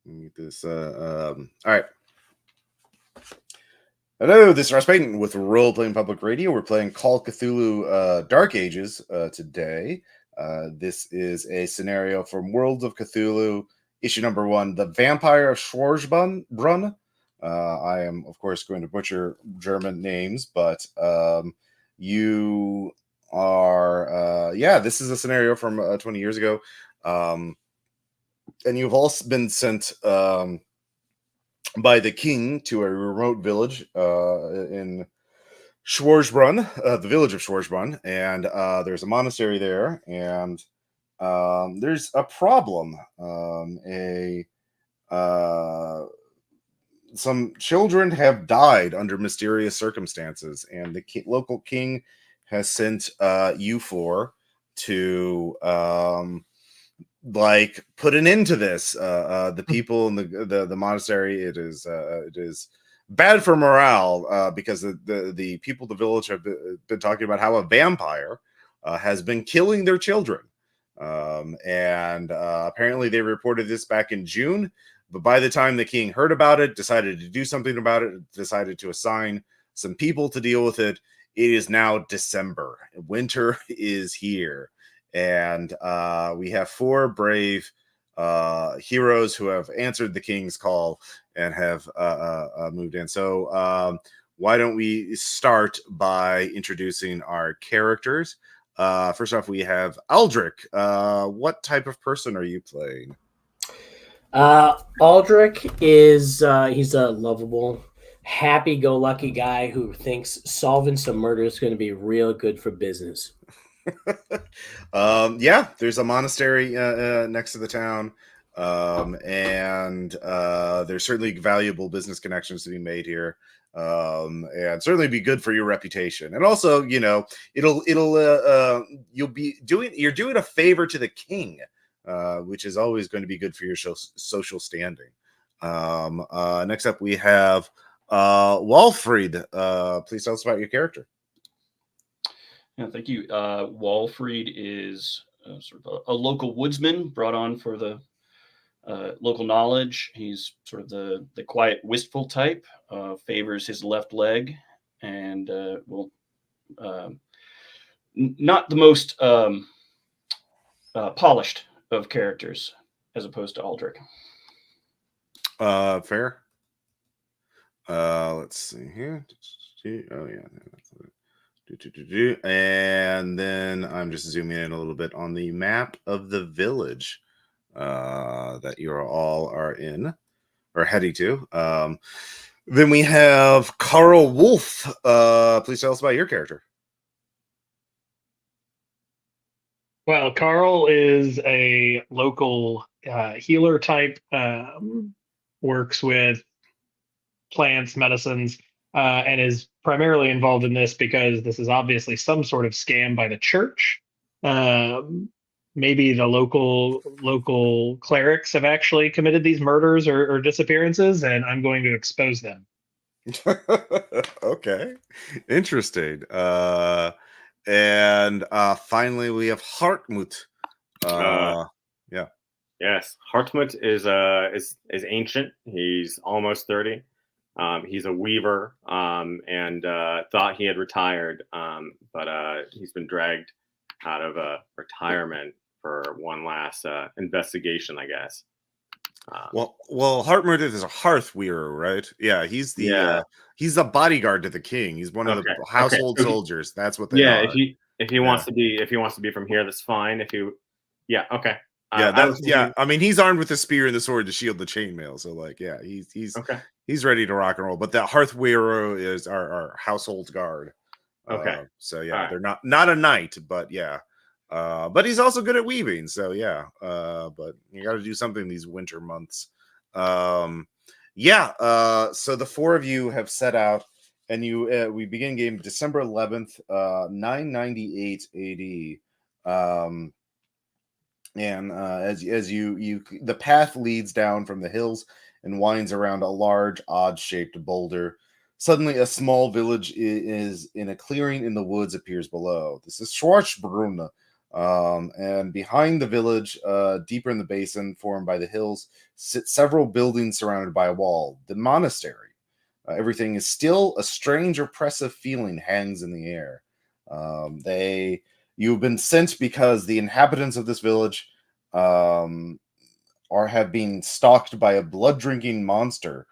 Let me get this. All right. Hello, this is Ross Payton with Role Playing Public Radio. We're playing Call of Cthulhu Dark Ages today. This is a scenario from Worlds of Cthulhu, issue number 1, The Vampire of Scwarzbrunn. I am, of course, going to butcher German names, but you are, this is a scenario from 20 years ago. And you've all been sent by the king to a remote village in Scwarzbrunn, the village of Scwarzbrunn, and there's a monastery there, and there's a problem. Some children have died under mysterious circumstances, and the local king has sent you four to put an end to this. The people in the monastery, it is bad for morale because the people of the village have been talking about how a vampire has been killing their children, and apparently they reported this back in June, but by the time the king heard about it, decided to do something about it, decided to assign some people to deal with it. It is now December. Winter is here. And we have 4 brave heroes who have answered the king's call and have moved in. So why don't we start by introducing our characters? First off, we have Aldrich. What type of person are you playing? Aldrich is he's a lovable, happy-go-lucky guy who thinks solving some murder is going to be real good for business. There's a monastery next to the town, and there's certainly valuable business connections to be made here, and certainly be good for your reputation. And also, you're doing a favor to the king, which is always going to be good for your social standing. Next up, we have Walfried. Please tell us about your character. Yeah, thank you. Walfried is sort of a local woodsman brought on for the local knowledge. He's sort of the quiet, wistful type, favors his left leg, and will not the most polished of characters as opposed to Aldrich. Fair. Let's see here. Oh, yeah. And then I'm just zooming in a little bit on the map of the village that you all are in or heading to. Then we have Carl Wolf. Please tell us about your character. Well, Carl is a local healer type, works with plants, medicines, and is primarily involved in this because this is obviously some sort of scam by the church. Maybe the local clerics have actually committed these murders or disappearances, and I'm going to expose them. Okay, interesting. And finally, we have Hartmut. Yes, Hartmut is ancient. He's almost 30. He's a weaver and thought he had retired, but he's been dragged out of retirement for one last investigation, I guess. Well, Hartmut is a hearth wearer, right? Yeah, he's the bodyguard to the king. He's one of the household soldiers. That's what they are. If he wants to be from here, that's fine. Okay. I mean, he's armed with the spear and the sword to shield the chainmail. So, he's ready to rock and roll. But the hearth wearer is our household guard. Okay. They're not a knight, but but he's also good at weaving. So but you got to do something these winter months. So the 4 of you have set out, and we begin game December 11th, 998 AD. And as you the path leads down from the hills and winds around a large odd-shaped boulder. Suddenly a small village is in a clearing in the woods appears below. This is Scwarzbrunn, And behind the village, deeper in the basin formed by the hills, sit several buildings surrounded by a wall. The monastery. Everything is still a strange, oppressive feeling hangs in the air. You've been sent because the inhabitants of this village have been stalked by a blood-drinking monster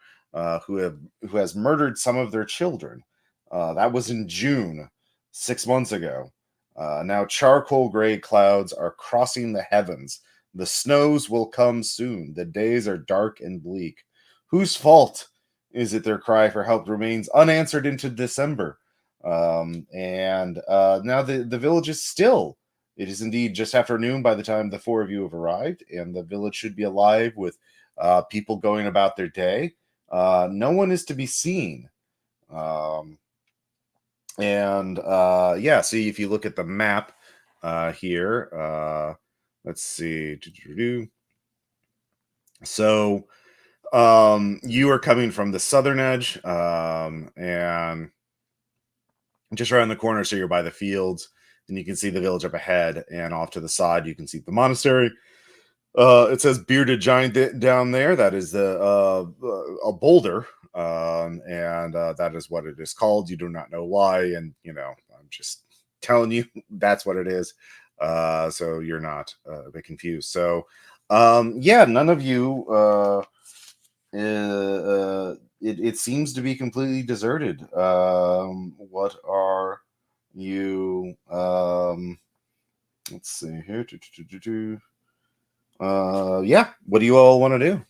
who has murdered some of their children. That was in June, 6 months ago. Now charcoal gray clouds are crossing the heavens. The snows will come soon. The days are dark and bleak. Whose fault is it? Their cry for help remains unanswered into December. And now the village is still. It is indeed just after noon by the time the four of you have arrived, and the village should be alive with people going about their day. No one is to be seen. See, if you look at the map here, let's see. So you are coming from the southern edge, and just around the corner, so you're by the fields, and you can see the village up ahead, and off to the side you can see the monastery. It says bearded giant down there. That is a boulder, and that is what it is called. You do not know why, and I'm just telling you that's what it is, so you're not a bit confused. So none of you it seems to be completely deserted. What are you let's see here. What do you all want to do?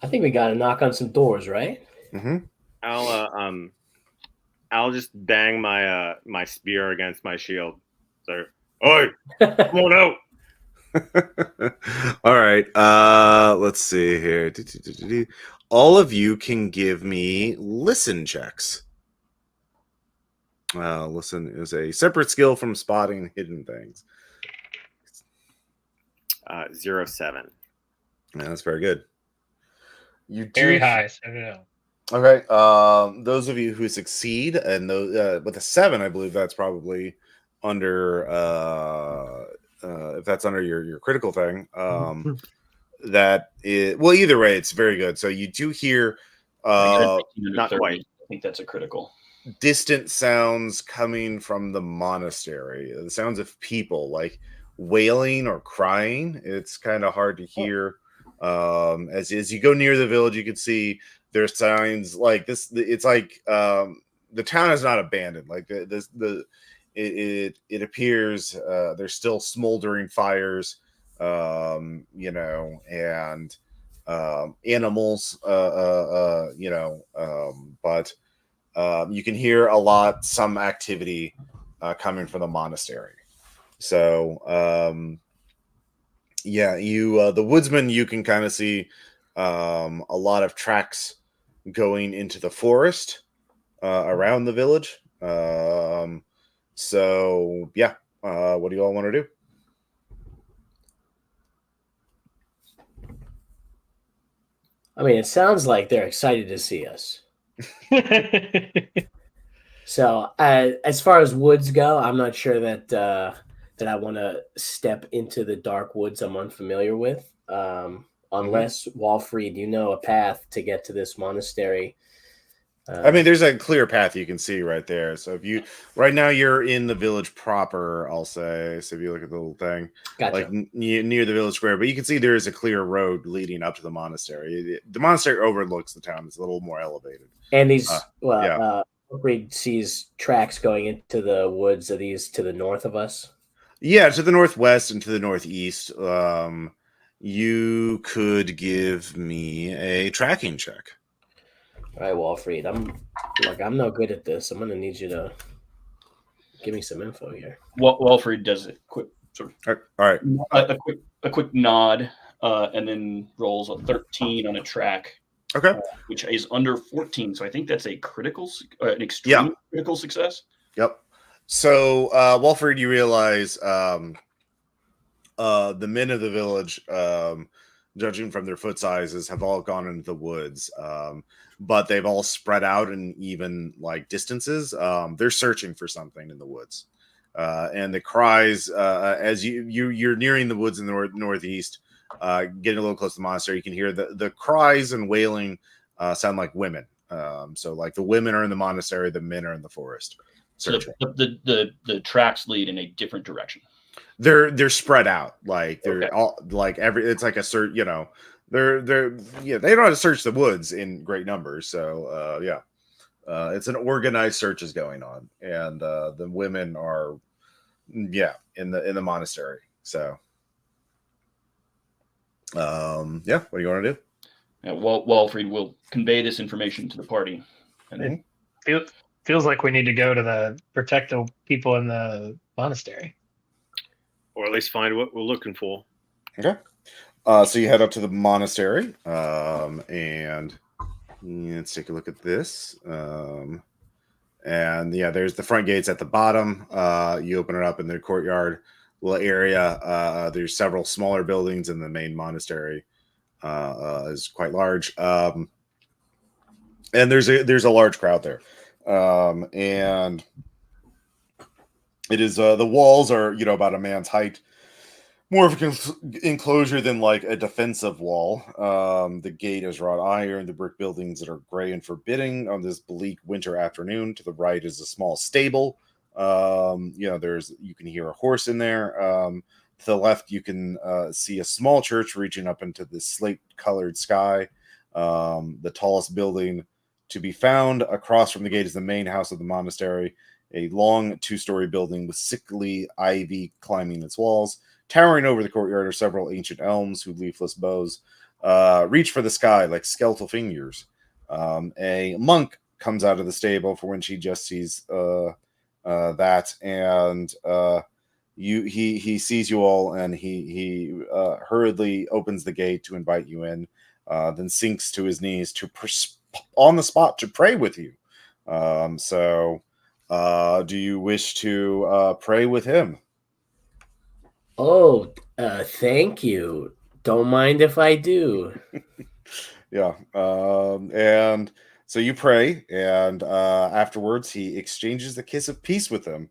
I think we got to knock on some doors, right? Mm-hmm. I'll just bang my spear against my shield. So, oi, come on out. All right. Let's see here. All of you can give me listen checks. Listen is a separate skill from spotting hidden things. 07. Yeah, that's very good. You do Very high. So no. Okay. Those of you who succeed, and those with a 7, I believe that's probably under if that's under your critical thing. That is, well, either way, it's very good. So you do hear not quite. I think that's a critical. Distant sounds coming from the monastery. The sounds of people like wailing or crying. It's kind of hard to hear. As you go near the village, you can see there's signs like this. It's like the town is not abandoned. Like it appears there's still smoldering fires, and animals, but you can hear some activity coming from the monastery. So the woodsman, you can kind of see a lot of tracks going into the forest around the village. What do you all want to do? I mean, it sounds like they're excited to see us. So, as far as woods go, I'm not sure that I want to step into the dark woods I'm unfamiliar with. Unless, Walfried, you know a path to get to this monastery. I mean, there's a clear path you can see right there. So right now you're in the village proper, I'll say. So if you look at the little thing, gotcha. like near the village square, but you can see there is a clear road leading up to the monastery. The monastery overlooks the town. It's a little more elevated. And these, Walfried sees tracks going into the woods. Are these to the north of us? Yeah, to the northwest and to the northeast. You could give me a tracking check. All right, Walfried. I'm no good at this. I'm gonna need you to give me some info here. Walfried does it quick, sort of. All right. A quick nod, and then rolls a 13 on a track. Okay. Which is under 14, so I think that's a critical, an extreme critical success. Yep. So, Walfried, you realize the men of the village, judging from their foot sizes, have all gone into the woods, but they've all spread out in even like distances. They're searching for something in the woods. and the cries as you're nearing the woods in the northeast, getting a little close to the monastery. You can hear the cries and wailing sound like women. So like the women are in the monastery, the men are in the forest. So the tracks lead in a different direction. They're spread out, like they're Okay. all like it's like a search. They know how to search the woods in great numbers. So it's an organized search is going on, and the women are in the monastery. So what do you want to do? Yeah, Walfried will convey this information to the party. And Feels like we need to go to protect the people in the monastery. Or at least find what we're looking for. Okay. So you head up to the monastery, and let's take a look at this. And there's the front gates at the bottom. You open it up in the courtyard little area. There's several smaller buildings, and the main monastery is quite large. And there's a large crowd there. And it is the walls are about a man's height, more of an enclosure than like a defensive wall. The gate is wrought iron. The brick buildings that are gray and forbidding on this bleak winter afternoon. To the right is a small stable. You can hear a horse in there. To the left, you can see a small church reaching up into the slate-colored sky. The tallest building to be found across from the gate is the main house of the monastery, a long 2-story building with sickly ivy climbing its walls. Towering over the courtyard are several ancient elms whose leafless boughs reach for the sky like skeletal fingers. A monk comes out of the stable for when she just sees that, and he sees you all, and he hurriedly opens the gate to invite you in, then sinks to his knees on the spot to pray with you. Do you wish to pray with him? Oh, thank you. Don't mind if I do. Yeah. And so you pray, and afterwards he exchanges the kiss of peace with him.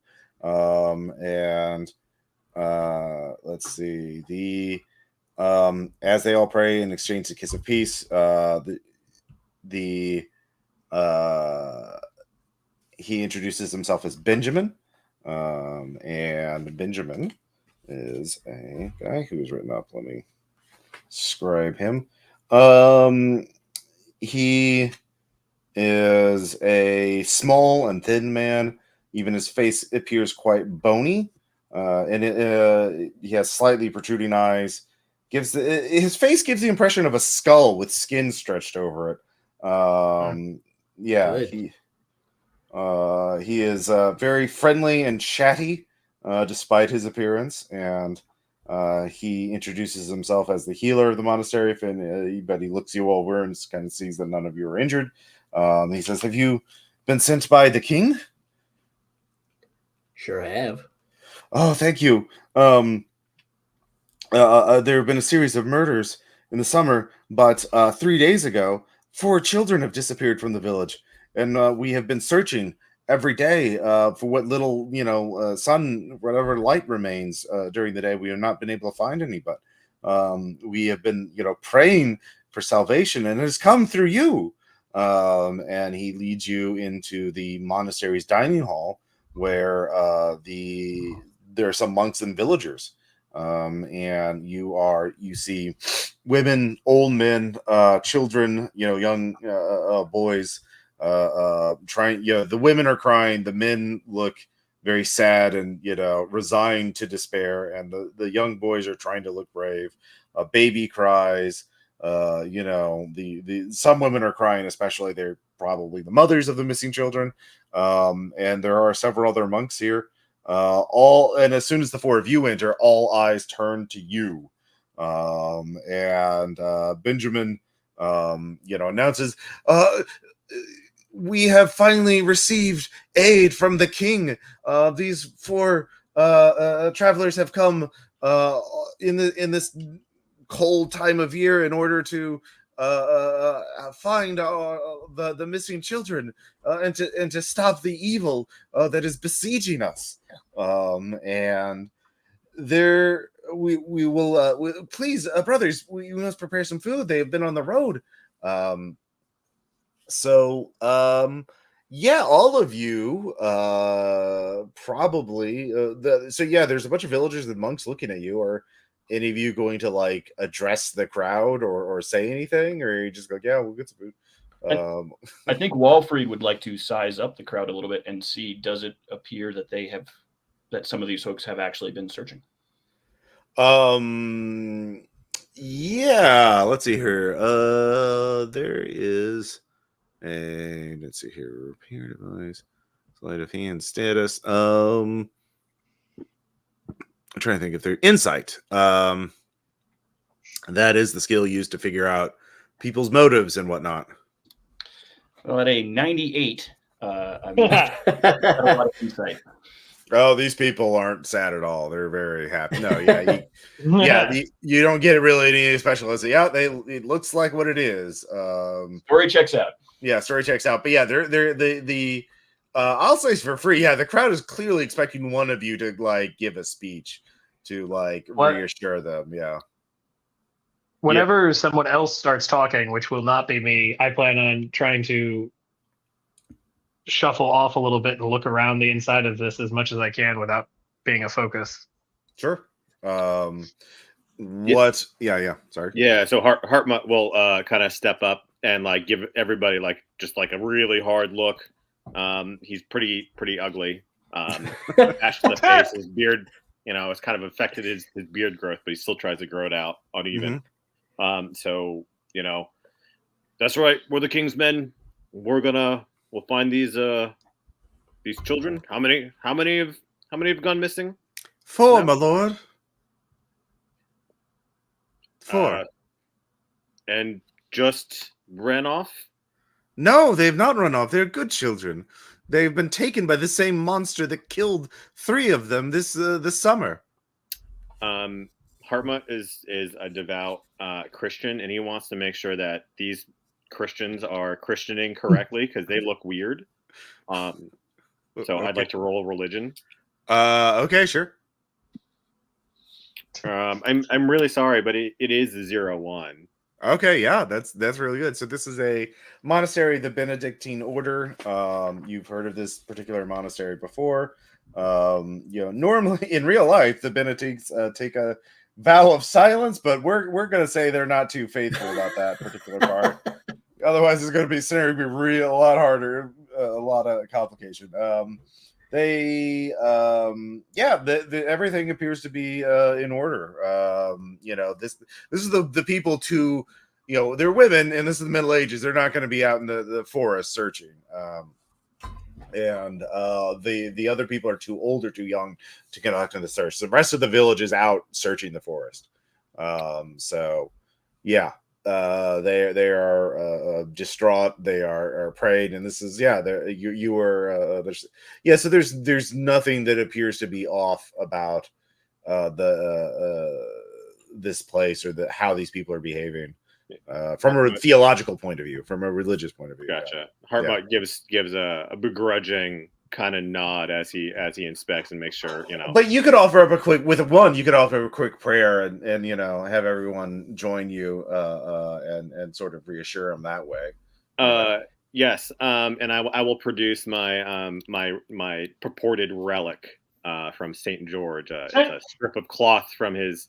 Let's see. As they all pray and exchange the kiss of peace, he introduces himself as Benjamin, and Benjamin is a guy who's written up. Let me scribe him. He is a small and thin man. Even his face appears quite bony, and he has slightly protruding eyes. His face gives the impression of a skull with skin stretched over it. Good. He is very friendly and chatty, despite his appearance, and he introduces himself as the healer of the monastery. But he looks you all over and kind of sees that none of you are injured. He says, "Have you been sent by the king?" Sure have. Oh, thank you. There have been a series of murders in the summer, but 3 days ago, 4 children have disappeared from the village, and we have been searching every day for what little, sun, whatever light remains during the day. We have not been able to find any, but we have been, praying for salvation, and it has come through you. And he leads you into the monastery's dining hall, where there are some monks and villagers. And you see women, old men, children, young boys, trying. The women are crying. The men look very sad and resigned to despair, and the young boys are trying to look brave. A baby cries. Some women are crying, especially they're probably the mothers of the missing children. And there are several other monks here. And as soon as the 4 of you enter, all eyes turn to you. And Benjamin, announces, "We have finally received aid from the king. These 4 travelers have come in this cold time of year in order to find the missing children and to stop the evil that is besieging us. And there we will please brothers, we must prepare some food. They have been on the road. Yeah, all of you probably there's a bunch of villagers and monks looking at you. Are any of you going to like address the crowd or say anything, or you just go, yeah, we'll get some food? I think Walfried would like to size up the crowd a little bit and see, does it appear that that some of these folks have actually been searching? Yeah, let's see here. There is let's see here, repair device, sleight of hand status. I'm trying to think if they're insight. That is the skill used to figure out people's motives and whatnot. Well, at a 98, I'm a lot of insight. Oh, these people aren't sad at all. They're very happy. No, you don't get really any special. Yeah, it looks like what it is. Story checks out. Yeah, story checks out. But yeah, they're I'll say for free. Yeah, the crowd is clearly expecting one of you to like give a speech to like reassure them. Yeah. Whenever someone else starts talking, which will not be me, I plan on trying to shuffle off a little bit and look around the inside of this as much as I can without being a focus. Sure. Sorry. Yeah, so Hartmut will kind of step up and like give everybody like just like a really hard look. He's pretty ugly. Ash to the face, his beard, it's kind of affected his beard growth, but he still tries to grow it out uneven. So that's right. We're the King's men. We'll find these children. How many have gone missing? 4, my lord. 4. And just ran off? No, they've not run off. They're good children. They've been taken by the same monster that killed 3 of them this summer. Hartmut is a devout Christian, and he wants to make sure that these Christians are Christianing correctly because they look weird. So okay. I'd like to roll religion. Okay, sure. I'm really sorry, but it is a 0-1. Okay, yeah, that's really good. So this is a monastery, the Benedictine order. You've heard of this particular monastery before. Normally in real life, the Benedictines take a vow of silence, but we're gonna say they're not too faithful about that particular part. Otherwise, it's going to be a lot harder, a lot of complication. Everything appears to be in order. This is the people to, they're women, and this is the Middle Ages. They're not going to be out in the forest searching. The other people are too old or too young to conduct the search. The rest of the village is out searching the forest. They are distraught. They are prayed, and this is So there's nothing that appears to be off about this place or how these people are behaving from a theological point of view, from a religious point of view. Gotcha. Hartmut gives a begrudging kind of nod as he inspects and makes sure, But you could offer up a quick prayer and have everyone join you and sort of reassure them that way. Yes. And I will produce my my purported relic from St. George. It's a strip of cloth from his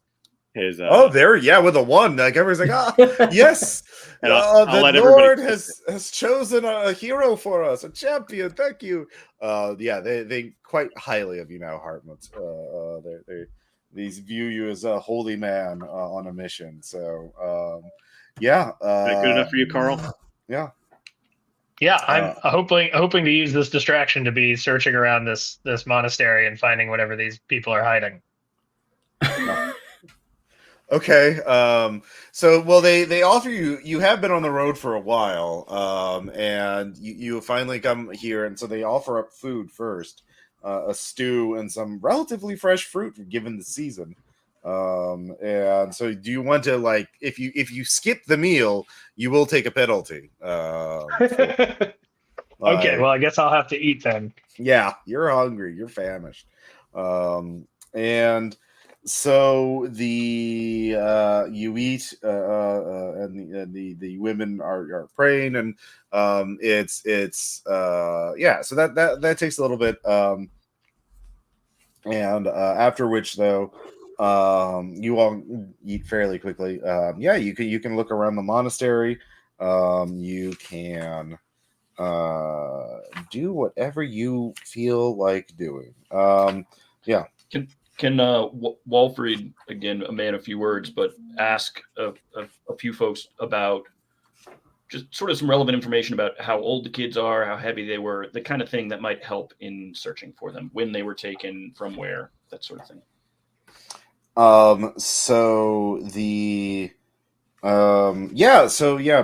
with a 1, like everyone's like, yes, and the Lord has chosen a hero for us, a champion. Thank you. They quite highly of you now, Hartmut. These view you as a holy man on a mission. So is that good enough for you, Carl? Yeah. Yeah, I'm hoping to use this distraction to be searching around this monastery and finding whatever these people are hiding. Okay. They offer you have been on the road for a while, and you finally come here, and so they offer up food first, a stew and some relatively fresh fruit given the season. And so, do you want to like if you skip the meal, you will take a penalty. Okay, Like, well, I guess I'll have to eat then. yeah, you're hungry, you're famished, and so you eat, and the women are praying, and it's yeah. So that takes a little bit, and after which though, you all eat fairly quickly. Yeah, you can look around the monastery. You can do whatever you feel like doing. Yeah. Can Walfried, again, a man of few words, but ask a few folks about just sort of some relevant information about how old the kids are, how heavy they were, the kind of thing that might help in searching for them, when they were taken, from where, that sort of thing. So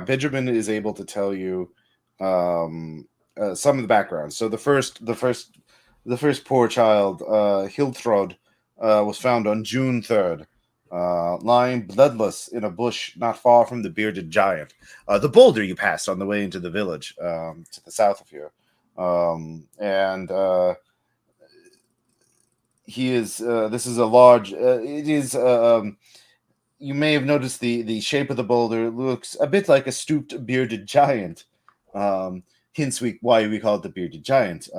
Benjamin is able to tell you some of the background. So the first poor child, Hiltrod, was found on June 3rd, lying bloodless in a bush not far from the bearded giant, the boulder you passed on the way into the village, to the south of here. And he is. This is a large. It is. You may have noticed the shape of the boulder looks a bit like a stooped bearded giant. Hence why we call it the bearded giant.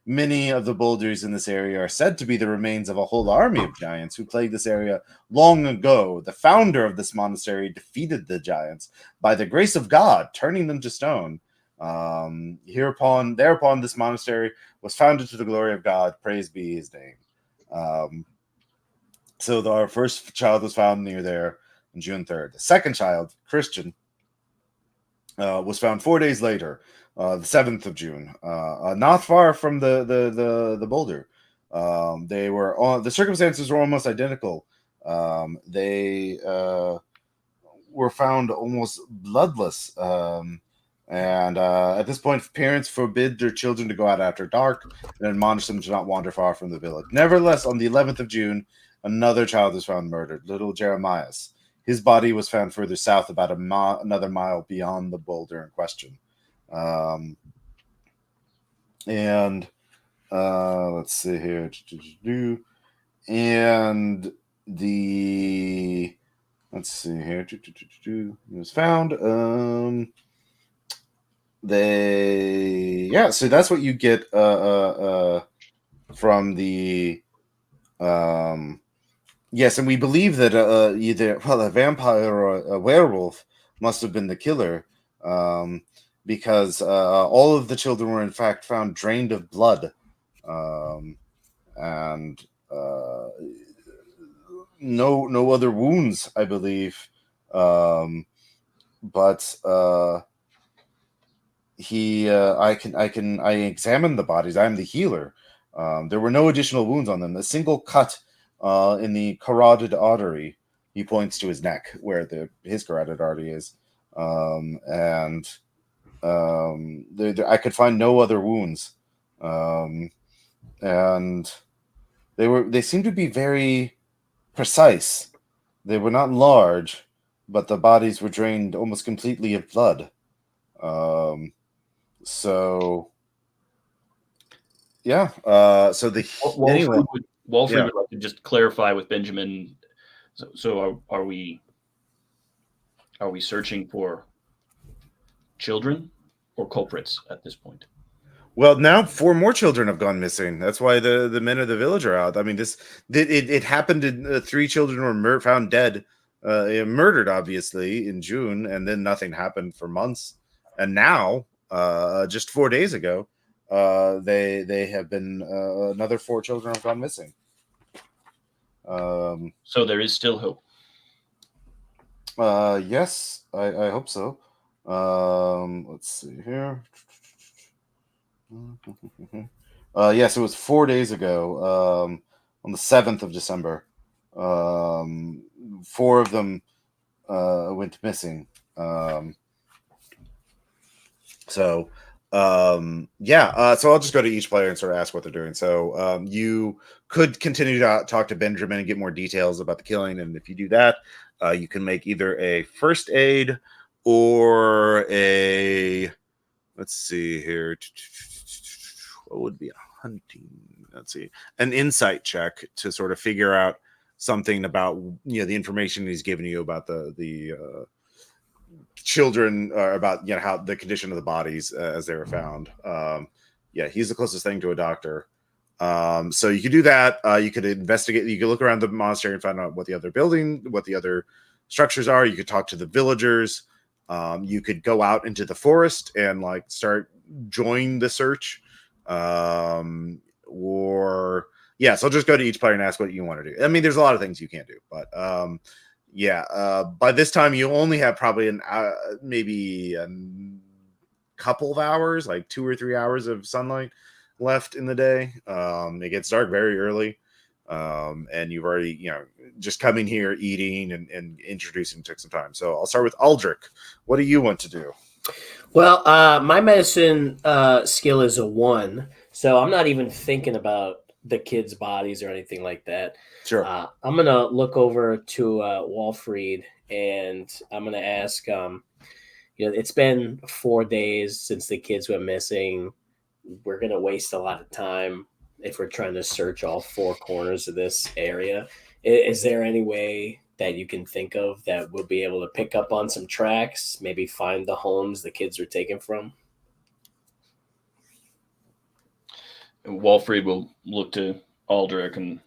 Many of the boulders in this area are said to be the remains of a whole army of giants who plagued this area long ago. The founder of this monastery defeated the giants by the grace of God, turning them to stone. Thereupon, this monastery was founded to the glory of God. Praise be his name. So our first child was found near there on June 3rd. The second child, Christian, was found 4 days later, the 7th of June, not far from the boulder. The circumstances were almost identical. They were found almost bloodless. And at this point, parents forbid their children to go out after dark and admonish them to not wander far from the village. Nevertheless, on the 11th of June, another child was found murdered, little Jeremias. His body was found further south, about another mile beyond the boulder in question. And let's see here. And let's see here. It was found. So that's what you get from the yes, and we believe that either a vampire or a werewolf must have been the killer, because all of the children were in fact found drained of blood, and no other wounds, I believe, but I examined the bodies. I'm the healer. There were no additional wounds on them. A single cut in the carotid artery. He points to his neck where his carotid artery is, and I could find no other wounds, and they seemed to be very precise. They were not large, but the bodies were drained almost completely of blood. So yeah. So Walfried Yeah. would like to just clarify with Benjamin. So are we searching for children or culprits at this point? Well, now 4 more children have gone missing. That's why the men of the village are out. I mean, it happened. 3 children were found dead, murdered, obviously, in June, and then nothing happened for months. And now, just 4 days ago, they have been another 4 children have gone missing. So there is still hope. Yes, I hope so. Let's see here. Yes, it was 4 days ago, on the 7th of December. 4 of them went missing. So So I'll just go to each player and sort of ask what they're doing. So you could continue to talk to Benjamin and get more details about the killing, and if you do that, you can make either a first aid or a, let's see here, what would be a hunting, let's see, an insight check to sort of figure out something about the information he's given you about the children, about how the condition of the bodies as they were found. He's the closest thing to a doctor. So you could do that. You could investigate. You could look around the monastery and find out what the other structures are. You could talk to the villagers. You could go out into the forest and start join the search. So I'll just go to each player and ask what you want to do. I mean, there's a lot of things you can't do, but by this time you only have probably maybe a couple of hours, like 2 or 3 hours of sunlight left in the day. It gets dark very early, and you've already just coming here, eating and introducing took some time. So I'll start with Aldrich. What do you want to do? Well, my medicine skill is a 1, so I'm not even thinking about the kids' bodies or anything like that. Sure. I'm gonna look over to Walfried and I'm gonna ask. It's been 4 days since the kids went missing. We're gonna waste a lot of time if we're trying to search all 4 corners of this area. Is there any way that you can think of that we'll be able to pick up on some tracks, maybe find the homes the kids were taken from? Walfried will look to Aldrich and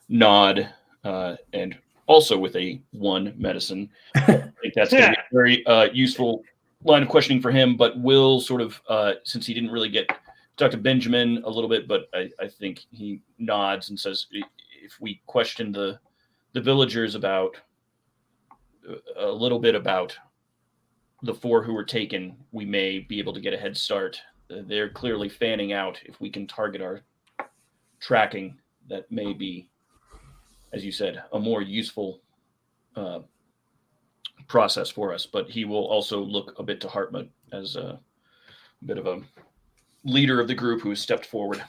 nod, and also with a 1 medicine. I think that's going to be a very useful line of questioning for him, but will sort of, since he didn't really get to talk to Benjamin a little bit, but I think he nods and says, if we question the villagers about a little bit about the 4 who were taken, we may be able to get a head start. They're clearly fanning out. If we can target our tracking, that may be, as you said, a more useful process for us. But he will also look a bit to Hartmut as a bit of a leader of the group who has stepped forward.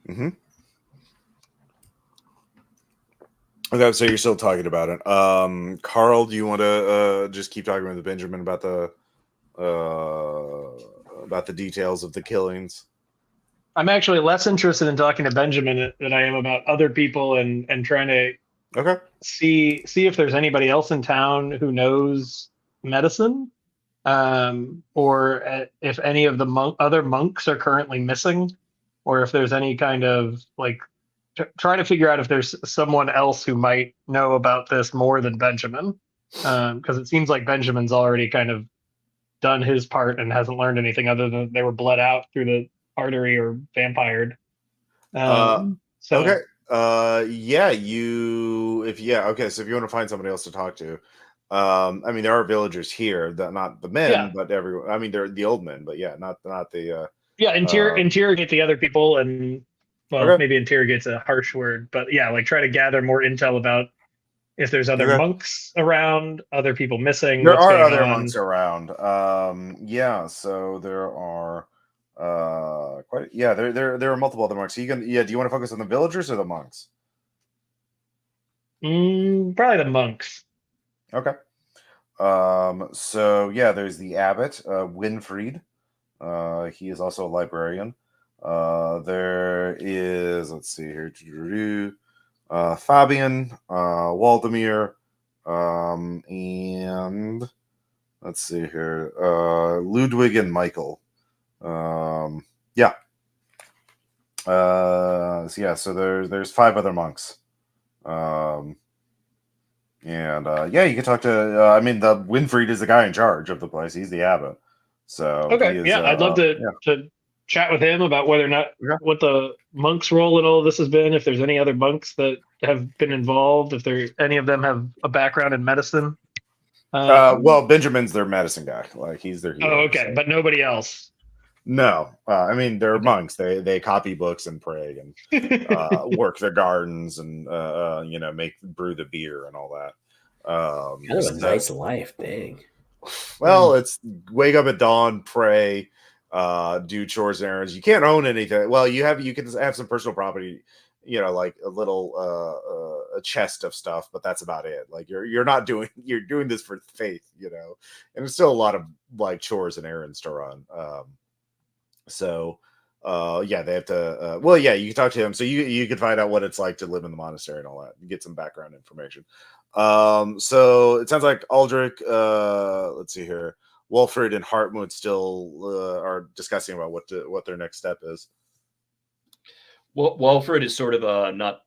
Mm-hmm. Okay, so you're still talking about it. Carl, do you want to just keep talking with Benjamin about the details of the killings? I'm actually less interested in talking to Benjamin than I am about other people and trying to see if there's anybody else in town who knows medicine, or if any of the other monks are currently missing, or if there's any kind of trying to figure out if there's someone else who might know about this more than Benjamin, because it seems like Benjamin's already kind of done his part and hasn't learned anything other than they were bled out through the artery or vampired. Okay. So if you want to find somebody else to talk to, I mean, there are villagers here, not the men, but everyone. I mean, they're the old men, but not the. Interrogate the other people, and maybe interrogate's a harsh word, but try to gather more intel about if there's other monks around, other people missing. There are other monks around. So there are there are multiple other monks. So do you want to focus on the villagers or the monks? Probably the monks. Okay. There's the abbot, Winfried. He is also a librarian. There is, let's see here, Fabian, Waldemir, and let's see here, Ludwig and Michael. So there's 5 other monks. You can talk to, the Winfried is the guy in charge of the place. He's the abbot. So I'd love to chat with him about whether or not what the monks' role in all of this has been, if there's any other monks that have been involved, if any of them have a background in medicine. Benjamin's their medicine guy. He's their hero. But nobody else. No, they're monks. They copy books and pray and work their gardens and brew the beer and all that. Kind of a nice life, dang. Well, it's wake up at dawn, pray, do chores and errands. You can't own anything. Well, you can have some personal property, like a little a chest of stuff, but that's about it. Like you're doing this for faith, and there's still a lot of like chores and errands to run. So yeah, they have to well, yeah, you can talk to him, so you can find out what it's like to live in the monastery and all that, and get some background information. So it sounds like Aldrich, let's see here, Wolfred and Hartmut still are discussing about what their next step is. Well, Walfred is sort of not,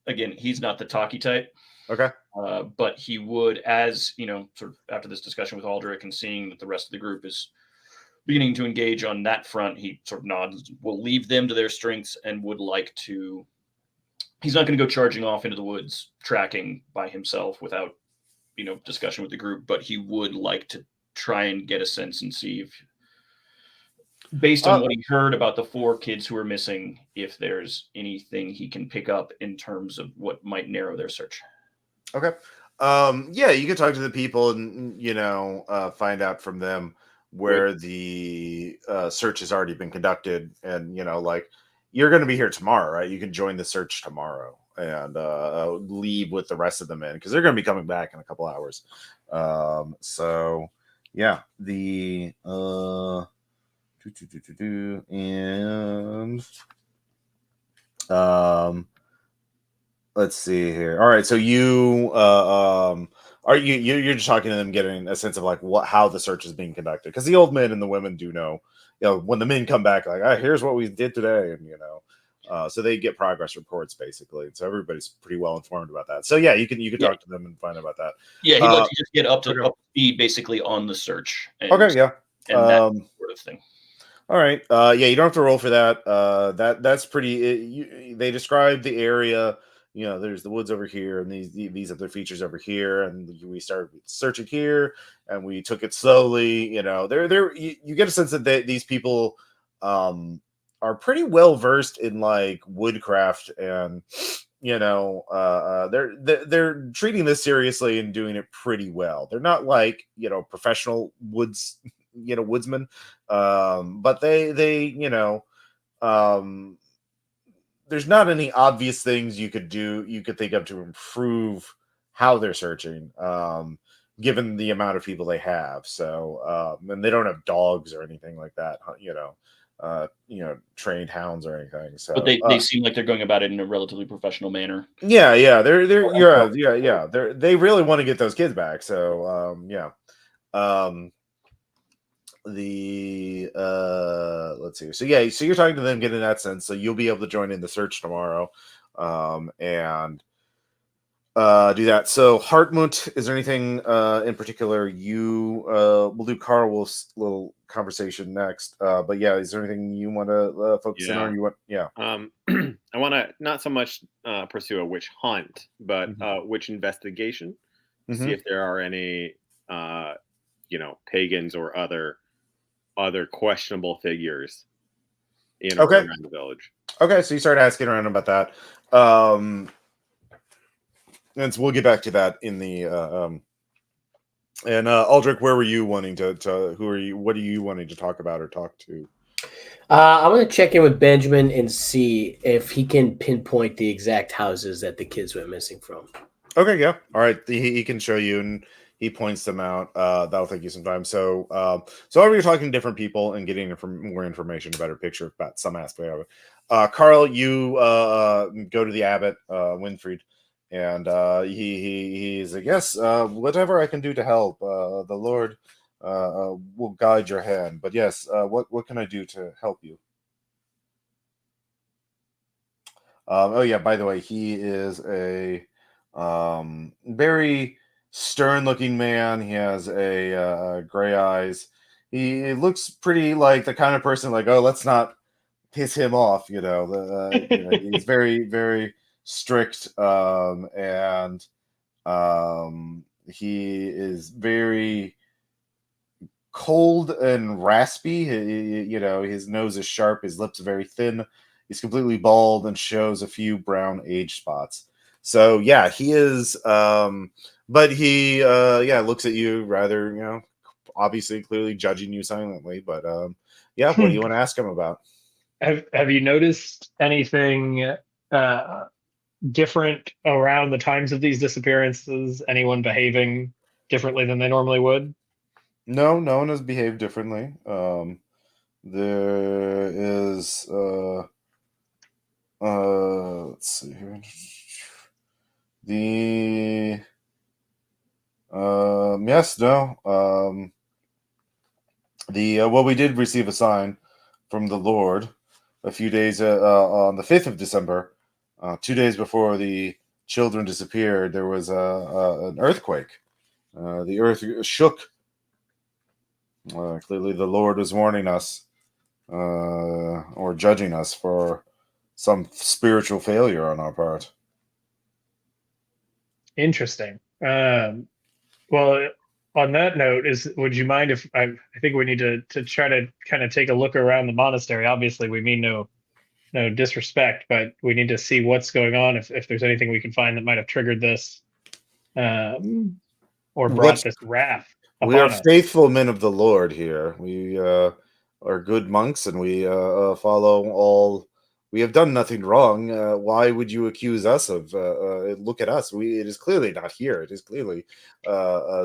again, he's not the talky type. Okay. But he would, as sort of after this discussion with Aldrich and seeing that the rest of the group is beginning to engage on that front, he sort of nods, will leave them to their strengths and would like to. He's not going to go charging off into the woods, tracking by himself without, discussion with the group, but he would like to try and get a sense and see if, based on what he heard about the 4 kids who are missing, if there's anything he can pick up in terms of what might narrow their search. Okay. Yeah, you can talk to the people and, find out from them where the search has already been conducted. And, like, you're going to be here tomorrow, right? You can join the search tomorrow and leave with the rest of them in, because they're going to be coming back in a couple hours. So, yeah, the... and let's see here. All right, so you you're just talking to them, getting a sense of like how the search is being conducted, because the old men and the women do know, when the men come back, like, here's what we did today, and so they get progress reports basically, so everybody's pretty well informed about that. So yeah, you can talk to them and find out about that. Yeah, he'd like to just get up to speed basically on the search. And, okay, yeah, and that sort of thing. All right. Yeah, you don't have to roll for that. That's pretty. They described the area. There's the woods over here, and these other features over here, and we started searching here, and we took it slowly. You get a sense that these people are pretty well versed in like woodcraft, and they're treating this seriously and doing it pretty well. They're not like professional woodsmen, but they there's not any obvious things you could think of to improve how they're searching, given the amount of people they have. So and they don't have dogs or anything like that, trained hounds or anything. So but they seem like they're going about it in a relatively professional manner. Yeah, they're they really want to get those kids back. So yeah. Let's see. So yeah, so you're talking to them, getting that sense. So you'll be able to join in the search tomorrow, and do that. So Hartmut, is there anything in particular you we'll do Carl's little conversation next. But yeah, is there anything you want to focus in on? You want I want to not so much pursue a witch hunt, but witch investigation to see if there are any pagans or other questionable figures in or around the village. Okay, so you start asking around about that. And so we'll get back to that in the and Aldrich, where were you wanting to what are you wanting to talk about or talk to? I'm going to check in with Benjamin and see if he can pinpoint the exact houses that the kids went missing from. Okay, yeah. All right, he can show you, and he points them out. That'll take you some time. So over you're talking to different people and getting more information, a better picture about some aspect of it. Carl, you go to the abbot, Winfried, and he's like, yes, whatever I can do to help, the Lord will guide your hand. But yes, what can I do to help you? Oh yeah, by the way, he is a very stern-looking man. He has a gray eyes. He looks pretty like the kind of person like, oh, let's not piss him off. He's very, very strict, and he is very cold and raspy. His nose is sharp. His lips are very thin. He's completely bald and shows a few brown age spots. So yeah, he is. But he looks at you rather obviously clearly judging you silently. But yeah, what do you want to ask him about? Have you noticed anything different around the times of these disappearances? Anyone behaving differently than they normally would? No, no one has behaved differently. There is let's see here. The yes, no. Well, we did receive a sign from the Lord a few days on the 5th of December, 2 days before the children disappeared. There was an earthquake. The earth shook. Clearly, the Lord was warning us or judging us for some spiritual failure on our part. Interesting. Well, on that note, would you mind if I think we need to try to kind of take a look around the monastery? Obviously, we mean no disrespect, but we need to see what's going on. If there's anything we can find that might have triggered this, or brought this wrath We are upon us. faithful men of the Lord here. We are good monks, and we follow all. We have done nothing wrong. Why would you accuse us of? Look at us. It is clearly not here. It is clearly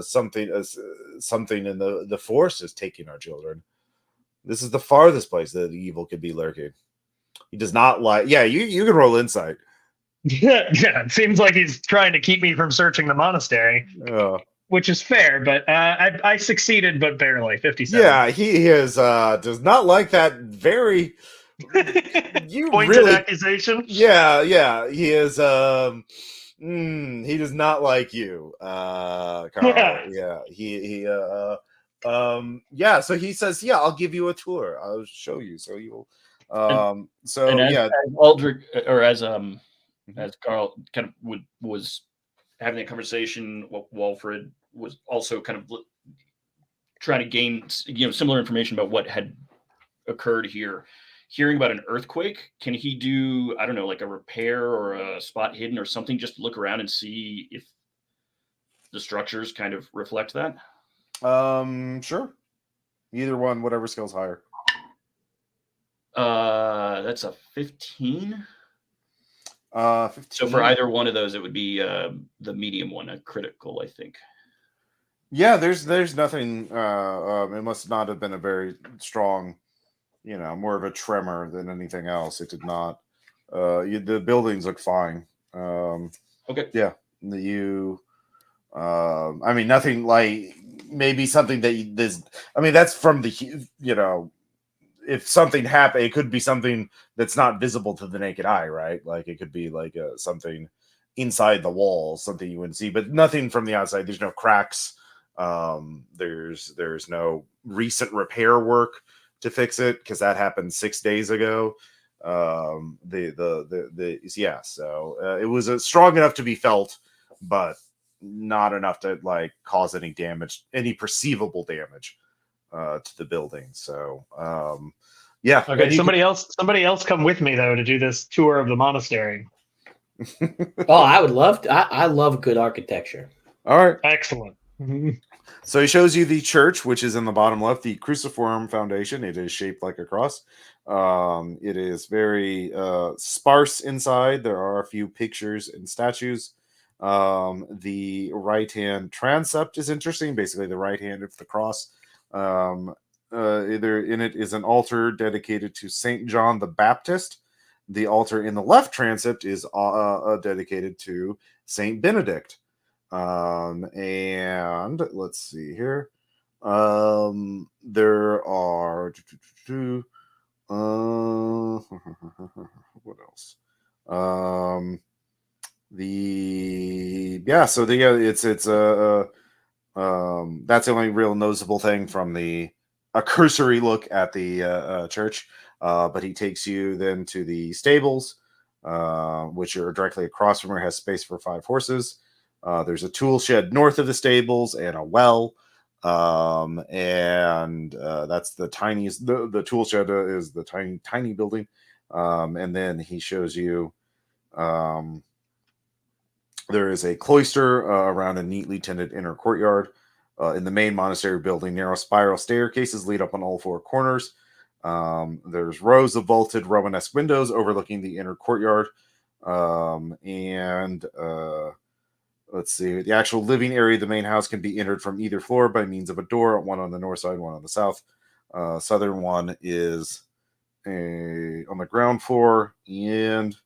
something in the force is taking our children. This is the farthest place that the evil could be lurking. He does not like. Yeah, you can roll insight. Yeah, it seems like he's trying to keep me from searching the monastery, which is fair. But I succeeded, but barely. 57. Yeah, he is does not like that very. You Pointed really accusation. Yeah, he is. He does not like you, Carl. Yeah, yeah. So he says, "Yeah, I'll give you a tour. I'll show you." So you'll, and yeah. as Aldrich, or as Carl kind of was having that conversation, Walfred was also kind of trying to gain similar information about what had occurred here. Hearing about an earthquake, can he do, I don't know, like a repair or a spot hidden or something, just to look around and see if the structures kind of reflect that? Sure. Either one, whatever skill's higher. That's a 15. 15. So for either one of those, it would be the medium one, a critical, I think. Yeah, there's nothing. It must not have been a very strong, more of a tremor than anything else. It did not. The buildings look fine. Okay. Yeah, I mean, nothing like maybe something that this. I mean, that's from the if something happened, it could be something that's not visible to the naked eye, right? Like it could be like something inside the wall, something you wouldn't see, but nothing from the outside. There's no cracks. There's no recent repair work to fix it because that happened 6 days ago. So it was strong enough to be felt, but not enough to like cause any damage, any perceivable damage to the building. So yeah. Okay, somebody else come with me though to do this tour of the monastery. Oh, I would love to. I love good architecture. All right. Excellent. So he shows you the church, which is in the bottom left, the cruciform foundation. It is shaped like a cross. It is very sparse inside. There are a few pictures and statues. The right-hand transept is interesting. Basically, the right hand of the cross. Either in it is an altar dedicated to Saint John the Baptist. The altar in the left transept is dedicated to Saint Benedict. And let's see here. There are what else? That's the only real noticeable thing from a cursory look at the church. But he takes you then to the stables, which are directly across from where it has space for 5 horses. There's a tool shed north of the stables and a well. And that's the tiniest. The tool shed is the tiny building. And then he shows you there is a cloister around a neatly tended inner courtyard. In the main monastery building, narrow spiral staircases lead up on all four corners. There's rows of vaulted Romanesque windows overlooking the inner courtyard. Let's see. The actual living area of the main house can be entered from either floor by means of a door, one on the north side, one on the south. Southern one is on the ground floor, and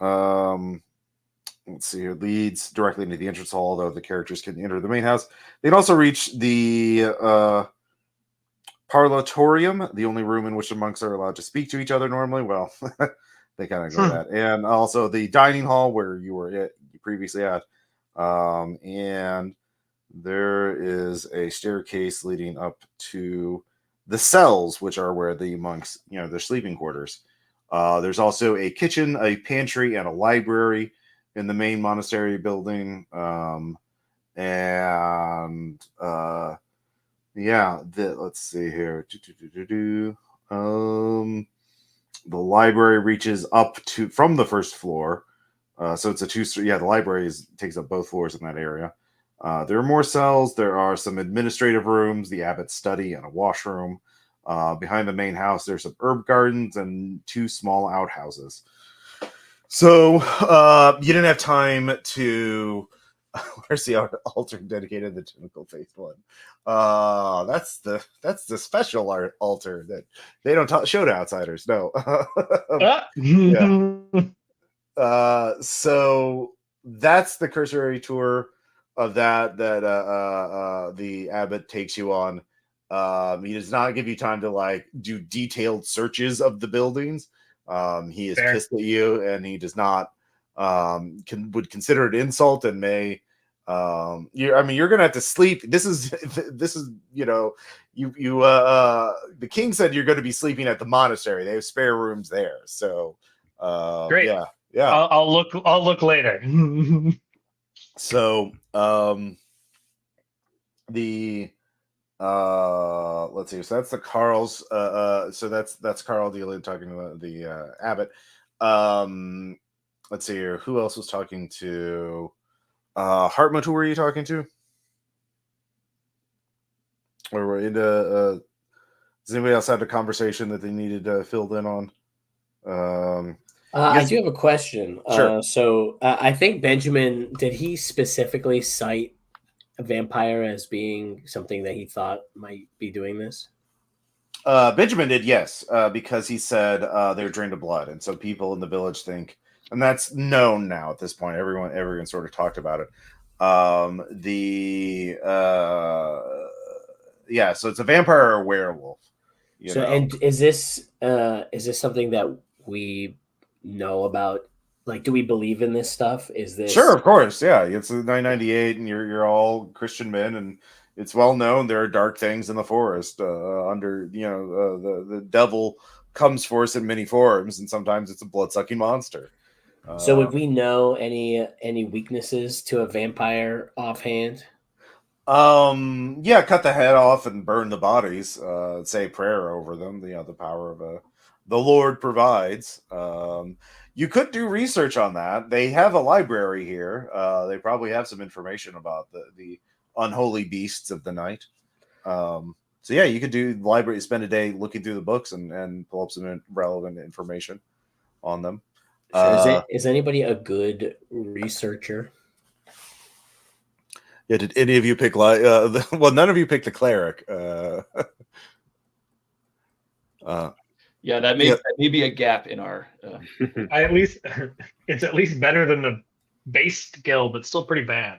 let's see here, leads directly into the entrance hall, though the characters can enter the main house. They can also reach the parlatorium, the only room in which the monks are allowed to speak to each other normally. Well, they kind of go that. And also the dining hall where you were previously at. And there is a staircase leading up to the cells, which are where the monks, their sleeping quarters. There's also a kitchen, a pantry, and a library in the main monastery building. Let's see here. The library reaches up to from the first floor. So it's a two-story. Yeah, the library takes up both floors in that area. There are more cells. There are some administrative rooms, the abbot's study, and a washroom. Behind the main house, there's some herb gardens and 2 small outhouses. So you didn't have time to. Where's the altar dedicated to the tentacle faced one? That's the special altar that they don't show to outsiders. No. Yeah. So that's the cursory tour of that the abbot takes you on. He does not give you time to do detailed searches of the buildings. He is pissed at you, and he does not would consider it insult and may you're gonna have to sleep. This is the king said you're going to be sleeping at the monastery. They have spare rooms there, so great. Yeah. I'll look later. So let's see. So that's the Carl's. So that's Carl dealing talking to the abbot. Let's see here. Who else was talking to Hartmut? Who were you talking to? Or were into does anybody else have a conversation that they needed filled in on? I do have a question. Sure. So I think Benjamin, did he specifically cite a vampire as being something that he thought might be doing this? Benjamin did, yes, because he said they're drained of blood, and so people in the village think, and that's known now at this point. Everyone sort of talked about it. So it's a vampire or a werewolf. And is this something that we know about? Like, do we believe in this stuff? Is this sure? Of course, yeah. It's 998, and you're all Christian men, and it's well known there are dark things in the forest. The devil comes for us in many forms, and sometimes it's a blood-sucking monster. So would we know any weaknesses to a vampire offhand? Yeah, cut the head off and burn the bodies. Say a prayer over them. The power of the Lord provides. You could do research on that. They have a library here. They probably have some information about the unholy beasts of the night. So yeah, you could do library. Spend a day looking through the books and pull up some relevant information on them. So is anybody a good researcher? Yeah, did any of you pick well, none of you picked the cleric. Yeah, that may be a gap in our. It's at least better than the base skill, but still pretty bad.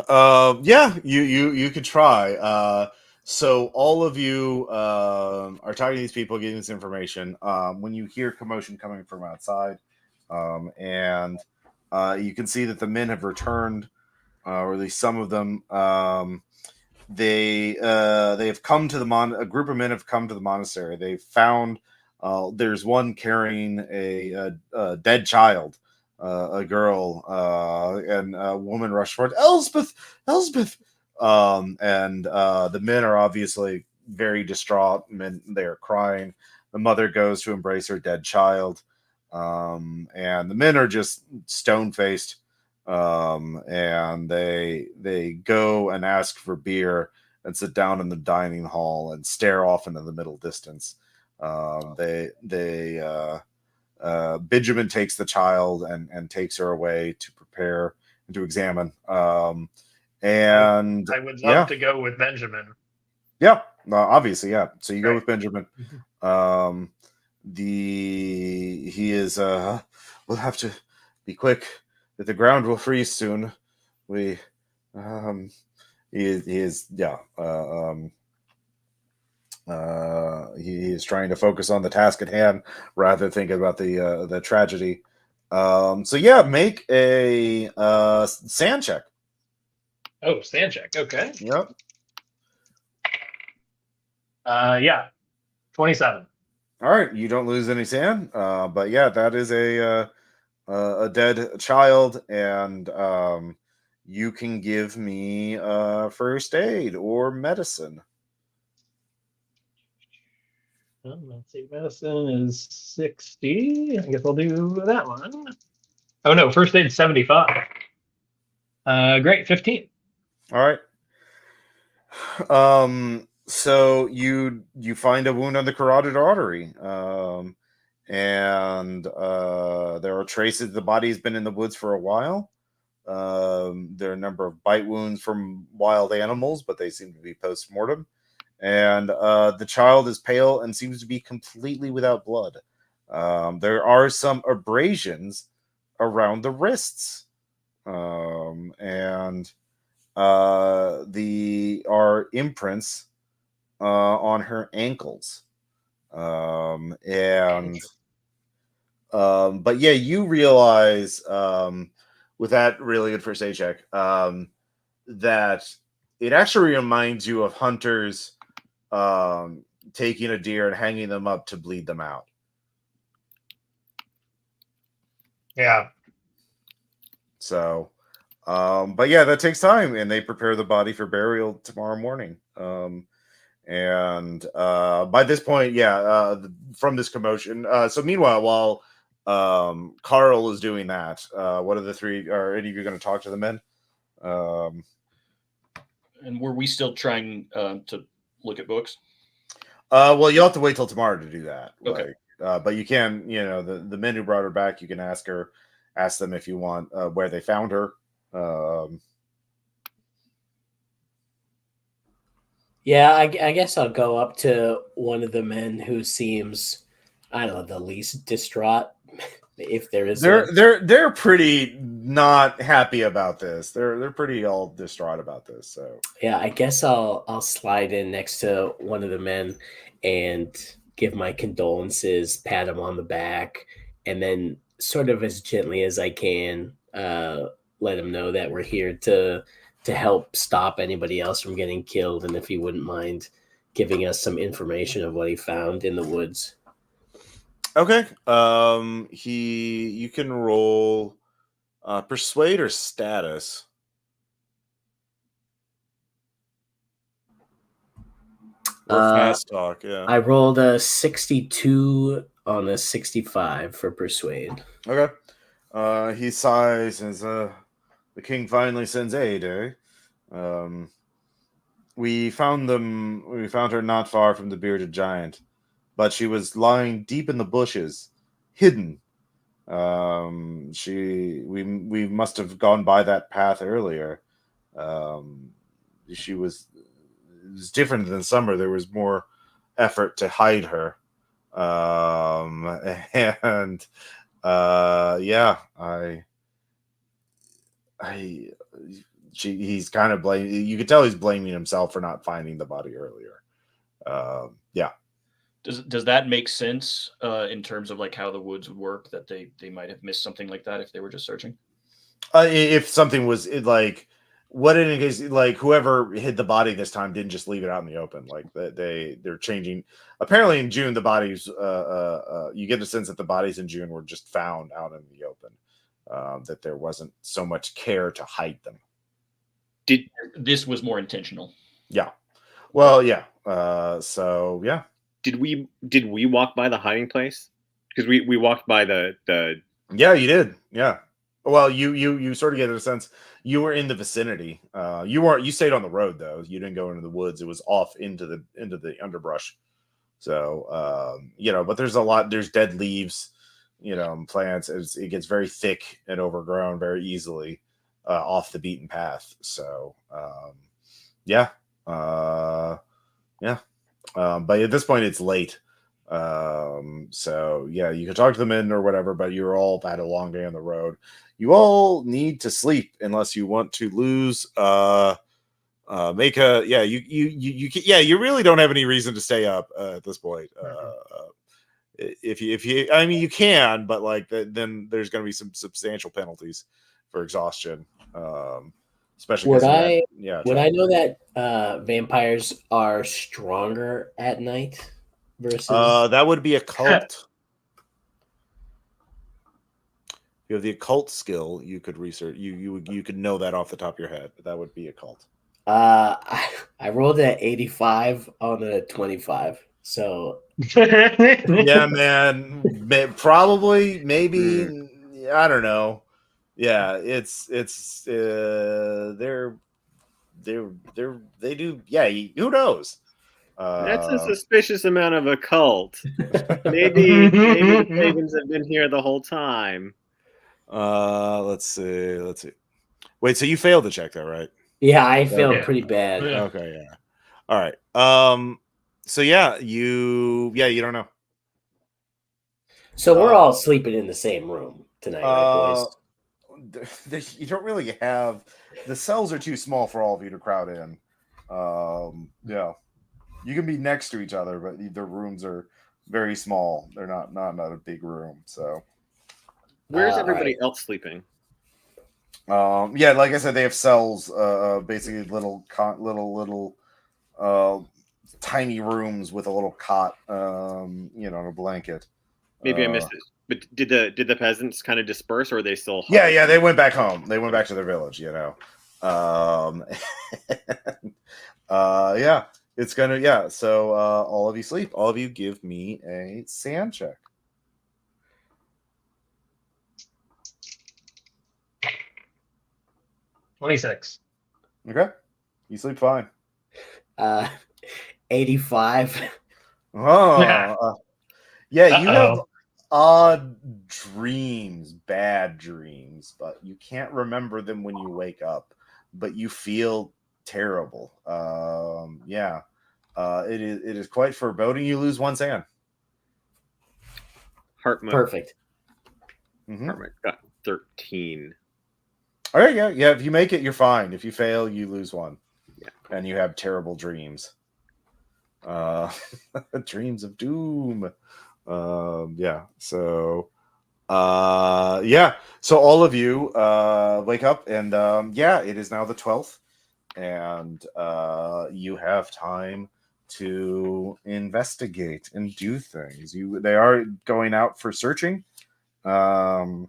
Yeah, you could try. So all of you are talking to these people, getting this information. When you hear commotion coming from outside, and you can see that the men have returned, or at least some of them. They have come to a group of men have come to the monastery. They found there's one carrying a dead child, a girl, and a woman rushed forward. Elspeth. And the men are obviously very distraught. Men, they're crying. The mother goes to embrace her dead child, and the men are just stone faced. and they go and ask for beer and sit down in the dining hall and stare off into the middle distance. Benjamin takes the child and takes her away to prepare and to examine. And I would love to go with Benjamin. Yeah, obviously, yeah. So you go Right. with Benjamin. He is we'll have to be quick that the ground will freeze soon. We he is he is trying to focus on the task at hand rather than thinking about the tragedy. So yeah, make a sand check. Oh, stand check. Okay. Yep. Yeah. 27. All right, you don't lose any sand, but yeah, that is a dead child, and you can give me first aid or medicine. Let's see. Medicine is 60. I guess I'll do that one. Oh no, first aid 75. Great, 15. All right. So you find a wound on the carotid artery, and there are traces. The body's been in the woods for a while. There are a number of bite wounds from wild animals, but they seem to be post-mortem. And the child is pale and seems to be completely without blood. There are some abrasions around the wrists, and the are imprints on her ankles. But yeah, you realize with that really good first aid check that it actually reminds you of hunters taking a deer and hanging them up to bleed them out. Yeah. So, but yeah, that takes time, and they prepare the body for burial tomorrow morning. And by this point, from this commotion. So meanwhile, while Carl is doing that, what are the three? Are any of you going to talk to the men? And were we still trying to look at books? Well, you'll have to wait till tomorrow to do that. Okay. But you can, the men who brought her back, you can ask them if you want where they found her. Yeah, I guess I'll go up to one of the men who seems, I don't know, the least distraught, if there is. They're pretty not happy about this. They're pretty all distraught about this. So yeah, I guess I'll slide in next to one of the men and give my condolences, pat him on the back, and then sort of as gently as I can, let him know that we're here to help stop anybody else from getting killed, and if he wouldn't mind giving us some information of what he found in the woods. Okay. You can roll persuade or status. Or fast talk, yeah. I rolled a 62 on a 65 for persuade. Okay. He sighs as the king finally sends aid, eh? We found her not far from the bearded giant, but she was lying deep in the bushes, hidden. We must have gone by that path earlier. It was different than summer. There was more effort to hide her. He's kind of blaming. You could tell he's blaming himself for not finding the body earlier. Does that make sense in terms of like how the woods would work? That they might have missed something like that if they were just searching. If something was like, what in case, like whoever hid the body this time didn't just leave it out in the open. Like they're changing. Apparently in June the bodies. You get a sense that the bodies in June were just found out in the open. That there wasn't so much care to hide them. This was more intentional? Yeah. Well, yeah. So yeah. Did we walk by the hiding place? Because we walked by the. Yeah, you did. Yeah. Well, you sort of get a sense you were in the vicinity. You stayed on the road though. You didn't go into the woods. It was off into the underbrush. So but there's dead leaves, plants. It gets very thick and overgrown very easily off the beaten path. So yeah. Yeah. But at this point it's late. So yeah, you can talk to the men or whatever, but you're all had a long day on the road. You all need to sleep unless you want to lose make a you really don't have any reason to stay up at this point. If you I mean you can, but then there's going to be some substantial penalties for exhaustion. Especially Would I know that vampires are stronger at night versus that would be a cult. You have the occult skill, you could research you could know that off the top of your head. That would be a cult. I rolled at 85 on a 25. So yeah, man. Probably, maybe, I don't know. Yeah, it's they do. Yeah, who knows? That's a suspicious amount of occult. Maybe the pagans have been here the whole time. Let's see. Wait, so you failed the check though, right? Yeah, I failed pretty bad. Yeah. Okay, yeah. All right. So yeah, you don't know. So we're all sleeping in the same room tonight, right, boys? You don't really have the cells are too small for all of you to crowd in. Yeah, you can be next to each other, but the rooms are very small. They're not a big room. So where's everybody else sleeping? Yeah, like I said, they have cells. Basically little tiny rooms with a little cot. And a blanket. Maybe I missed it. But did the peasants kind of disperse, or are they still? Yeah, they went back home. They went back to their village. Yeah, it's gonna. Yeah, so all of you sleep. All of you give me a sand check. 26. Okay, you sleep fine. 85. Oh, yeah. You have odd dreams, bad dreams, but you can't remember them when you wake up. But you feel terrible. It is quite foreboding. You lose one sand. Heart mode. Perfect. Heart mode got 13. All right, yeah. If you make it, you're fine. If you fail, you lose one. Yeah, and you have terrible dreams. Dreams of doom. Yeah. So, So all of you wake up, and it is now the 12th, and you have time to investigate and do things. They are going out for searching. And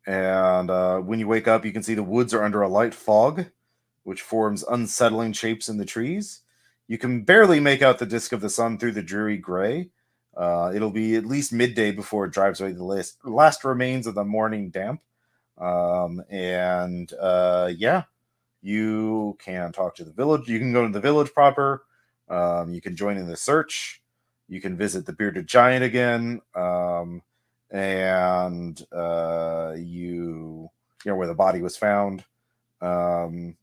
when you wake up, you can see the woods are under a light fog, which forms unsettling shapes in the trees. You can barely make out the disk of the sun through the dreary gray. It'll be at least midday before it drives away the last remains of the morning damp. You can talk to the village. You can go to the village proper. You can join in the search. You can visit the bearded giant again. And where the body was found. Guys,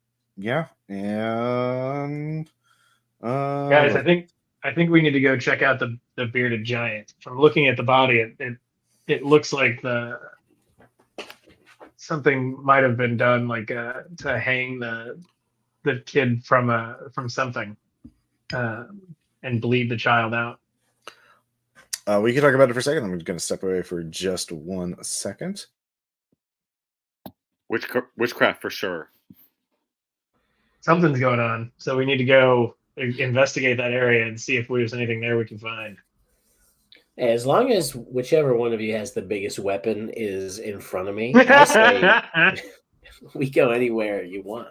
I think we need to go check out the bearded giant. From looking at the body, it looks like something might have been done, like to hang the kid from something, and bleed the child out. We can talk about it for a second. I'm going to step away for just 1 second. Witchcraft for sure. Something's going on, so we need to go investigate that area and see if there's anything there we can find. As long as whichever one of you has the biggest weapon is in front of me, I say we go anywhere you want.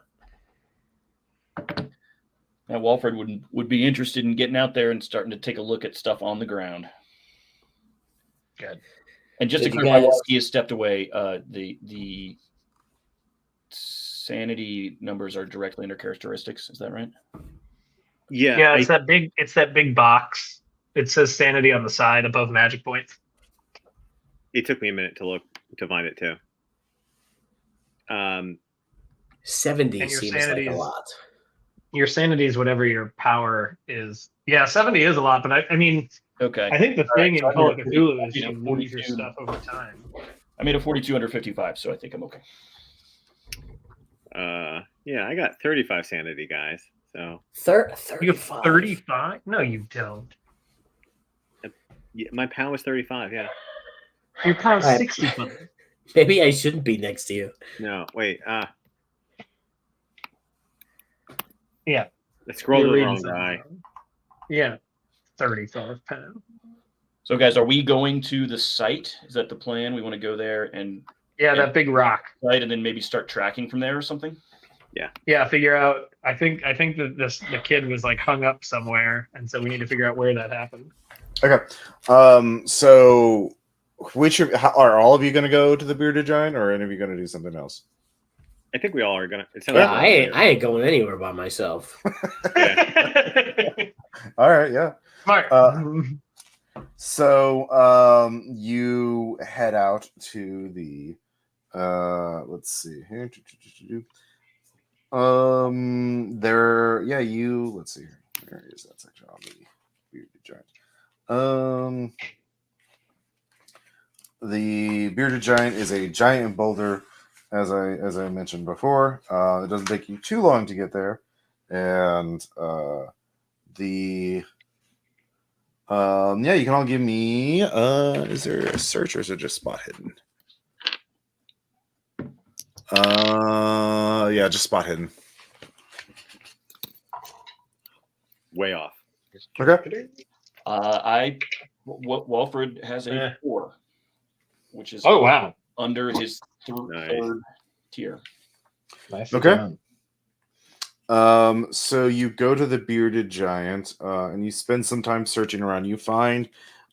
Now, Walfred would be interested in getting out there and starting to take a look at stuff on the ground. Good. And just to Did you clarify, guys- while he has stepped away, the sanity numbers are directly under characteristics. Is that right? Yeah, Yeah, it's that big box. It says sanity on the side above magic points. it took me a minute to find it too. 70 And your seems like sanity a is- lot. Your sanity is whatever your power is. Yeah, 70 is a lot, but I mean, Okay. I think the thing so in Call of I made a Cthulhu is 40 you lose your stuff over time. I made a 42 under 55, so I think I'm okay. Yeah, I got 35 sanity, guys. So You have 35. 35? No, you don't. yeah, my POW was 35. Yeah. Your power's Right. 65. Maybe I shouldn't be next to you. No, wait. Yeah. I scrolled to You're the reading wrong something guy. wrong. Yeah. 35 pounds. So, guys, are we going to the site? Is that the plan? We want to go there and Yeah, that big rock. site, and then maybe start tracking from there or something. Yeah, figure out. I think that the kid was like hung up somewhere, and so we need to figure out where that happened. Okay. So are all of you going to go to the bearded giant, or are any of you going to do something else? I think we all are gonna. It sounds Yeah, like I ain't going anywhere by myself. All right. Yeah. Smart. So you head out to the let's see here. Let's see here. Where is that section on the bearded giant? The bearded giant is a giant boulder, as I mentioned before. It doesn't take you too long to get there, and you can all give me is there a search or is it just spot hidden? Yeah, just spot hidden. way off. Okay. Walfred has a Eh. 4, which is Oh wow. under his Nice. third tier. Nice. Okay. So you go to the bearded giant, and you spend some time searching around. You find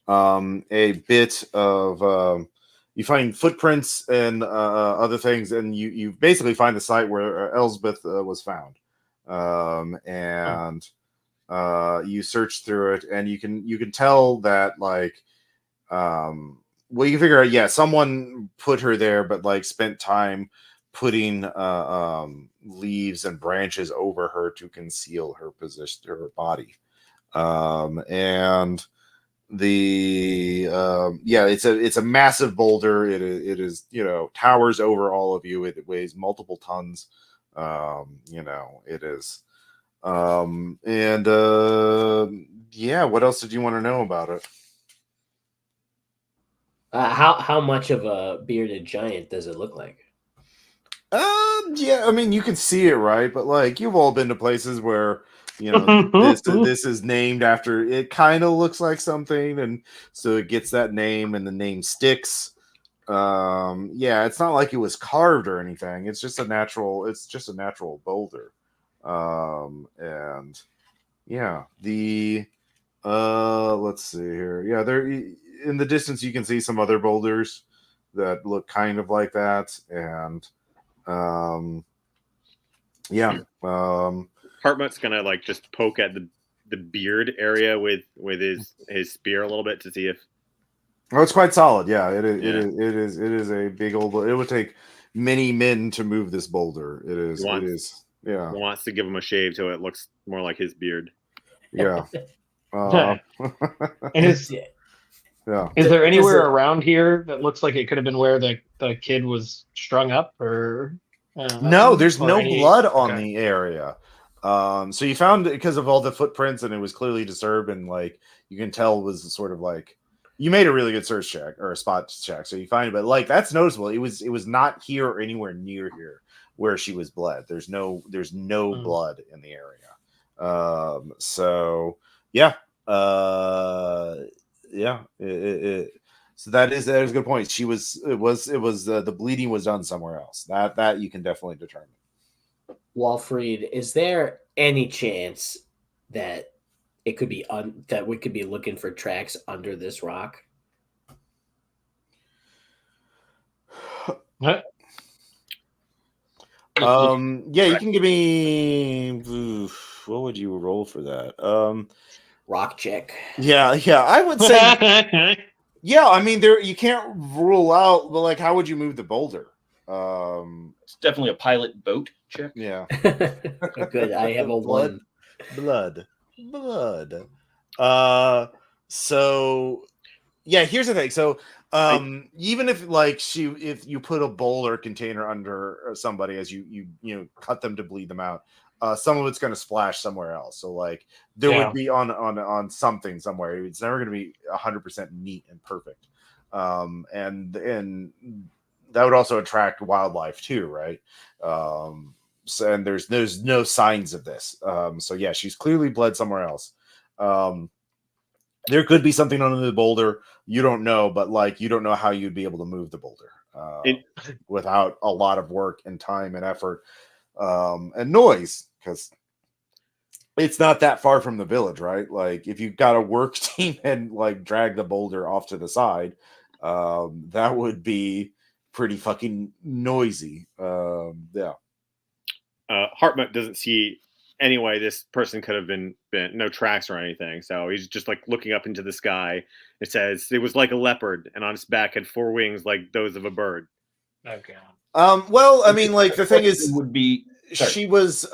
a bit of you find footprints and other things, and you basically find the site where Elsbeth was found. And you search through it, and you can tell that you figure out, yeah, someone put her there, but like spent time putting leaves and branches over her to conceal her position, her body. And the it's a massive boulder. It is towers over all of you. It weighs multiple tons. It is. What else did you want to know about it? How much of a bearded giant does it look like? I mean, you can see it, right? But like, you've all been to places where this is named after. It kind of looks like something, and so it gets that name, and the name sticks. It's not like it was carved or anything. It's just a natural. It's just a natural boulder. Let's see here. Yeah, there in the distance you can see some other boulders that look kind of like that, and Hartmutt's gonna like just poke at the beard area with his spear a little bit to see if. Oh, it's quite solid. Yeah, it is. Yeah. It is a big old. It would take many men to move this boulder. It is. He It is. Yeah. wants to give him a shave so it looks more like his beard. Yeah. And is Yeah. there anywhere Does it- around here that looks like it could have been where the kid was strung up, or No, there's or no any- blood on okay. the area. So you found it because of all the footprints, and it was clearly disturbed, and like you can tell it was sort of like you made a really good search check or a spot check, so you find it, but like that's noticeable. It was not here or anywhere near here where she was bled. There's no blood in the area. So that is a good point. The bleeding was done somewhere else. That you can definitely determine. Walfried, is there any chance that it could be that we could be looking for tracks under this rock? Huh? Yeah, you can give me. Oof, what would you roll for that? Rock check. Yeah, I would say. Yeah, I mean, there you can't rule out, but like, how would you move the boulder? It's definitely a pilot boat check. Yeah, Good. I have a blood, 1. blood. So yeah, here's the thing. So, even if like if you put a boulder container under somebody as you cut them to bleed them out, some of it's going to splash somewhere else. So like there would be on something somewhere. It's never going to be 100% neat and perfect. And that would also attract wildlife too, right? So, and there's no signs of this. So yeah, she's clearly bled somewhere else. There could be something under the boulder. You don't know, but like you don't know how you'd be able to move the boulder without a lot of work and time and effort and noise, because it's not that far from the village, right? Like if you've got a work team and like drag the boulder off to the side, that would be pretty fucking noisy. Yeah. Hartmut doesn't see any way this person could have been no tracks or anything. So he's just like looking up into the sky. It says it was like a leopard, and on its back had 4 wings like those of a bird. Okay. Well, I mean, like the thing is, would be she was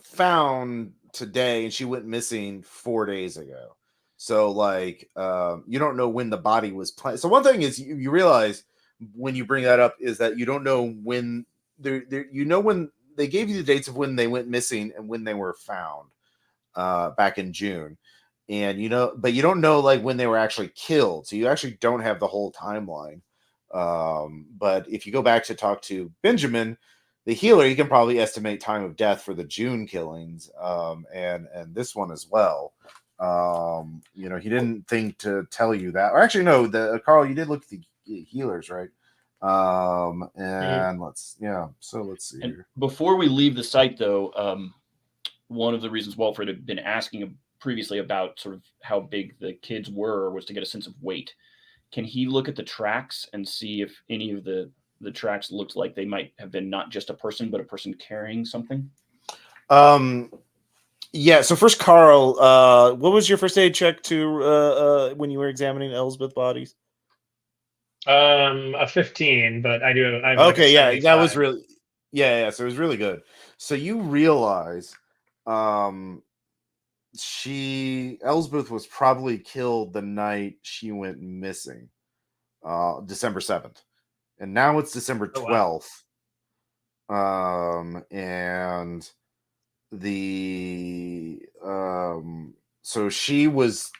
found today, and she went missing 4 days ago. So, like, you don't know when the body was planted. So, one thing is you realize when you bring that up is that you don't know when you know when they gave you the dates of when they went missing and when they were found back in June, and but you don't know like when they were actually killed. So you actually don't have the whole timeline. But if you go back to talk to Benjamin, the healer, you can probably estimate time of death for the June killings, and this one as well. He didn't think to tell you that, or actually, no. Carl, you did look at the healers, right? And let's see And here. before we leave the site, though, one of the reasons Walfred had been asking previously about sort of how big the kids were was to get a sense of weight. Can he look at the tracks and see if any of the tracks looked like they might have been not just a person, but a person carrying something? Yeah. So first, Carl, what was your first aid check to when you were examining Elsbeth bodies? A 15, but I have like Okay, yeah, that was 75. really, yeah. So it was really good. So you realize, Elsbeth was probably killed the night she went missing, December 7th, and now it's December 12th. And so she was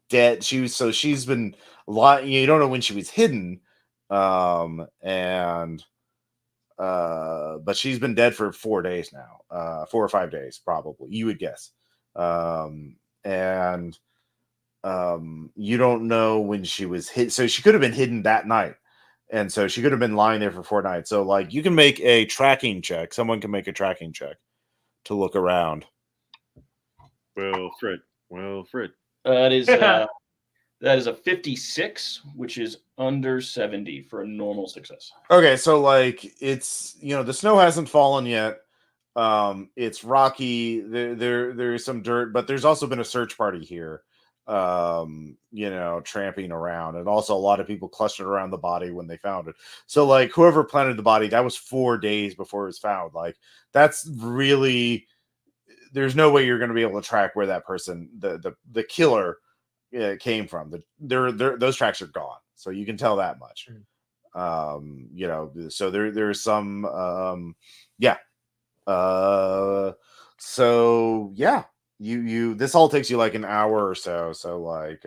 dead. She's been lying. You don't know when she was hidden, and but she's been dead for 4 days now, 4 or 5 days probably, you would guess. And you don't know when she was hit, so she could have been hidden that night, and so she could have been lying there for 4 nights. So like you can make a tracking check. Someone can make a tracking check to look around. Wilfred. That is a 56, which is under 70 for a normal success. Okay, so like it's the snow hasn't fallen yet. It's rocky. There's some dirt, but there's also been a search party here. Tramping around, and also a lot of people clustered around the body when they found it. So like whoever planted the body, that was 4 days before it was found. Like that's really, there's no way you're going to be able to track where that person, the killer, came from. Those tracks are gone, so you can tell that much. So there's some so yeah, you this all takes you like an hour or so. So like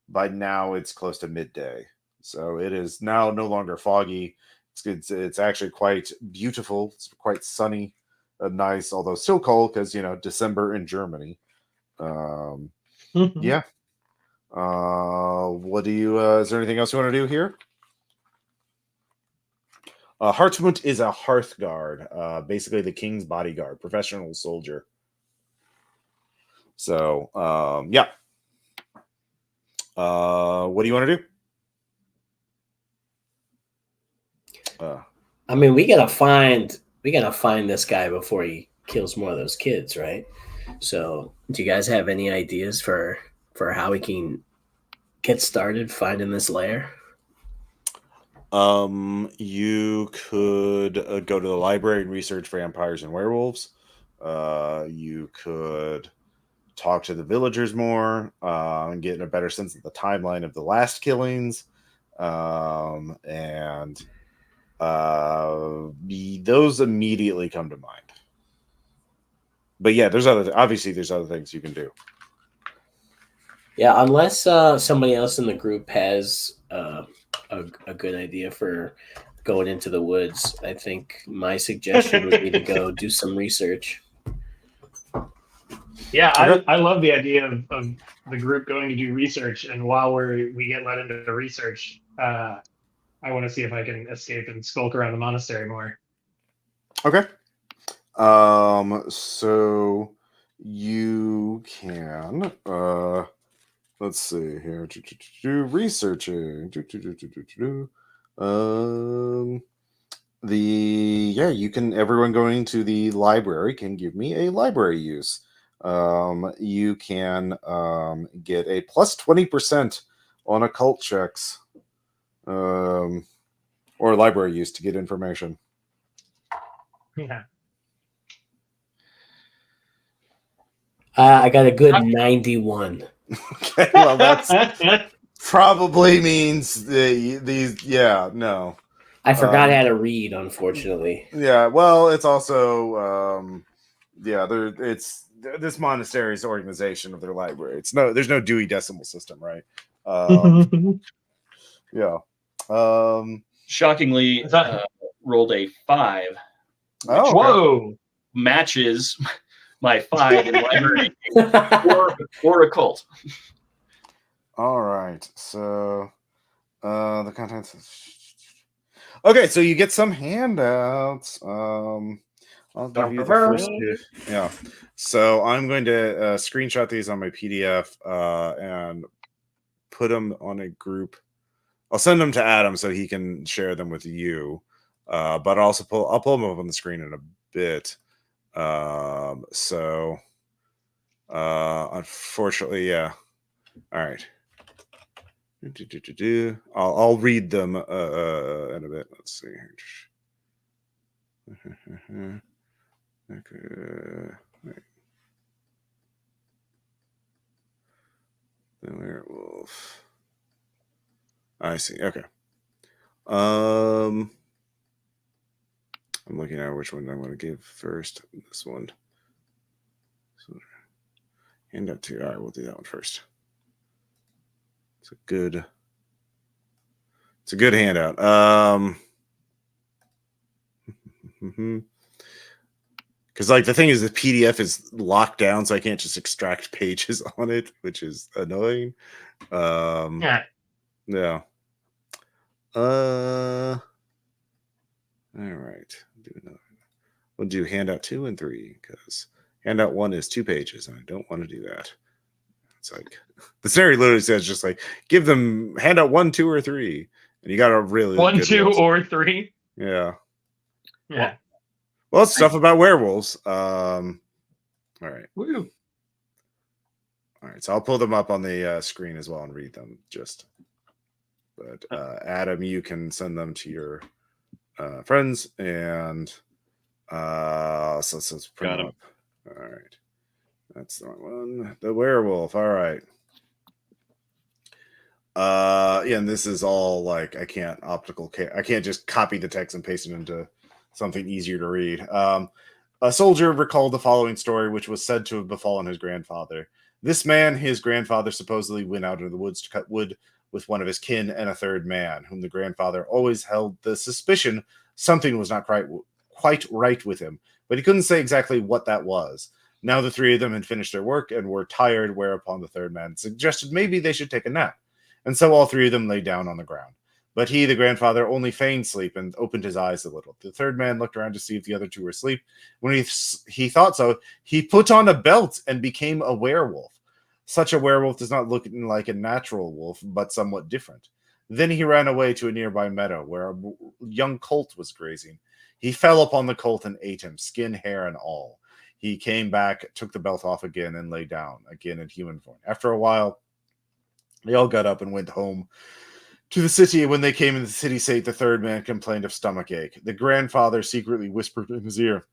by now it's close to midday, so it is now no longer foggy. It's actually quite beautiful. It's quite sunny and nice, although still cold because December in Germany. Yeah. What do you is there anything else you want to do here? Hartmut is a hearth guard, basically the king's bodyguard, professional soldier. So yeah. What do you want to do? I mean, we gotta find this guy before he kills more of those kids, right? So, do you guys have any ideas for how we can get started finding this lair? You could go to the library and research vampires and werewolves. You could talk to the villagers more and get a better sense of the timeline of the last killings. And those immediately come to mind. But yeah, there's other things you can do. Yeah, unless somebody else in the group has a good idea for going into the woods, I think my suggestion would be to go do some research. Yeah, I love the idea of the group going to do research, and while we get let into the research, I want to see if I can escape and skulk around the monastery more. Okay. So you can let's see here. Do researching. You can. Everyone going to the library can give me a library use. You can get a plus 20% on occult checks, or library use to get information. Yeah. I got a good 91. Okay, well that's probably means these. Yeah, no. I forgot how to read, unfortunately. Yeah, well, it's also it's this monastery's organization of their library. There's no Dewey Decimal System, right? Yeah. Shockingly, rolled a 5. Oh, whoa! Matches my 5 in library or occult. All right. So the contents. Okay, so you get some handouts. I'll give you the first two. Yeah. So I'm going to screenshot these on my PDF and put them on a group. I'll send them to Adam so he can share them with you. But I'll pull them up on the screen in a bit. Unfortunately, yeah. All right. I'll read them in a bit. Let's see. Okay. Wait. The werewolf. I see. Okay. I'm looking at which one I want to give first. This one. So, handout 2. All right, we'll do that one first. It's a good handout. Because like the thing is, the PDF is locked down, so I can't just extract pages on it, which is annoying. Yeah. Yeah. All right. We'll do handout 2 and 3 because handout 1 is 2 pages, and I don't want to do that. It's like the scenario literally says just like give them handout 1, 2, or 3, and you got a really 1, 2, or 3. Yeah. Yeah. Well, it's stuff about werewolves. All right. Woo. All right. So I'll pull them up on the screen as well and read them. But Adam, you can send them to your friends, and so let's print them up. All right. That's the wrong one. The werewolf. All right. Yeah, and this is all like I can't just copy the text and paste it into something easier to read. A soldier recalled the following story, which was said to have befallen his grandfather. This man, his grandfather, supposedly went out into the woods to cut wood with one of his kin and a third man, whom the grandfather always held the suspicion something was not quite right with him, but he couldn't say exactly what that was. Now the 3 of them had finished their work and were tired, whereupon the third man suggested maybe they should take a nap. And so all 3 of them lay down on the ground. But he, the grandfather, only feigned sleep and opened his eyes a little. The third man looked around to see if the other 2 were asleep. When he thought so, he put on a belt and became a werewolf. Such a werewolf does not look like a natural wolf, but somewhat different. Then he ran away to a nearby meadow where a young colt was grazing. He fell upon the colt and ate him, skin, hair, and all. He came back, took the belt off again, and lay down again in human form. After a while, they all got up and went home to the city. When they came in the city state, the third man complained of stomachache. The grandfather secretly whispered in his ear,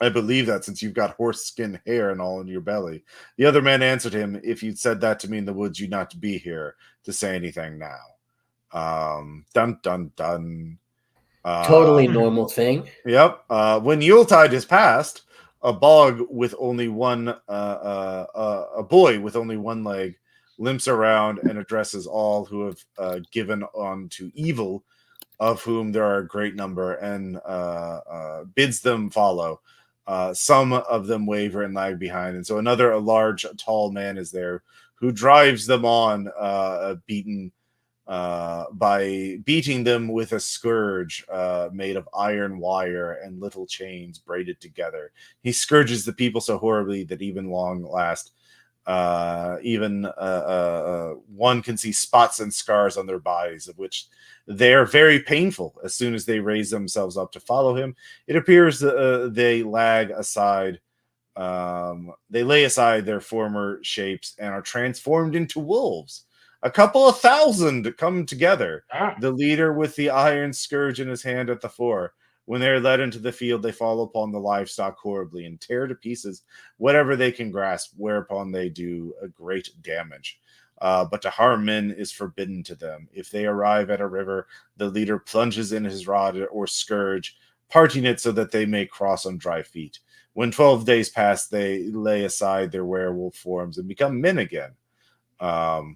I believe that, since you've got horse skin hair and all in your belly. The other man answered him, if you'd said that to me in the woods, you'd not be here to say anything now. Dun, dun, dun. Totally normal thing. Yep. When Yuletide is past, a bog with only one, a boy with only one leg limps around and addresses all who have given on to evil, of whom there are a great number, and bids them follow. Some of them waver and lag behind, and so a large, tall man is there who drives them on, by beating them with a scourge made of iron wire and little chains braided together. He scourges the people so horribly that even long last, one can see spots and scars on their bodies, of which they are very painful. As soon as they raise themselves up to follow him, it appears they lag aside. They lay aside their former shapes and are transformed into wolves. A couple of thousand come together, the leader with the iron scourge in his hand at the fore. When they are led into the field, they fall upon the livestock horribly and tear to pieces whatever they can grasp, whereupon they do a great damage. But to harm men is forbidden to them. If they arrive at a river, the leader plunges in his rod or scourge, parting it so that they may cross on dry feet. When 12 days pass, they lay aside their werewolf forms and become men again. So,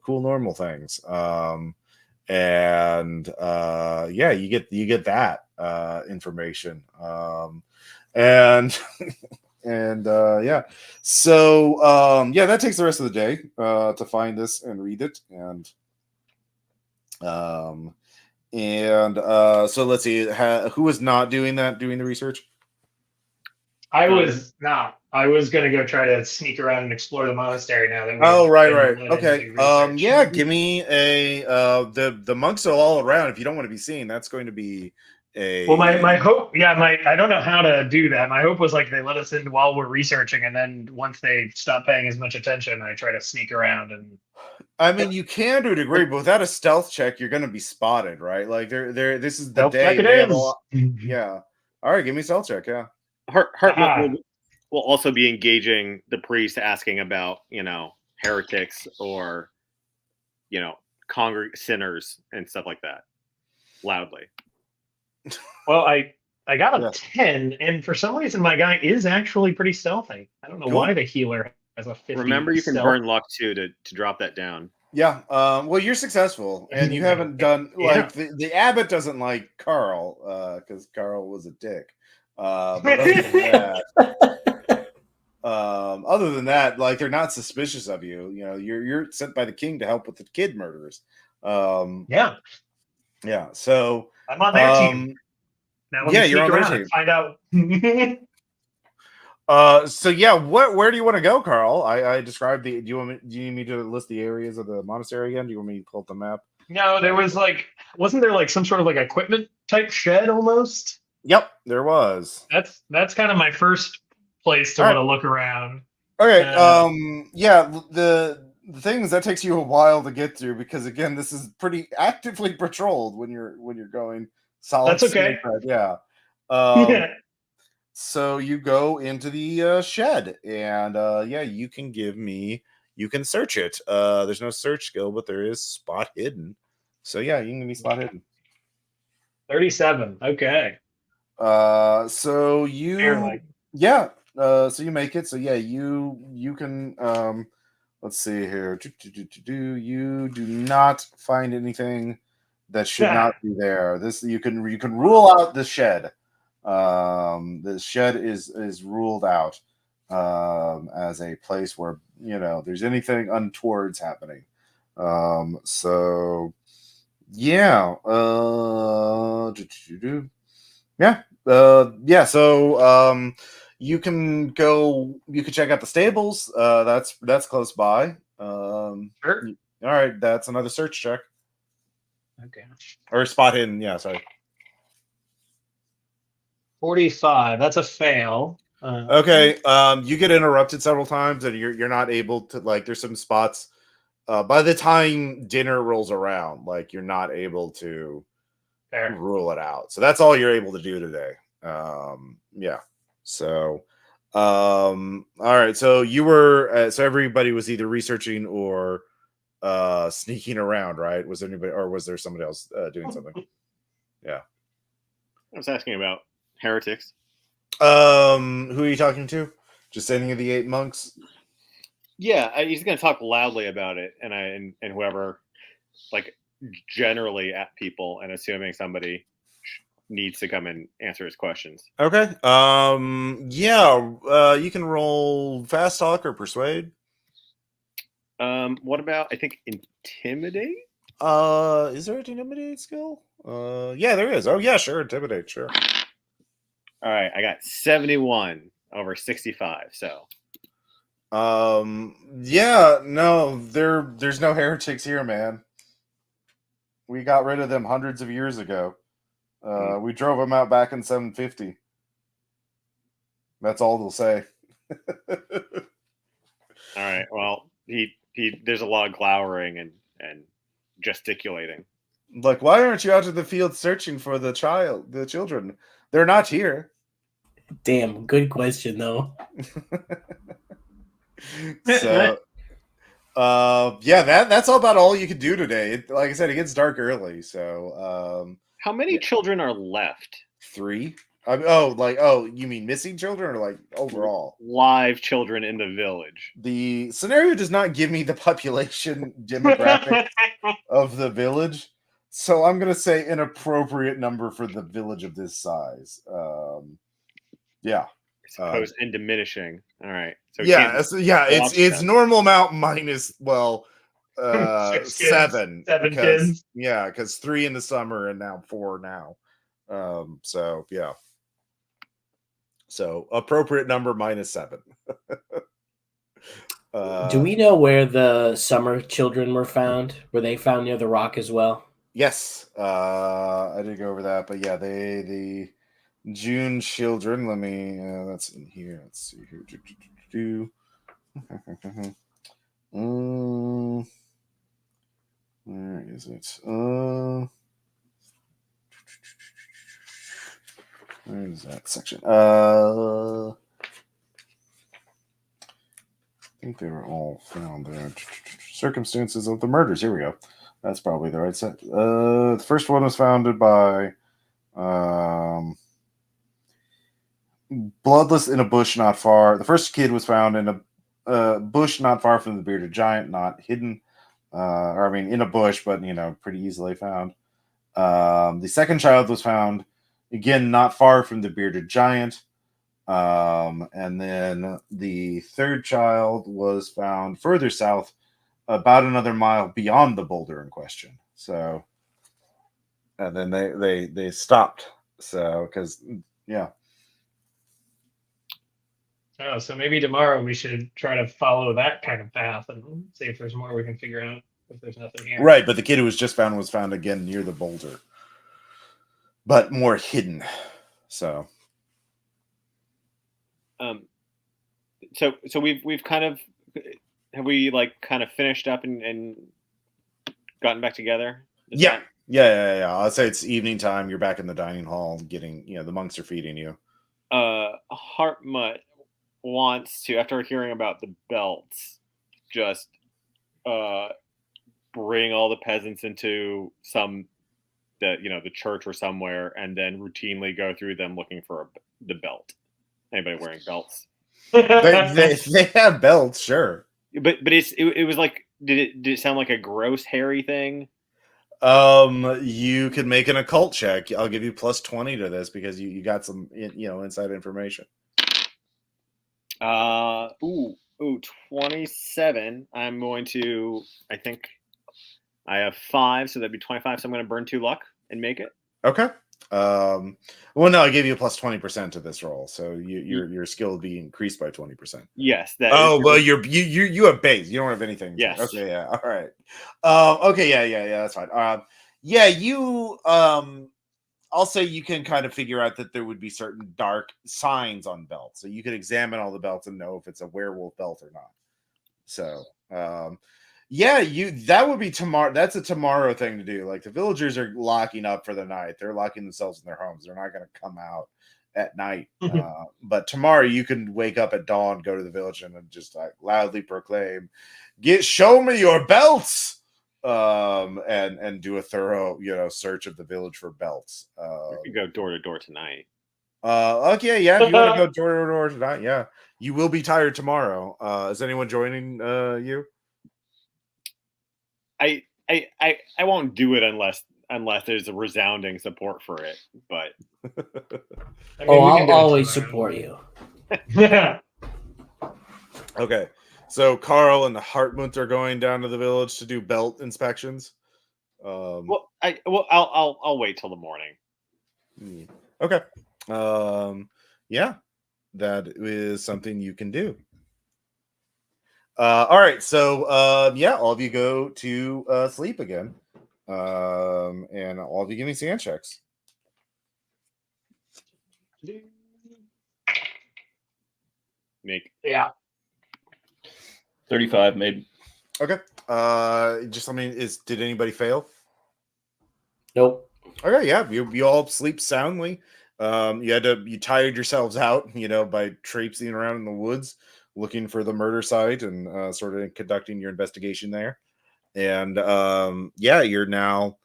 cool normal things. You get that information. So that takes the rest of the day to find this and read it. So let's see, who was not doing the research? I was not. I was going to go try to sneak around and explore the monastery now. Right. Okay. Give me the monks are all around. If you don't want to be seen, that's going to be a. Well, my hope, I don't know how to do that. My hope was like they let us in while we're researching, and then once they stop paying as much attention, I try to sneak around and. I mean, you can to a degree, but without a stealth check, you're going to be spotted, right? Like this is the Stealth day. check it is. Yeah. All right, give me a stealth check. Yeah. Hartmut will also be engaging the priest, asking about, heretics or, sinners and stuff like that, loudly. Well, I got a 10, and for some reason my guy is actually pretty stealthy. I don't know why the healer has a 50. Remember, you can burn luck too to drop that down. Yeah. Well, you're successful, and you haven't done the abbot doesn't like Carl because Carl was a dick. But other than that, like, they're not suspicious of you. You're sent by the king to help with the kid murders. Yeah. So I'm on their team. Now let me sneak around and find out. Where do you want to go, Carl? I described do you need me to list the areas of the monastery again? Do you want me to pull up the map? No, there was wasn't there some sort of equipment type shed almost? Yep, there was. That's kind of my first place to want to look around. Okay. The thing is that takes you a while to get through because again, this is pretty actively patrolled when you're going solid. That's okay. Yeah. So you go into the shed, and you can search it. There's no search skill, but there is spot hidden. So you can give me spot hidden. 37. Okay. So you make it. So you can let's see here. You do not find anything that should not be there. This you can rule out the shed. The shed is ruled out as a place where there's anything untoward's happening. So you can check out the stables. That's close by. Sure. All right, that's another search check Okay. or spot hidden. Yeah, sorry. 45. That's a fail. Okay, you get interrupted several times, and you're not able to like. There's some spots. By the time dinner rolls around, like you're not able to Fair. rule it out. So that's all you're able to do today. Yeah. So, all right. So you were. So everybody was either researching or sneaking around, right? Was there anybody, or was there somebody else doing something? Yeah. I was asking about heretics. Who are you talking to? Just any of the 8 monks? Yeah, he's going to talk loudly about it, and whoever, like, generally at people, and assuming somebody needs to come and answer his questions. Okay. Yeah. You can roll fast talk or persuade. What about, I think, intimidate? Is there an intimidate skill? Yeah, there is. Oh, yeah, sure, intimidate, sure. All right, I got 71 over 65. So, yeah, no, there's no heretics here, man. We got rid of them hundreds of years ago. We drove them out back in 750. That's all they'll say. all right. Well, he there's a lot of glowering and gesticulating. Like, why aren't you out in the field searching for the children? They're not here. Damn, good question though. So, yeah, that's about all you could do today. Like I said, it gets dark early, so How many children are left? 3. You mean missing children or like overall? Live children in the village. The scenario does not give me the population demographic of the village, so I'm gonna say an appropriate number for the village of this size. Yeah. I suppose and diminishing. All right. So it's normal amount minus 6 kids, 7 7 because, kids. Yeah, because 3 in the summer and now 4 now. So yeah. So appropriate number minus 7. Do we know where the summer children were found? Were they found near the rock as well? Yes, I did go over that, but yeah, the June children. Let me. That's in here. Let's see here. Where is it? Where is that section? I think they were all found there. Circumstances of the murders. Here we go. That's probably the right set. The first one was founded by bloodless in a bush not far. The first kid was found in a bush not far from the bearded giant, not hidden. In a bush, but pretty easily found. The second child was found again not far from the bearded giant. And then the third child was found further south, about another mile beyond the boulder in question. So, and then they stopped. So, because yeah. Oh, so maybe tomorrow we should try to follow that kind of path and see if there's more we can figure out. If there's nothing here, Right? But the kid who was found again near the boulder, but more hidden. So. So we've kind of have we like kind of finished up and gotten back together? Yeah. I'll say it's evening time. You're back in the dining hall, getting the monks are feeding you. Hartmut wants to, after hearing about the belts, just bring all the peasants into the church or somewhere, and then routinely go through them looking for the belt. Anybody wearing belts? they have belts, sure. But it was like, did it sound like a gross hairy thing? You could make an occult check. I'll give you plus 20 to this because you got some inside information. 27. I'm going to, I think I have 5, so that'd be 25. So I'm going to burn 2 luck and make it. Okay. Well, no, I gave you a plus 20% to this roll, so your skill will be increased by 20%. Yes. That Oh, well, you have base. You don't have anything. Yes. Okay. Yeah. All right. Okay. Yeah. That's fine. Yeah. You. I'll say you can kind of figure out that there would be certain dark signs on belts, so you could examine all the belts and know if it's a werewolf belt or not. So, yeah, that would be tomorrow. That's a tomorrow thing to do. Like the villagers are locking up for the night. They're locking themselves in their homes. They're not going to come out at night. But tomorrow you can wake up at dawn, go to the village, and just like loudly proclaim, show me your belts. And do a thorough, search of the village for belts. We could go door to door tonight. Okay, yeah, if you want to go door to door tonight, yeah. You will be tired tomorrow. Is anyone joining you? I won't do it unless there's a resounding support for it. But I mean, Oh, we can do I'll it always tomorrow. support you. Okay. So Carl and the Hartmut are going down to the village to do belt inspections. I'll wait till the morning. Okay. Yeah, that is something you can do. All right. So yeah, all of you go to sleep again. And all of you give me sand checks. Make Yeah. 35 maybe. Okay. Did anybody fail? Nope. Okay, yeah, you all sleep soundly. You tired yourselves out, by traipsing around in the woods looking for the murder site and sort of conducting your investigation there. And yeah, you're now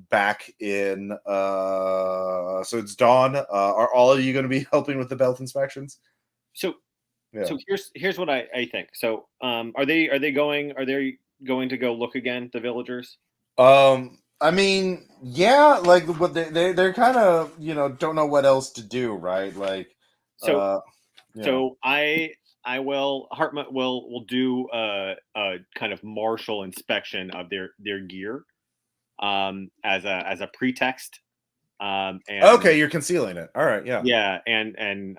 back in. So it's dawn. Are all of you going to be helping with the belt inspections? So Yeah. So here's what I think. So are they going to go look again, the villagers? I mean, yeah, like what they're kind of don't know what else to do, right? Like So yeah. so I will Hartmut will do a kind of martial inspection of their gear as a pretext. And Okay, you're concealing it. All right, yeah. Yeah, and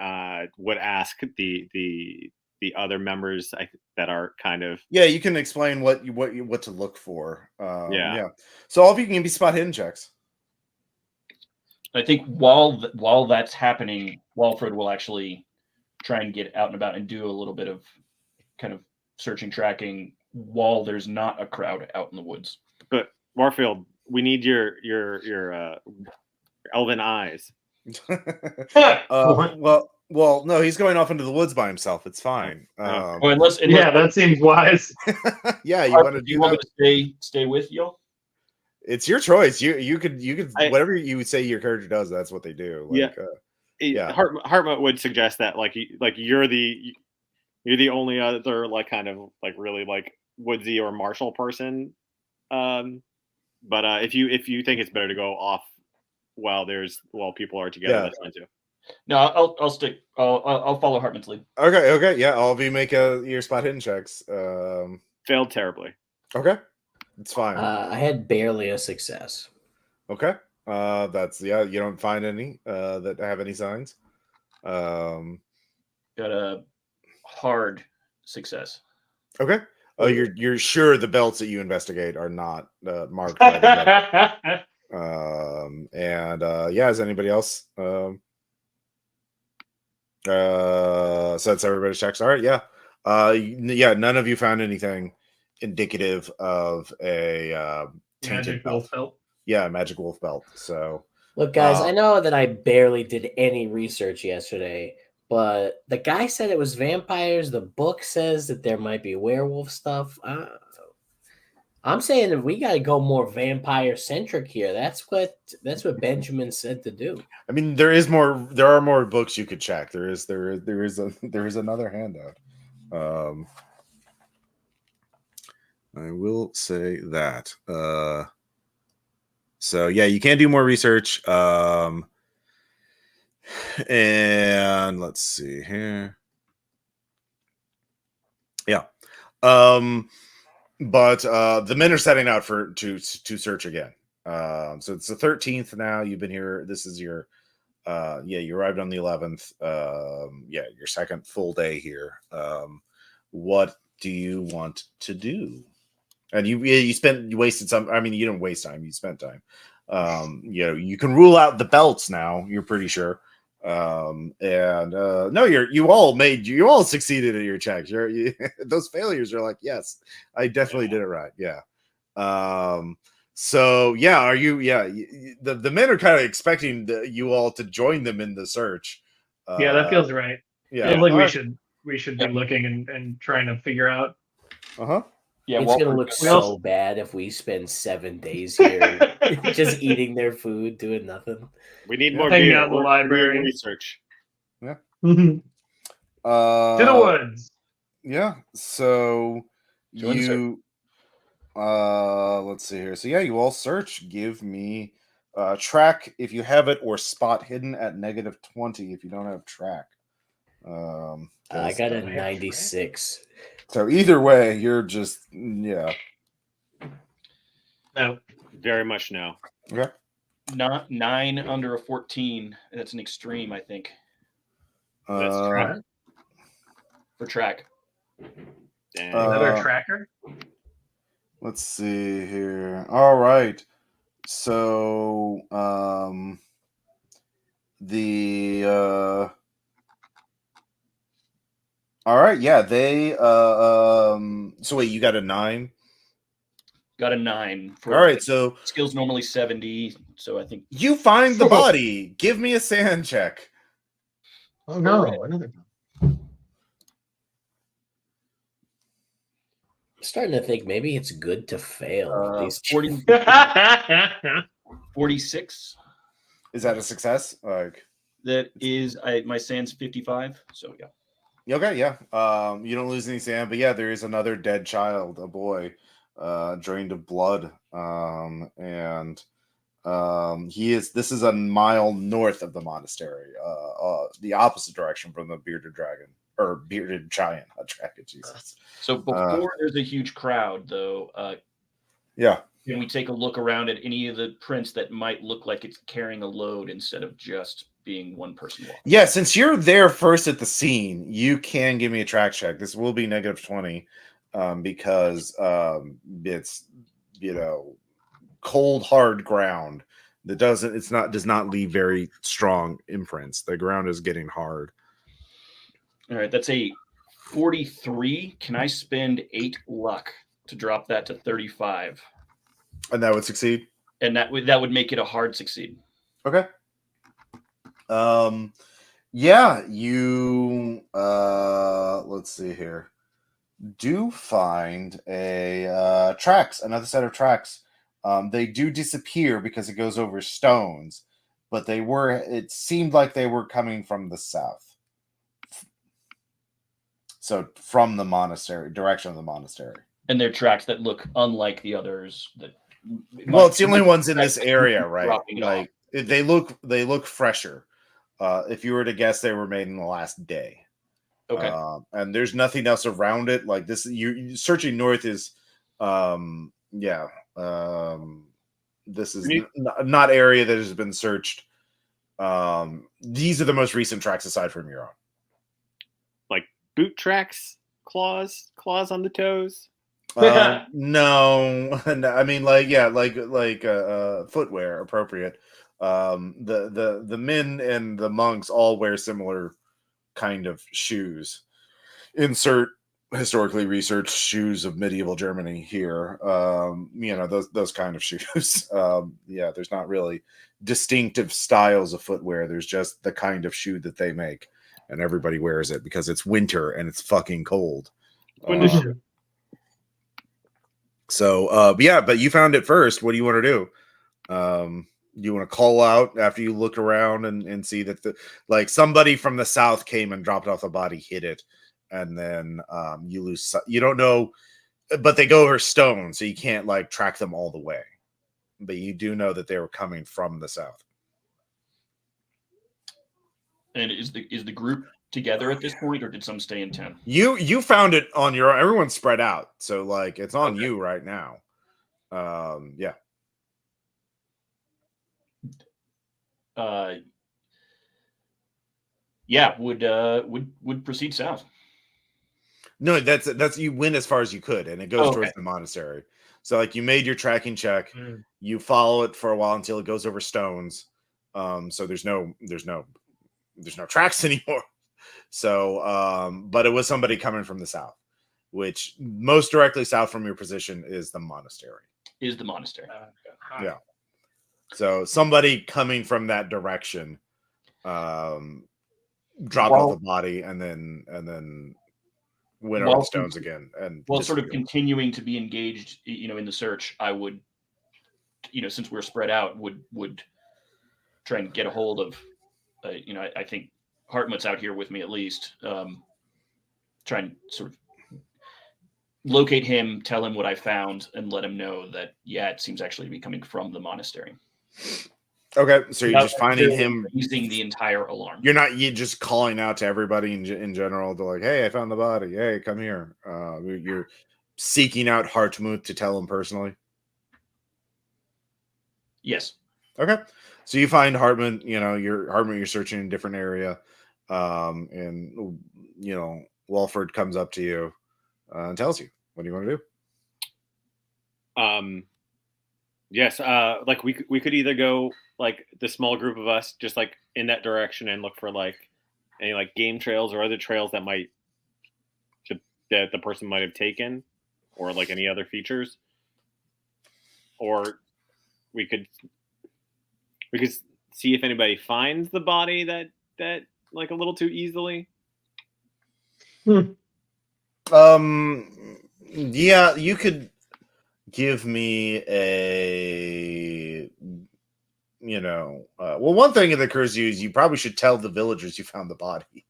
would ask the other members that are kind of Yeah, you can explain what to look for. Yeah. Yeah. So all of you can be spot hidden checks. I think while that's happening, Walfred will actually try and get out and about and do a little bit of kind of searching, tracking while there's not a crowd out in the woods. But Warfield, we need your elven eyes. Well, no, he's going off into the woods by himself. It's fine. Or unless Yeah, that seems wise. Yeah, you want to do you want me to stay with you? It's your choice. You could whatever you would say your character does, that's what they do. Like, yeah. Hartmut would suggest that like you're the only other like kind of like really like woodsy or martial person. But if you think it's better to go off while people are together, that's fine too. No, I'll stick. I'll follow Hartmut's lead. Okay, yeah. All of you make your spot hidden checks. Failed terribly. Okay, it's fine. I had barely a success. Okay, that's you don't find any that have any signs. Got a hard success. Okay. Oh, you're sure the belts that you investigate are not marked by the and yeah, is anybody else? So that's everybody's checks. All right, yeah. Yeah, none of you found anything indicative of a tainted Magic wolf belt. Yeah, magic wolf belt. So Look, guys, I know that I barely did any research yesterday, but the guy said it was vampires. The book says that there might be werewolf stuff. I'm saying that we got to go more vampire centric here. That's what Benjamin said to do. I mean, there are more books you could check. There is another handout. I will say that. So yeah, you can do more research. And let's see here. Yeah. But the men are setting out to search again. So it's the 13th now. You've been here. This is your you arrived on the 11th. Your second full day here. What do you want to do? And you wasted some. I mean, you didn't waste time. You spent time. You can rule out the belts now. You're pretty sure. No, you all succeeded at your checks. Those failures are like, yes, I definitely did it right. Yeah. So yeah, are you? Yeah, the men are kind of expecting you all to join them in the search. Yeah, that feels right. Yeah, Feels like all we right. should be looking and trying to figure out. Yeah, It's gonna Walford- look so bad if we spend 7 days here just eating their food, doing nothing. We need Yeah. more Hanging beer. out in the We're doing library. research. To the woods. Yeah. So Join the you let's see here. So yeah, you all search. Give me track if you have it, or spot hidden at -20 if you don't have track. I got a have 96. So either way, you're just yeah. No. Very much no. Okay. Not 9 under a 14. That's an extreme, I think, That's Uh, track. for track. Dang. Is that our Uh, tracker? Let's see here. All right. So all right, yeah, they so wait, you got a 9? Got a 9. For All right, so skills normally 70, so I think you find the body. Give me a sand check. Oh no, another. I'm starting to think maybe it's good to fail. These 46. Is that a success? Like, That is my sand's 55. So yeah. okay, yeah. You don't lose any sand, but yeah, there is another dead child, a boy, drained of blood. This is a mile north of the monastery, the opposite direction from the bearded dragon or bearded giant. Dragon, Jesus. So before there's a huge crowd, though, Yeah. can we take a look around at any of the prints that might look like it's carrying a load instead of just being one person walking? Yeah, since you're there first at the scene, you can give me a track check. This will be -20 because it's cold, hard ground that does not leave very strong imprints. The ground is getting hard. All right, that's a 43. Can I spend 8 luck to drop that to 35? And that would succeed. And that would make it a hard succeed. Okay. Yeah, you let's see here. Do find a tracks, another set of tracks. They do disappear because it goes over stones, but it seemed like they were coming from the south. So from the monastery, direction of the monastery. And they're tracks that look unlike the others. Well, it's the only ones in this area, right? Dropping Like they look fresher. If you were to guess, they were made in the last day. Okay. And there's nothing else around it. Like this, you searching north is, this is not area that has been searched. These are the most recent tracks aside from your own. Like boot tracks, claws on the toes. No, I mean like footwear appropriate. The men and the monks all wear similar kind of shoes. Insert historically researched shoes of medieval Germany here. Those kind of shoes. There's not really distinctive styles of footwear. There's just the kind of shoe that they make, and everybody wears it because it's winter and it's fucking cold. So, but you found it first. What do you want to do? You want to call out after you look around and see that somebody from the south came and dropped off the body, hit it, and then you lose. You don't know, but they go over stone, so you can't track them all the way. But you do know that they were coming from the south. And is the group together at this point, or did some stay in town? You found it on your own. Everyone's spread out, so it's on you right now. Yeah. yeah, would proceed south. No, that's you win as far as you could, and it goes Okay. towards the monastery. So like you made your tracking check, Mm. you follow it for a while until it goes over stones. So there's no tracks anymore. So but it was somebody coming from the south, which most directly south from your position is the monastery. Is the monastery. Yeah. So somebody coming from that direction dropped off the body and then went over the stones again. And while sort of continuing to be engaged, in the search, I would, since we're spread out, would try and get a hold of, I think Hartmut's out here with me at least. Try and sort of locate him, tell him what I found, and let him know that, yeah, it seems actually to be coming from the monastery. Okay, so you're just finding him using the entire alarm. You just calling out to everybody in general to like, hey, I found the body. Hey, come here. You're seeking out Hartmut to tell him personally. Yes. Okay, so you find Hartmut. You're searching in a different area, and Walford comes up to you and tells you, what do you want to do? Yes, like we could either go like the small group of us just like in that direction and look for like any like game trails or other trails that the person might have taken, or like any other features, or we could see if anybody finds the body that like a little too easily. Yeah, you could give me a one thing that occurs to you is you probably should tell the villagers you found the body.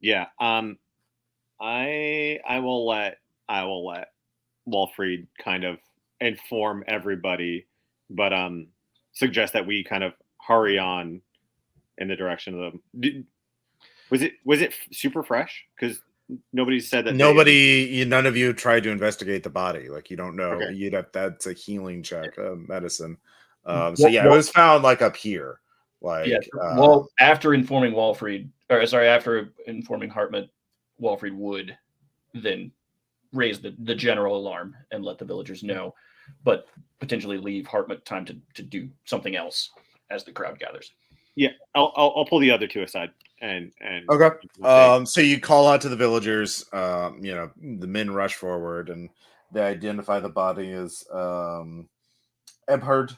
Yeah. I will let Walfried kind of inform everybody, but suggest that we kind of hurry on in the direction of them. Was it super fresh? Because nobody said that. None of you tried to investigate the body. Like, you don't know. Okay. That's a healing check, medicine. So yeah, it was found like up here. Like, yeah. After informing Hartmut, Walfried would then raise the general alarm and let the villagers know, but potentially leave Hartmut time to do something else as the crowd gathers. Yeah, I'll pull the other two aside and okay. So you call out to the villagers. The men rush forward and they identify the body as Eberhard.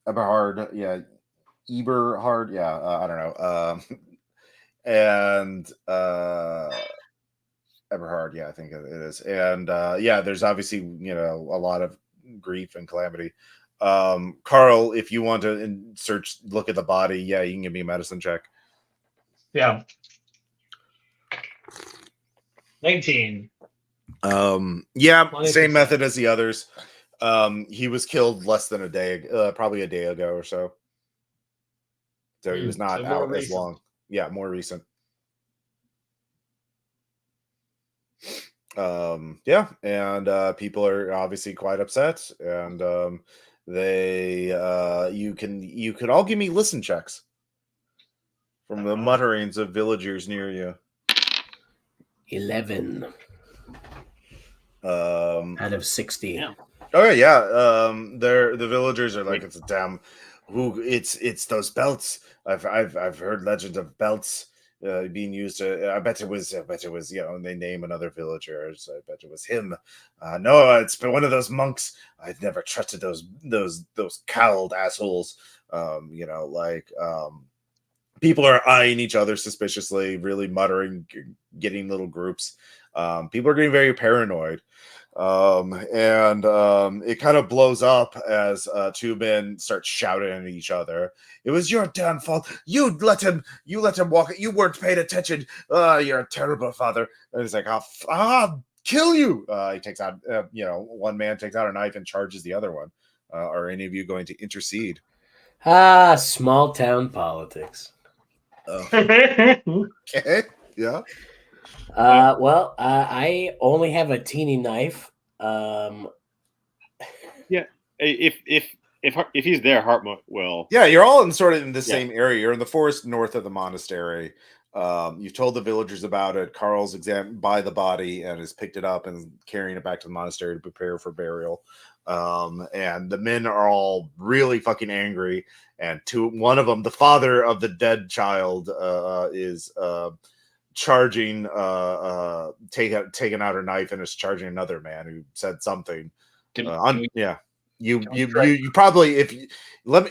Eberhard, yeah, Eberhard, yeah, I don't know, and Eberhard, yeah, I think it is, and yeah, there's obviously a lot of grief and calamity. Carl, if you want to look at the body, yeah, you can give me a medicine check. Yeah. 19. Yeah, 20%. Same method as the others. He was killed less than a day, probably a day ago or so. So he was not out as long. Yeah, more recent. Yeah, and people are obviously quite upset, and you could all give me listen checks from the mutterings of villagers near you. 11 out of 60. Yeah. Okay, yeah. The villagers are like, it's a damn. It's those belts. I've heard legends of belts being used. I bet it was. And they name another villager. So I bet it was him. No, it's been one of those monks. I've never trusted those cowled assholes. People are eyeing each other suspiciously, really muttering, getting little groups. People are getting very paranoid. And it kind of blows up as two men start shouting at each other. It was your damn fault. You let him walk. You weren't paying attention. You're a terrible father. And he's like, I'll kill you. He takes out, one man takes out a knife and charges the other one. Are any of you going to intercede? Small town politics. Okay. Yeah. Well, I only have a teeny knife. If he's there, Hartmut will. Yeah, you're all in sort of in the Yeah. same area. You're in the forest north of the monastery. You've told the villagers about it. Carl's by the body and has picked it up and carrying it back to the monastery to prepare for burial. And the men are all really fucking angry. And one of them, the father of the dead child, is charging, taking out her knife and is charging another man who said something. Yeah. You probably, if you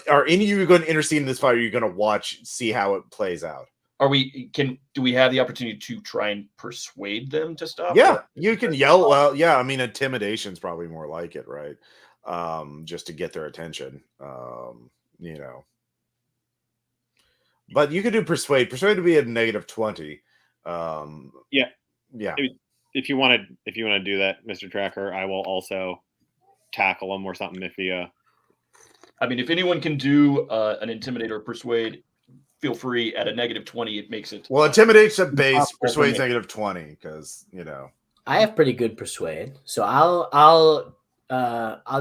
are any of you going to intercede in this fight, you're going to see how it plays out. Do we have the opportunity to try and persuade them to stop? Yeah, you can yell. Well, yeah, I mean, intimidation's probably more like it, right? Just to get their attention, but you could do persuade to be at -20. Yeah. If you want to do that, Mr. Tracker, I will also tackle him or something if he I mean, if anyone can do an intimidate or persuade, feel free. At a -20, it makes it. Well, intimidation base, persuade's -20 because I have pretty good persuade, so I'll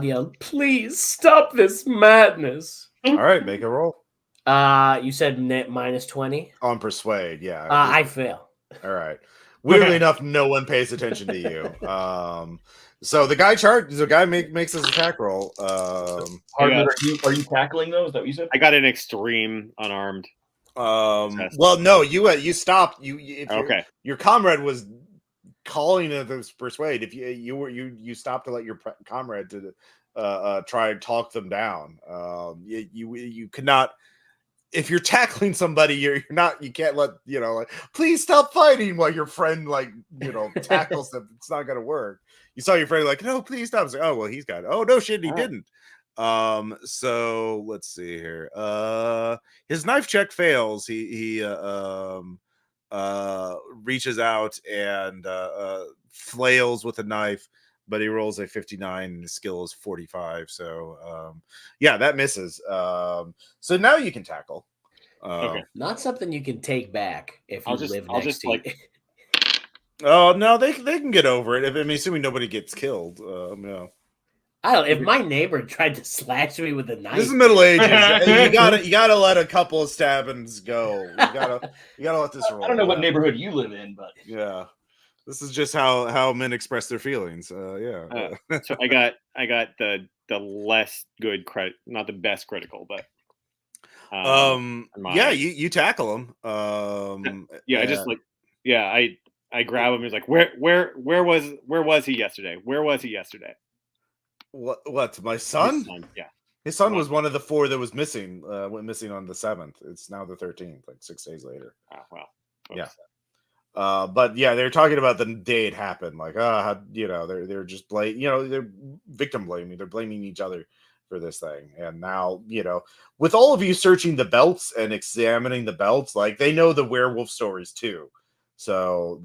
yell, "Please stop this madness!" All right, make a roll. You said -20 on persuade. Yeah, I fail. All right. Weirdly enough, no one pays attention to you. So the guy makes his attack roll. Are you tackling those? Is that what you said? I got an extreme unarmed. Well, no, you stopped. Okay. Your comrade was calling to persuade. If you stopped to let your comrade to try and talk them down. You could not. If you're tackling somebody, you can't let please stop fighting while your friend tackles them. It's not gonna work. You saw your friend like, no, please stop. It's like, oh well, he's got it. Oh no, shit, he didn't. So let's see here. His knife check fails. He reaches out and flails with a knife, but he rolls a 59 and his skill is 45. So yeah, that misses. So now you can tackle. Okay. Not something you can take back if you live next to you. Oh no, they can get over it. Assuming nobody gets killed. No. I don't. If my neighbor tried to slash me with a knife, this is Middle Ages. you gotta let a couple of stabbings go. You gotta let this roll. I don't know what neighborhood you live in, but yeah, this is just how men express their feelings. Yeah. So I got the less good credit, not the best critical, but yeah, you tackle him. I grab him. He's like, where was he yesterday? Where was he yesterday? What? My son? His son, yeah. His son was one of the 4 that was missing. Went missing on the 7th. It's now the 13th, like 6 days later. Oh, well. Yeah. But yeah, they're talking about the day it happened. Like, they're just they're victim blaming. They're blaming each other for this thing. And now, with all of you searching the belts and examining the belts, like they know the werewolf stories too. So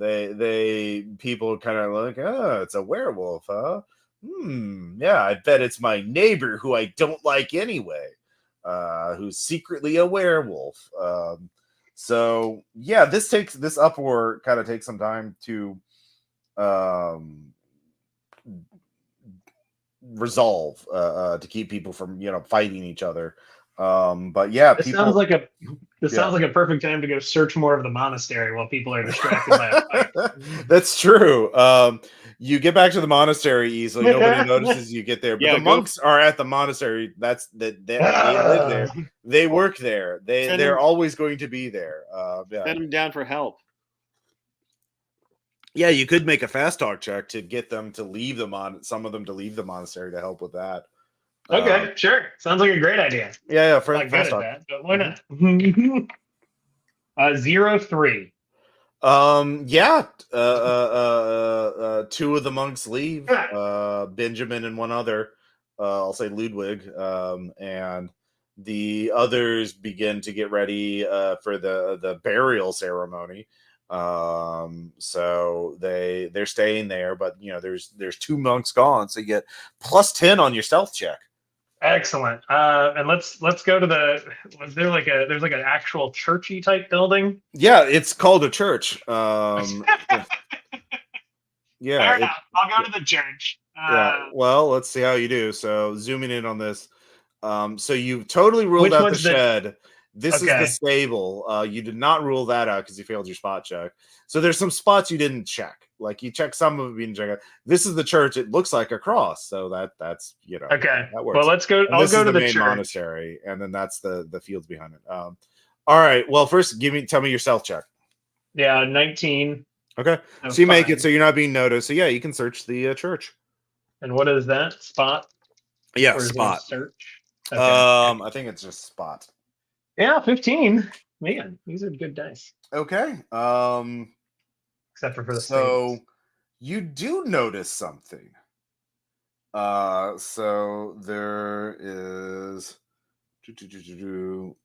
people kind of like, it's a werewolf, huh? Yeah, I bet it's my neighbor who I don't like anyway, who's secretly a werewolf. So yeah, this uproar kind of takes some time to resolve, to keep people from fighting each other. But yeah, this sounds like a perfect time to go search more of the monastery while people are distracted by a fight. That's true. You get back to the monastery easily. Nobody notices you get there. But the monks are at the monastery. They live there. They work there. They're always going to be there. Send them down for help. Yeah, you could make a fast talk check to get them to leave some of them to leave the monastery to help with that. Okay, sure. Sounds like a great idea. Yeah, for I'm fast good talk. at that, but why not? 0-3. Yeah. 2 of the monks leave. Benjamin and one other. I'll say Ludwig. And the others begin to get ready for the burial ceremony. So they're staying there, but there's 2 monks gone, so you get +10 on your stealth check. Excellent. And let's go to there's like an actual churchy type building. Yeah, it's called a church. Yeah, fair enough. I'll go to the church. Yeah. Well, let's see how you do. So zooming in on this. So you've totally ruled Which out the one's the- shed. This is the Okay. stable. You did not rule that out because you failed your spot check. So there's some spots you didn't check. Like you checked some of them, you didn't check out. This is the church. It looks like a cross. So that's Okay. that works. Well, let's go. And I'll this go is to the the main church. monastery, and then that's the fields behind it. All right. Well, first tell me your stealth check. Yeah, 19. Okay. Oh, So you make it, fine. so you're not being noticed. So yeah, you can search the church. And what is that? Spot? Yeah, Or is there a spot. search? Okay. I think it's just spot. Yeah, 15. Man, these are good dice. Okay. Except for the So stables. you do notice something. So there is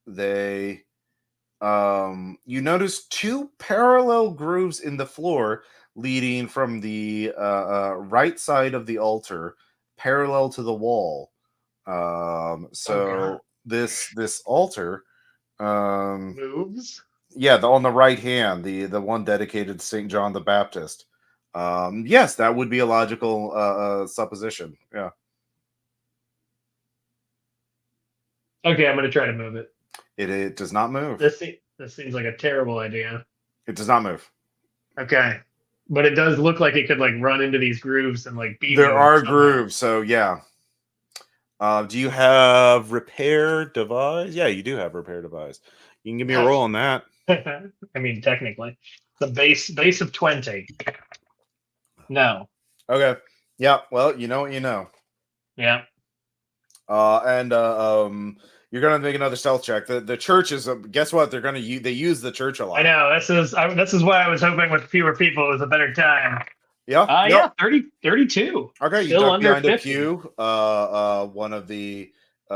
they you notice two parallel grooves in the floor leading from the right side of the altar parallel to the wall. So this altar Moves. yeah, on the right hand, the one dedicated to St. John the Baptist. Yes, that would be a logical supposition. Yeah. Okay, I'm going to try to move it. It does not move. This seems like a terrible idea. It does not move. Okay. But it does look like it could like run into these grooves and like beat There me are somehow. grooves, so yeah. Do you have repair device? Yeah, you do have repair device. You can give me a roll on that. I mean, technically, the base of 20. No. Okay. Yeah. Well, you know what you know. Yeah. You're gonna make another stealth check. The church is guess what? They're gonna use the church a lot. I know. This is why I was hoping with fewer people it was a better time. Yeah. Yeah. 32. Okay. You Still duck under behind 50. a pew. One of the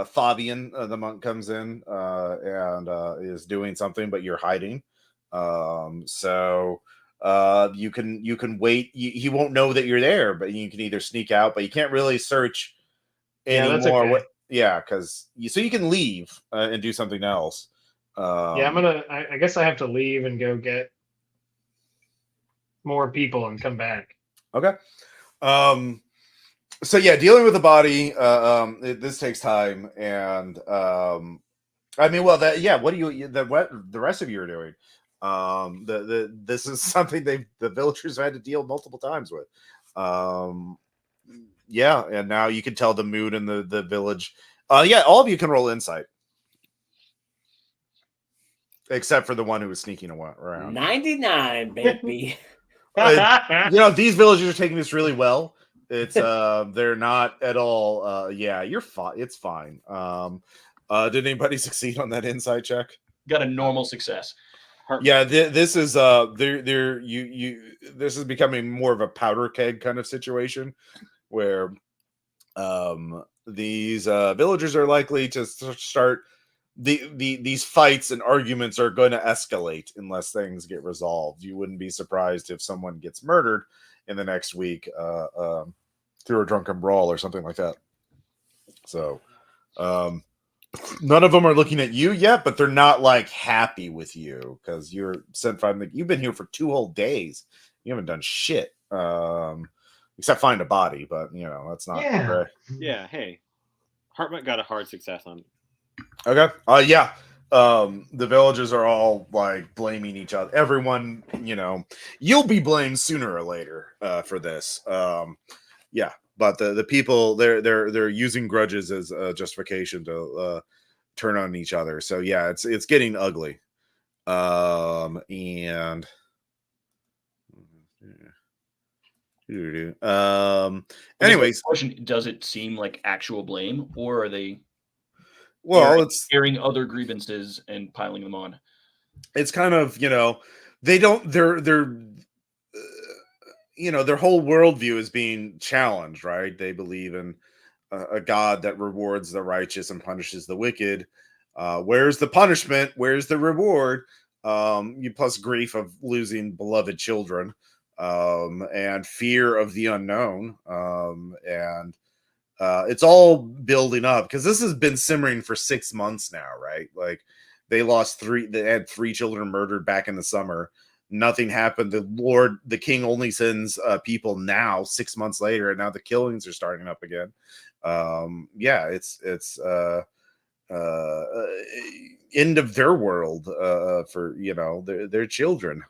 Fabian, the monk, comes in and is doing something, but you're hiding. So you can wait. He won't know that you're there, but you can either sneak out, but you can't really search anymore. That's okay. Yeah, because you can leave and do something else. Yeah, I guess I have to leave and go get more people and come back. Okay. So yeah, dealing with the body, this takes time, and I mean, well, what do you the rest of you are doing? This is something the villagers have had to deal multiple times with. Yeah, and now you can tell the mood in the village. Yeah, all of you can roll insight. Except for the one who was sneaking around. 99, baby. These villagers are taking this really well. It's they're not at all yeah, you're fine. It's fine. Did anybody succeed on that insight check? Got a normal success. Yeah, this is this is becoming more of a powder keg kind of situation where these villagers are likely to start these fights and arguments are going to escalate unless things get resolved. You wouldn't be surprised if someone gets murdered in the next week through a drunken brawl or something like that. So none of them are looking at you yet, but they're not like happy with you because you're sent from you've been here for 2 whole days. You haven't done shit except find a body, but that's not right. Yeah, hey, Hartmut got a hard success on. Okay. Yeah. The villagers are all like blaming each other. Everyone, you'll be blamed sooner or later for this. Yeah, but the people they're using grudges as a justification to turn on each other. So yeah, it's getting ugly. And anyways, question: does it seem like actual blame, or are they? Well, it's airing other grievances and piling them on. It's kind of they don't their their whole worldview is being challenged, right? They believe in a God that rewards the righteous and punishes the wicked. Where's the punishment? Where's the reward? You plus grief of losing beloved children, and fear of the unknown, and it's all building up because this has been simmering for 6 months now, right? Like they had 3 children murdered back in the summer. nothing happened. The king only sends people now 6 months later, and now the killings are starting up again. Yeah, it's end of their world for their children.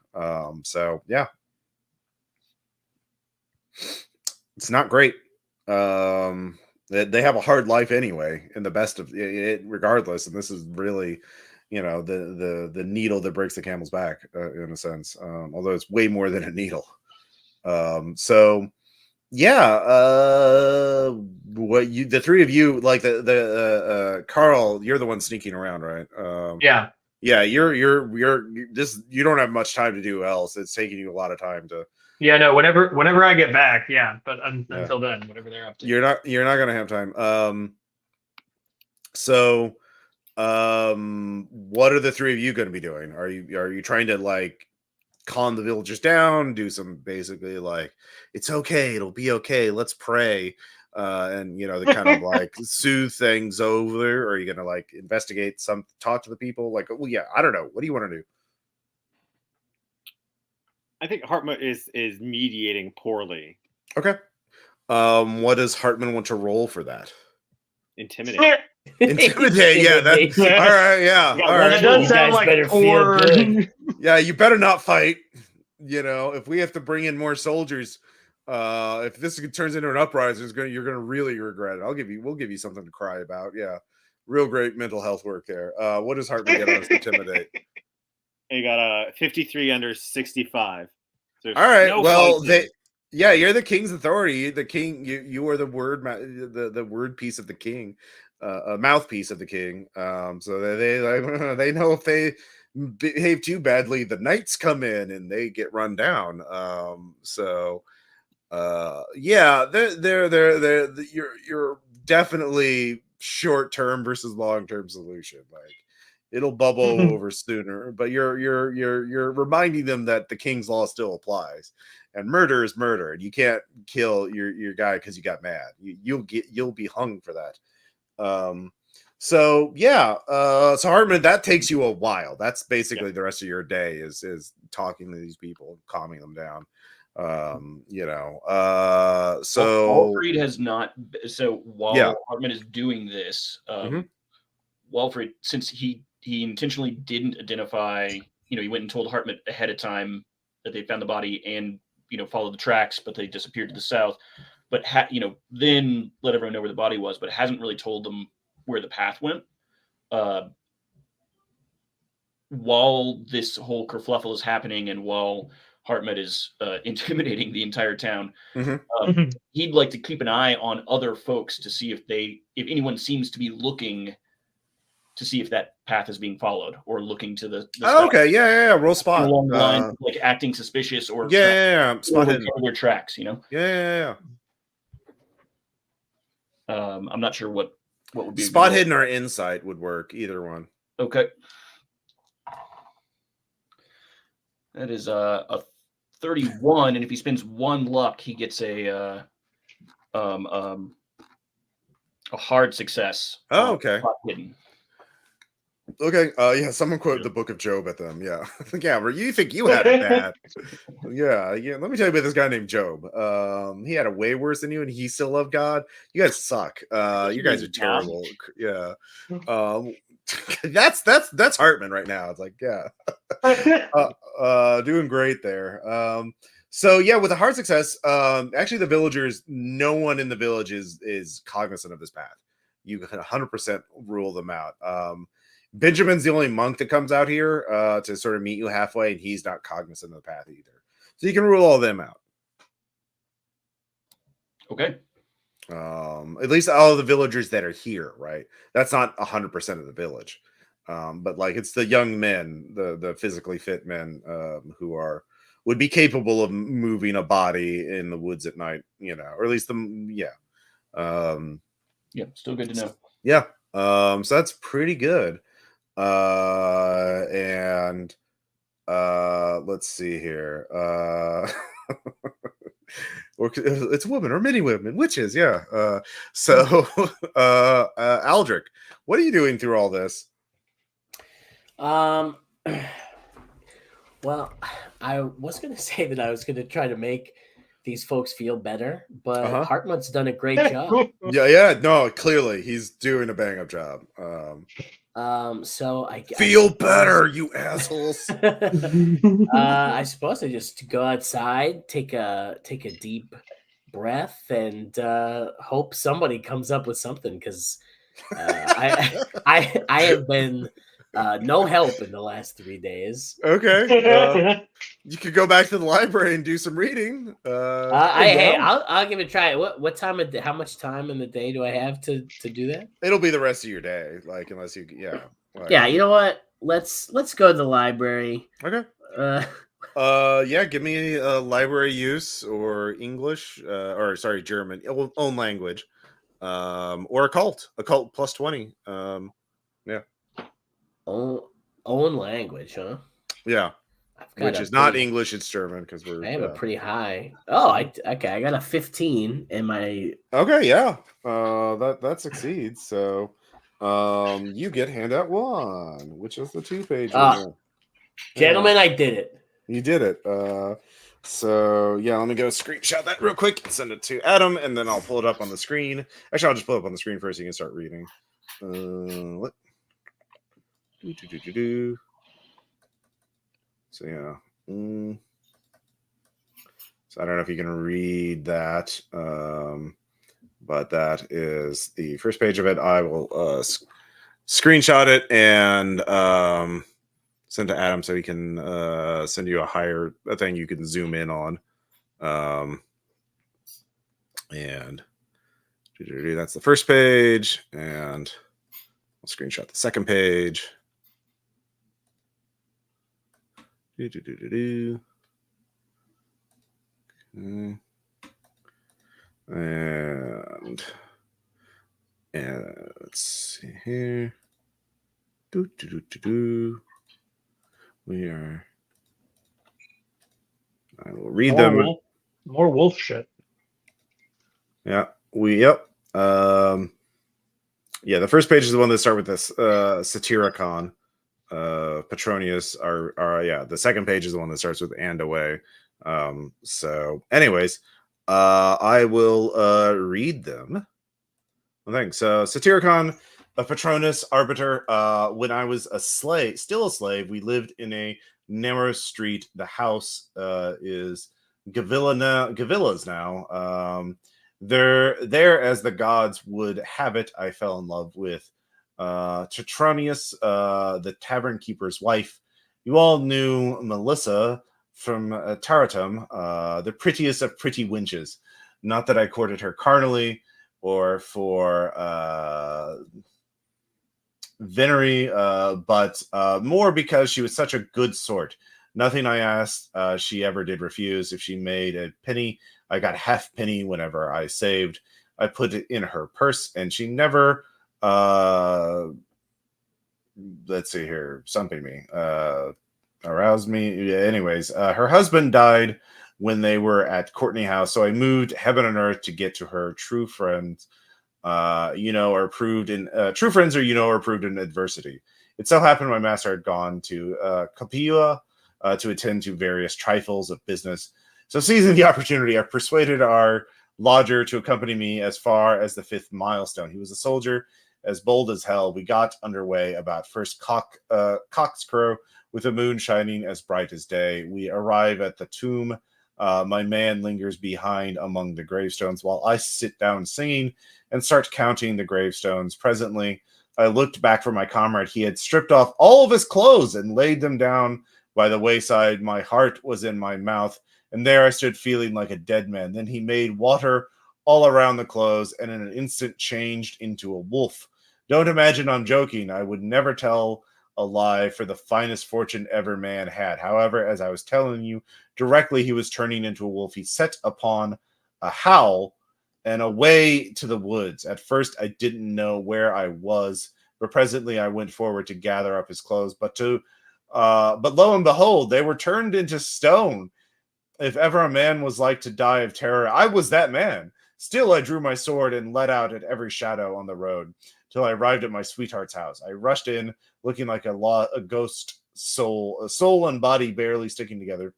So yeah, it's not great. They have a hard life anyway, in the best of it, regardless. And this is really, the needle that breaks the camel's back, in a sense. Although it's way more than a needle. So yeah, the three of you, like the Carl, you're the one sneaking around, right? Yeah. Yeah, you're this. You don't have much time to do else. It's taking you a lot of time to. Yeah, no. Whenever I get back, yeah. But until then, whatever they're up to, you're not gonna have time. So, what are the three of you going to be doing? Are you trying to like calm the villagers down? Do some basically like, it's okay, it'll be okay. Let's pray, and the kind of like soothe things over. Or are you going to like investigate talk to the people? Like, well, yeah, I don't know. What do you want to do? I think Hartmut is mediating poorly. Okay. What does Hartman want to roll for that? Intimidate. Intimidate. Yeah, that's all right. Yeah, all right. That does sound like poor. Yeah, you better not fight. If we have to bring in more soldiers, if this turns into an uprising, you're gonna really regret it. We'll give you something to cry about. Yeah, real great mental health work there. What does Hartman get on his intimidate? He got a 53 under 65. So all right. No, well, yeah, you're the king's authority. The king, you are the word piece of the king, a mouthpiece of the king. So they know if they behave too badly, the knights come in and they get run down. Yeah, you're definitely short-term versus long-term solution. Like, it'll bubble over sooner, but you're reminding them that the king's law still applies, and murder is murder, and you can't kill your guy because you got mad. You'll be hung for that. So yeah, so Hartman, that takes you a while. That's basically the rest of your day is talking to these people, calming them down. So Walfried has not. So while Hartman is doing this, Walfried, since he intentionally didn't identify, he went and told Hartman ahead of time that they found the body and followed the tracks, but they disappeared to the south. But then let everyone know where the body was, but hasn't really told them where the path went. While this whole kerfluffle is happening, and while Hartmut is intimidating the entire town, he'd like to keep an eye on other folks to see if anyone seems to be looking to see if that path is being followed, or looking to the okay, yeah, roll spot along the line, like acting suspicious, or spot hidden their tracks, Yeah. I'm not sure what would be spot hidden or insight would work. Either one. Okay. That is a 31, and if he spends one luck, he gets a hard success. Oh, okay. Spot hidden. Okay. Yeah. Someone quoted the Book of Job at them. Yeah. Yeah. You think you had it bad? Yeah. Let me tell you about this guy named Job. He had it way worse than you, and he still loved God. You guys suck. You guys are terrible. Yeah. That's Hartman right now. It's like, yeah. Doing great there. So yeah, with a hard success, actually the villagers, no one in the village is cognizant of this path. You can 100% rule them out. Benjamin's the only monk that comes out here to sort of meet you halfway, and he's not cognizant of the path either. So you can rule all them out. Okay. At least all of the villagers that are here, right? That's not 100% of the village. But like, it's the young men, the physically fit men who would be capable of moving a body in the woods at night, or at least still good to know. Yeah. So that's pretty good. And let's see here. Or it's women or many women, witches. Yeah. So Aldrich, what are you doing through all this? Well, I was gonna say that I was gonna try to make these folks feel better, but Uh-huh. Hartmut's done a great job. Yeah. No, clearly he's doing a bang up job. So I Feel suppose- better, you assholes. I suppose I just go outside, take a deep breath, and hope somebody comes up with something because I have been no help in the last 3 days. Okay. You could go back to the library and do some reading. I'll give it a try. What time of day, how much time in the day do I have to do that? It'll be the rest of your day, like unless you, yeah. Like, Yeah, you know what? Let's go to the library. Okay. Yeah. Give me a library use or English, or sorry, German, own language, or occult plus 20. Yeah. Own language, huh? Yeah. I've got Which a is not pretty- English, it's German because we're. I have a pretty high. Oh, I got a 15 in my. Okay, yeah. That succeeds. So you get handout 1, which is the 2-page one. Gentlemen, I did it. You did it. So yeah, let me go screenshot that real quick and send it to Adam, and then I'll pull it up on the screen. Actually, I'll just pull it up on the screen first so you can start reading. What? So yeah. So I don't know if you can read that, but that is the first page of it. I will screenshot it and send to Adam so he can send you a thing you can zoom in on. And that's the first page, and I'll screenshot the second page. And let's see here. We are. I will read them. More wolf shit. Yeah. Yep. Yeah. The first page is the one that start with this Satyricon. Petronius are the second page is the one that starts with and away. So anyways, I will read them. Well, thanks. Satyricon, a Patronus arbiter. When I was still a slave, we lived in a narrow street. The house is Gavilla's now. There as the gods would have it, I fell in love with Tetronius, the tavern keeper's wife. You all knew Melissa from Taratum, the prettiest of pretty wenches. Not that I courted her carnally or for venery, but more because she was such a good sort. Nothing I asked she ever did refuse. If she made a penny, I got half penny whenever I saved. I put it in her purse, and she never let's see here, something me, aroused me. Yeah, anyways, her husband died when they were at Courtney House, so I moved heaven and earth to get to her. True friends, are proved in true friends, are proved in adversity. It so happened my master had gone to Capua to attend to various trifles of business. So seizing the opportunity, I persuaded our lodger to accompany me as far as the 5th milestone. He was a soldier, as bold as hell. We got underway about first cock's crow, with the moon shining as bright as day. We arrive at the tomb. My man lingers behind among the gravestones while I sit down singing and start counting the gravestones. Presently, I looked back for my comrade. He had stripped off all of his clothes and laid them down by the wayside. My heart was in my mouth, and there I stood feeling like a dead man. Then he made water all around the clothes and in an instant changed into a wolf. Don't imagine I'm joking. I would never tell a lie for the finest fortune ever man had. However, as I was telling you, directly he was turning into a wolf. He set upon a howl and away to the woods. At first, I didn't know where I was, but presently I went forward to gather up his clothes. But lo and behold, they were turned into stone. If ever a man was like to die of terror, I was that man. Still, I drew my sword and let out at every shadow on the road till I arrived at my sweetheart's house. I rushed in, looking like a ghost soul, a soul and body barely sticking together.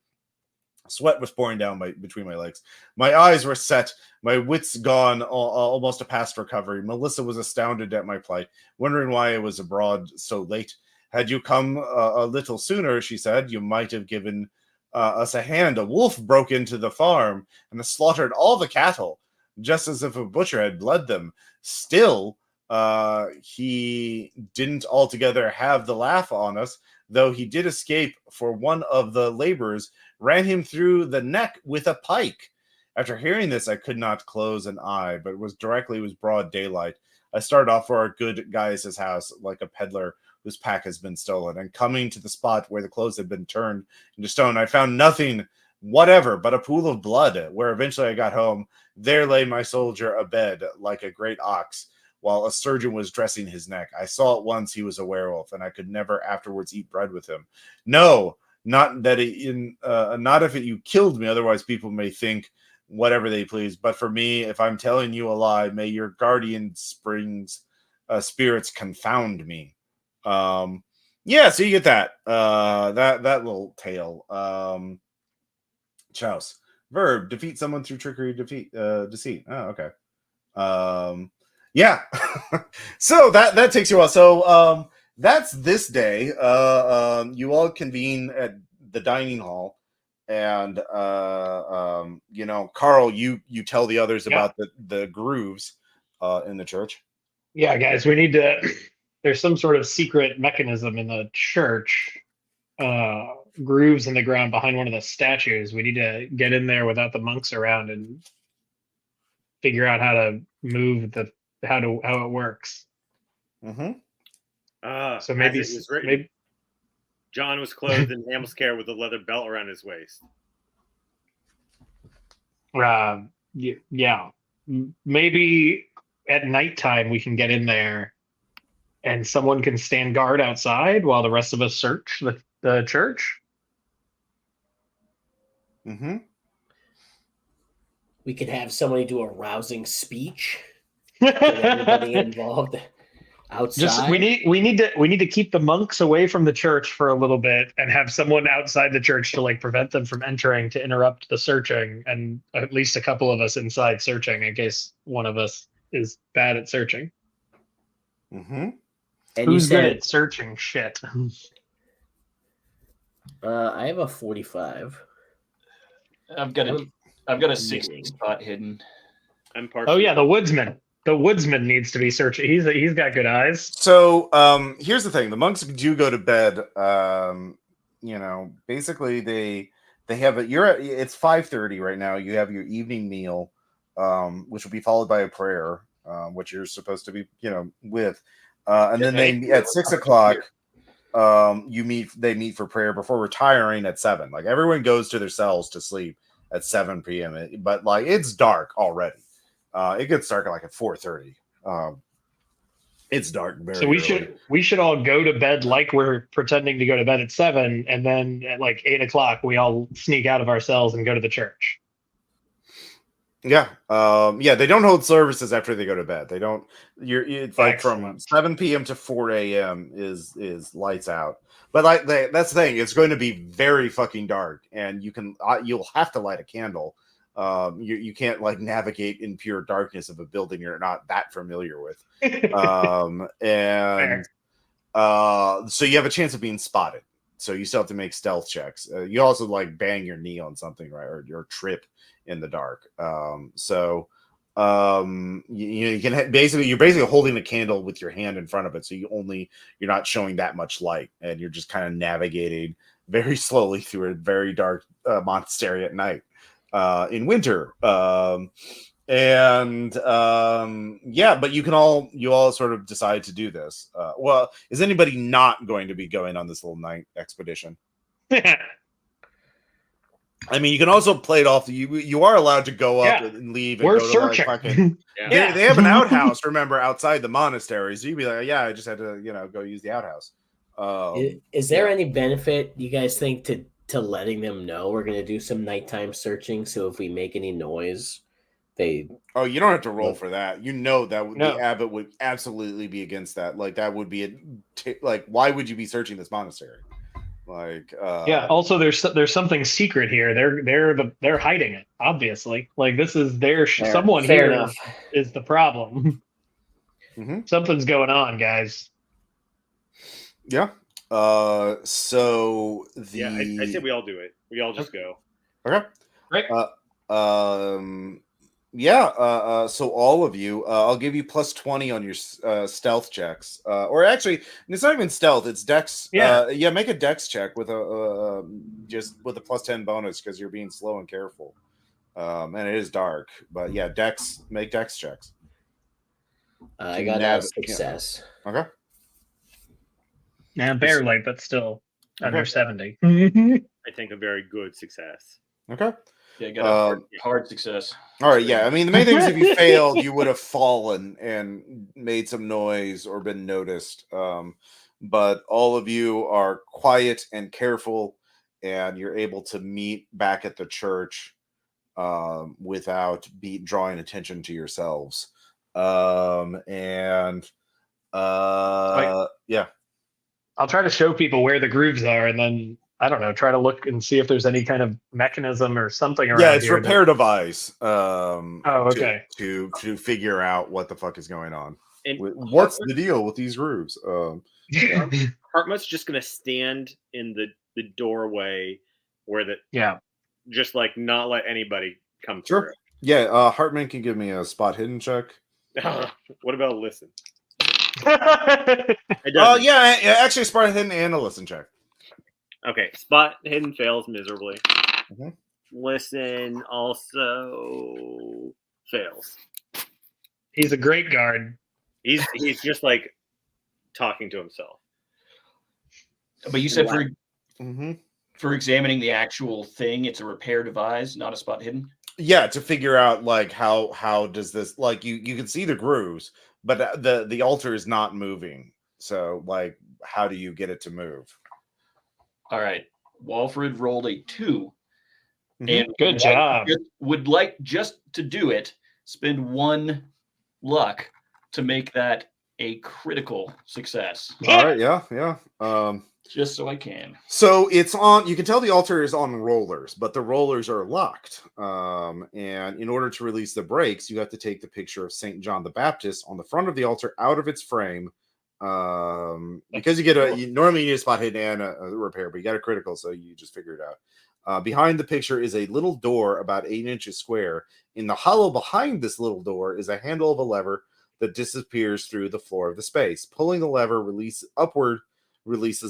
Sweat was pouring down between my legs. My eyes were set, my wits gone, almost a past recovery. Melissa was astounded at my plight, wondering why I was abroad so late. Had you come a little sooner, she said, you might have given us a hand. A wolf broke into the farm and slaughtered all the cattle, just as if a butcher had bled them. Still, he didn't altogether have the laugh on us, though he did escape, for one of the laborers ran him through the neck with a pike. After hearing this, I could not close an eye, but it was broad daylight. I started off for our good guy's house like a peddler whose pack has been stolen, and coming to the spot where the clothes had been turned into stone, I found nothing whatever but a pool of blood, where eventually I got home. There lay my soldier abed like a great ox, while a surgeon was dressing his neck. I saw at once he was a werewolf, and I could never afterwards eat bread with him. No, not that not if you killed me, otherwise people may think whatever they please. But for me, if I'm telling you a lie, may your guardian spirits confound me. Yeah, so you get that that little tale. Chouse. Verb: defeat someone through trickery, deceit. Oh, okay. Yeah. So that takes you a while. So that's this day. You all convene at the dining hall, and Carl, you tell the others about the grooves in the church. Yeah, guys, we need to. There's some sort of secret mechanism in the church, grooves in the ground behind one of the statues. We need to get in there without the monks around and figure out how to move how it works. Mm-hmm. So maybe, as it was written, John was clothed in camel's care with a leather belt around his waist. Yeah. Maybe at nighttime we can get in there and someone can stand guard outside while the rest of us search the church. Mm-hmm. We could have somebody do a rousing speech. Get everybody involved outside. We need to keep the monks away from the church for a little bit and have someone outside the church to prevent them from entering, to interrupt the searching, and at least a couple of us inside searching in case one of us is bad at searching. Mm-hmm. And who's good at searching shit? I have a 45. I've got a 60 spot hidden. I'm partial. Oh yeah, the woodsman. The woodsman needs to be searching. He's got good eyes. So here's the thing: the monks do go to bed. Basically they have it's 5:30 right now. You have your evening meal, which will be followed by a prayer, which you're supposed to be with, and then they at 6 o'clock. They meet for prayer before retiring at 7. Like everyone goes to their cells to sleep at 7 p.m. But it's dark already. It gets dark at 4:30. It's dark very so we should all go to bed like we're pretending to go to bed at 7, and then at 8 o'clock we all sneak out of our cells and go to the church. Yeah. They don't hold services after they go to bed. They don't. It's from 7 p.m. to 4 a.m. is lights out. But that's the thing. It's going to be very fucking dark, and you'll have to light a candle. You can't navigate in pure darkness of a building you're not that familiar with. So you have a chance of being spotted. So you still have to make stealth checks. You also bang your knee on something, right, or your trip in the dark. You can you're basically holding a candle with your hand in front of it, so you're not showing that much light, and you're just kind of navigating very slowly through a very dark monastery at night in winter. But you all sort of decide to do this. Well, is anybody not going to be going on this little night expedition? I mean, you can also play it off. You are allowed to go up and leave. And we're go searching. They have an outhouse, remember, outside the monastery. So you'd be like, yeah, I just had to, go use the outhouse. Is there any benefit, you guys think, to letting them know we're going to do some nighttime searching? So if we make any noise, you don't have to roll for that. The abbot would absolutely be against that. That would be why would you be searching this monastery? Like, Yeah. Also, there's something secret here. They're hiding it. Obviously, like this is someone Fair here enough. is the problem. mhm. Something's going on, guys. Yeah. So the Yeah, I say we all do it. We all just go. okay. Right. Yeah. So all of you, I'll give you plus 20 on your stealth checks. Or actually, it's not even stealth. It's dex. Yeah. Yeah. Make a dex check with a just with a plus 10 bonus because you're being slow and careful. And it is dark, but yeah, dex. Make dex checks. I got a success. Okay. Yeah, barely, but still under Okay. 70. I think a very good success. Okay. Yeah, got a hard success. All right, yeah. I mean, the main thing is if you failed, you would have fallen and made some noise or been noticed. But all of you are quiet and careful, and you're able to meet back at the church without drawing attention to yourselves. And yeah. I'll try to show people where the grooves are, and then I don't know, try to look and see if there's any kind of mechanism or something around Yeah, it's here. repair device. Okay. To figure out what the fuck is going on. And What's the deal with these grooves? Hartmutt's just gonna stand in the doorway where Yeah. just like not let anybody come Sure. Yeah, Hartman can give me a spot hidden check. through. What about listen? Yeah, actually, spot hidden and a listen check. Okay, spot hidden fails miserably. Mhm. Listen also fails. He's a great guard. He's just like talking to himself. But you said Mhm. for examining the actual thing, it's a repair device, not a spot hidden. Yeah, to figure out like how does this, like, you can see the grooves, but the altar is not moving. So like, how do you get it to move? All right. Walfrid rolled a 2. Mhm. And Good job. would like just to do it, spend 1 luck to make that a critical success. All right, yeah. Just so I can. So it's on. You can tell the altar is on rollers, but the rollers are locked. And in order to release the brakes, you have to take the picture of Saint John the Baptist on the front of the altar out of its frame. Because normally you need a spot hidden and a repair, but you got a critical, so you just figure it out. Behind the picture is a little door about 8 inches square. In the hollow behind this little door is a handle of a lever that disappears through the floor of the space. Pulling the lever releases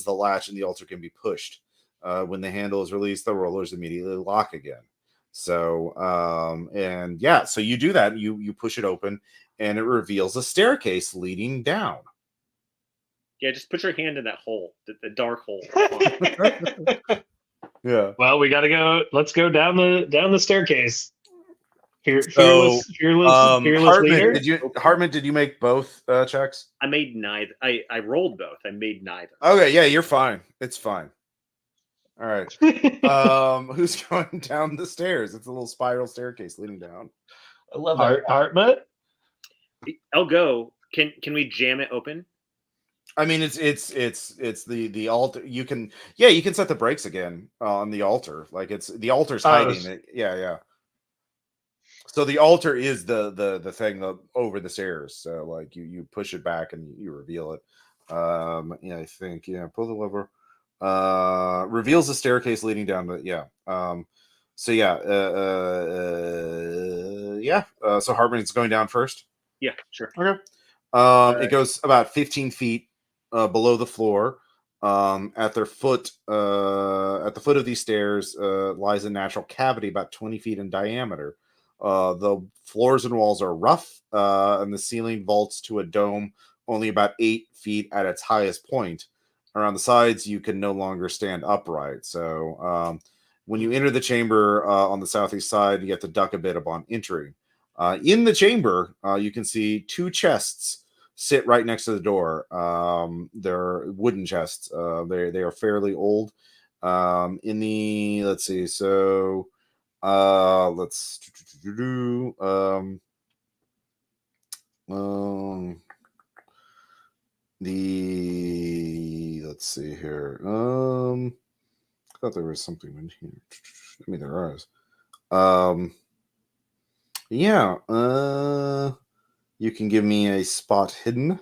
the latch, and the altar can be pushed. When the handle is released, the rollers immediately lock again. So so you do that. You push it open, and it reveals a staircase leading down. Yeah, just put your hand in that hole, the dark hole. Yeah. Well, we gotta go. Let's go down the staircase. So, Fearless leader. Hartman, did you make both checks? I made neither. I rolled both. I made neither. Okay, yeah, you're fine. It's fine. All right. Who's going down the stairs? It's a little spiral staircase leading down. I love that. Hartmut? I'll go. Can we jam it open? I mean, it's the altar. You can set the brakes again on the altar. Like the altar's hiding it. Yeah. So the altar is the thing over the stairs. So like you push it back and you reveal it. I think pull the lever. Reveals the staircase leading down. So Hartman's going down first. Yeah, sure. Okay. It goes about 15 feet below the floor. At the foot of these stairs lies a natural cavity about 20 feet in diameter. The floors and walls are rough, and the ceiling vaults to a dome only about 8 feet at its highest point. Around the sides, you can no longer stand upright. So when you enter the chamber on the southeast side, you have to duck a bit upon entering. In the chamber, you can see 2 chests sit right next to the door. They're wooden chests. They are fairly old. Let's see. So let's see here. thought there was something in here. I mean, there is. Yeah. You can give me a spot hidden.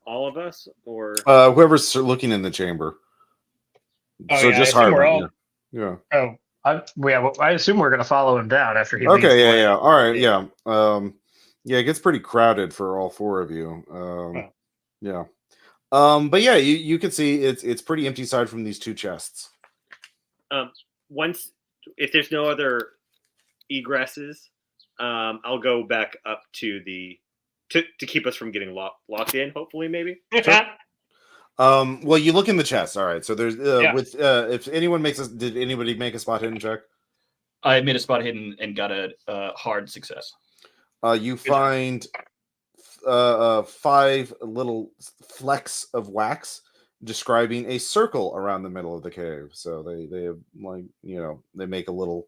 All of us, or Whoever's looking in the chamber. Oh, So yeah, just I assume we're Harlan. all. Yeah. Oh, I assume we're gonna follow him down after he leads Okay. the Yeah. way. Yeah. All right. Yeah. Yeah. It gets pretty crowded for all four of you. Oh. Yeah. But yeah, you can see it's pretty empty aside from these two chests. once if there's no other egresses, I'll go back up to the to keep us from getting locked in. Hopefully, maybe. Sure. Well, you look in the chest. All right. So there's Yeah. with if anyone makes a did anybody make a spot hidden check? I made a spot hidden and got a hard success. You find 5 little flecks of wax describing a circle around the middle of the cave. So they have, like, they make a little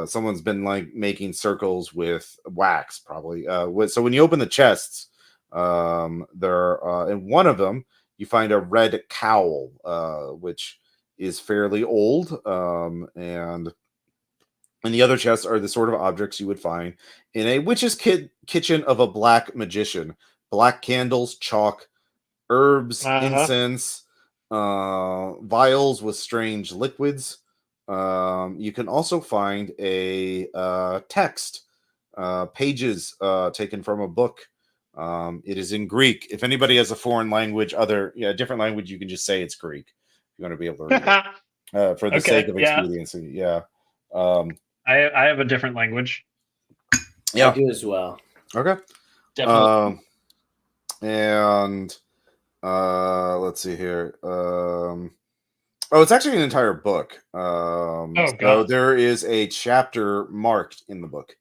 someone's been like making circles with wax probably. So when you open the chests, there in one of them you find a red cowl, which is fairly old, and the other chests are the sort of objects you would find in a witch's kitchen of a black magician. Black candles, chalk, herbs, incense, vials with strange liquids. You can also find a text, pages taken from a book. It is in Greek. If anybody has a foreign language, different language, you can just say it's Greek. You're going to be able to read it for the sake of expediency. Yeah. I have a different language. Yeah. I do as well. Okay. Definitely. And let's see here. It's actually an entire book. So God. there is a chapter marked in the book,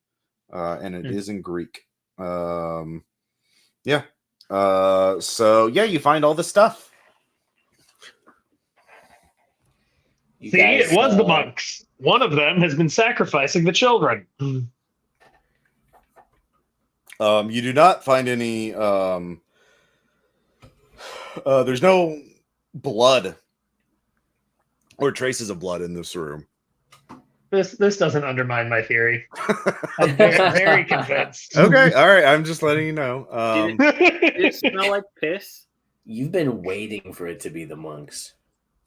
and it is in Greek. Yeah. So yeah, you find all the stuff. See, it was the monks. One of them has been sacrificing the children. You do not find any. There's no blood or traces of blood in this room. This doesn't undermine my theory. I'm very convinced. Okay, all right. I'm just letting you know. Did it smell like piss? You've been waiting for it to be the monks.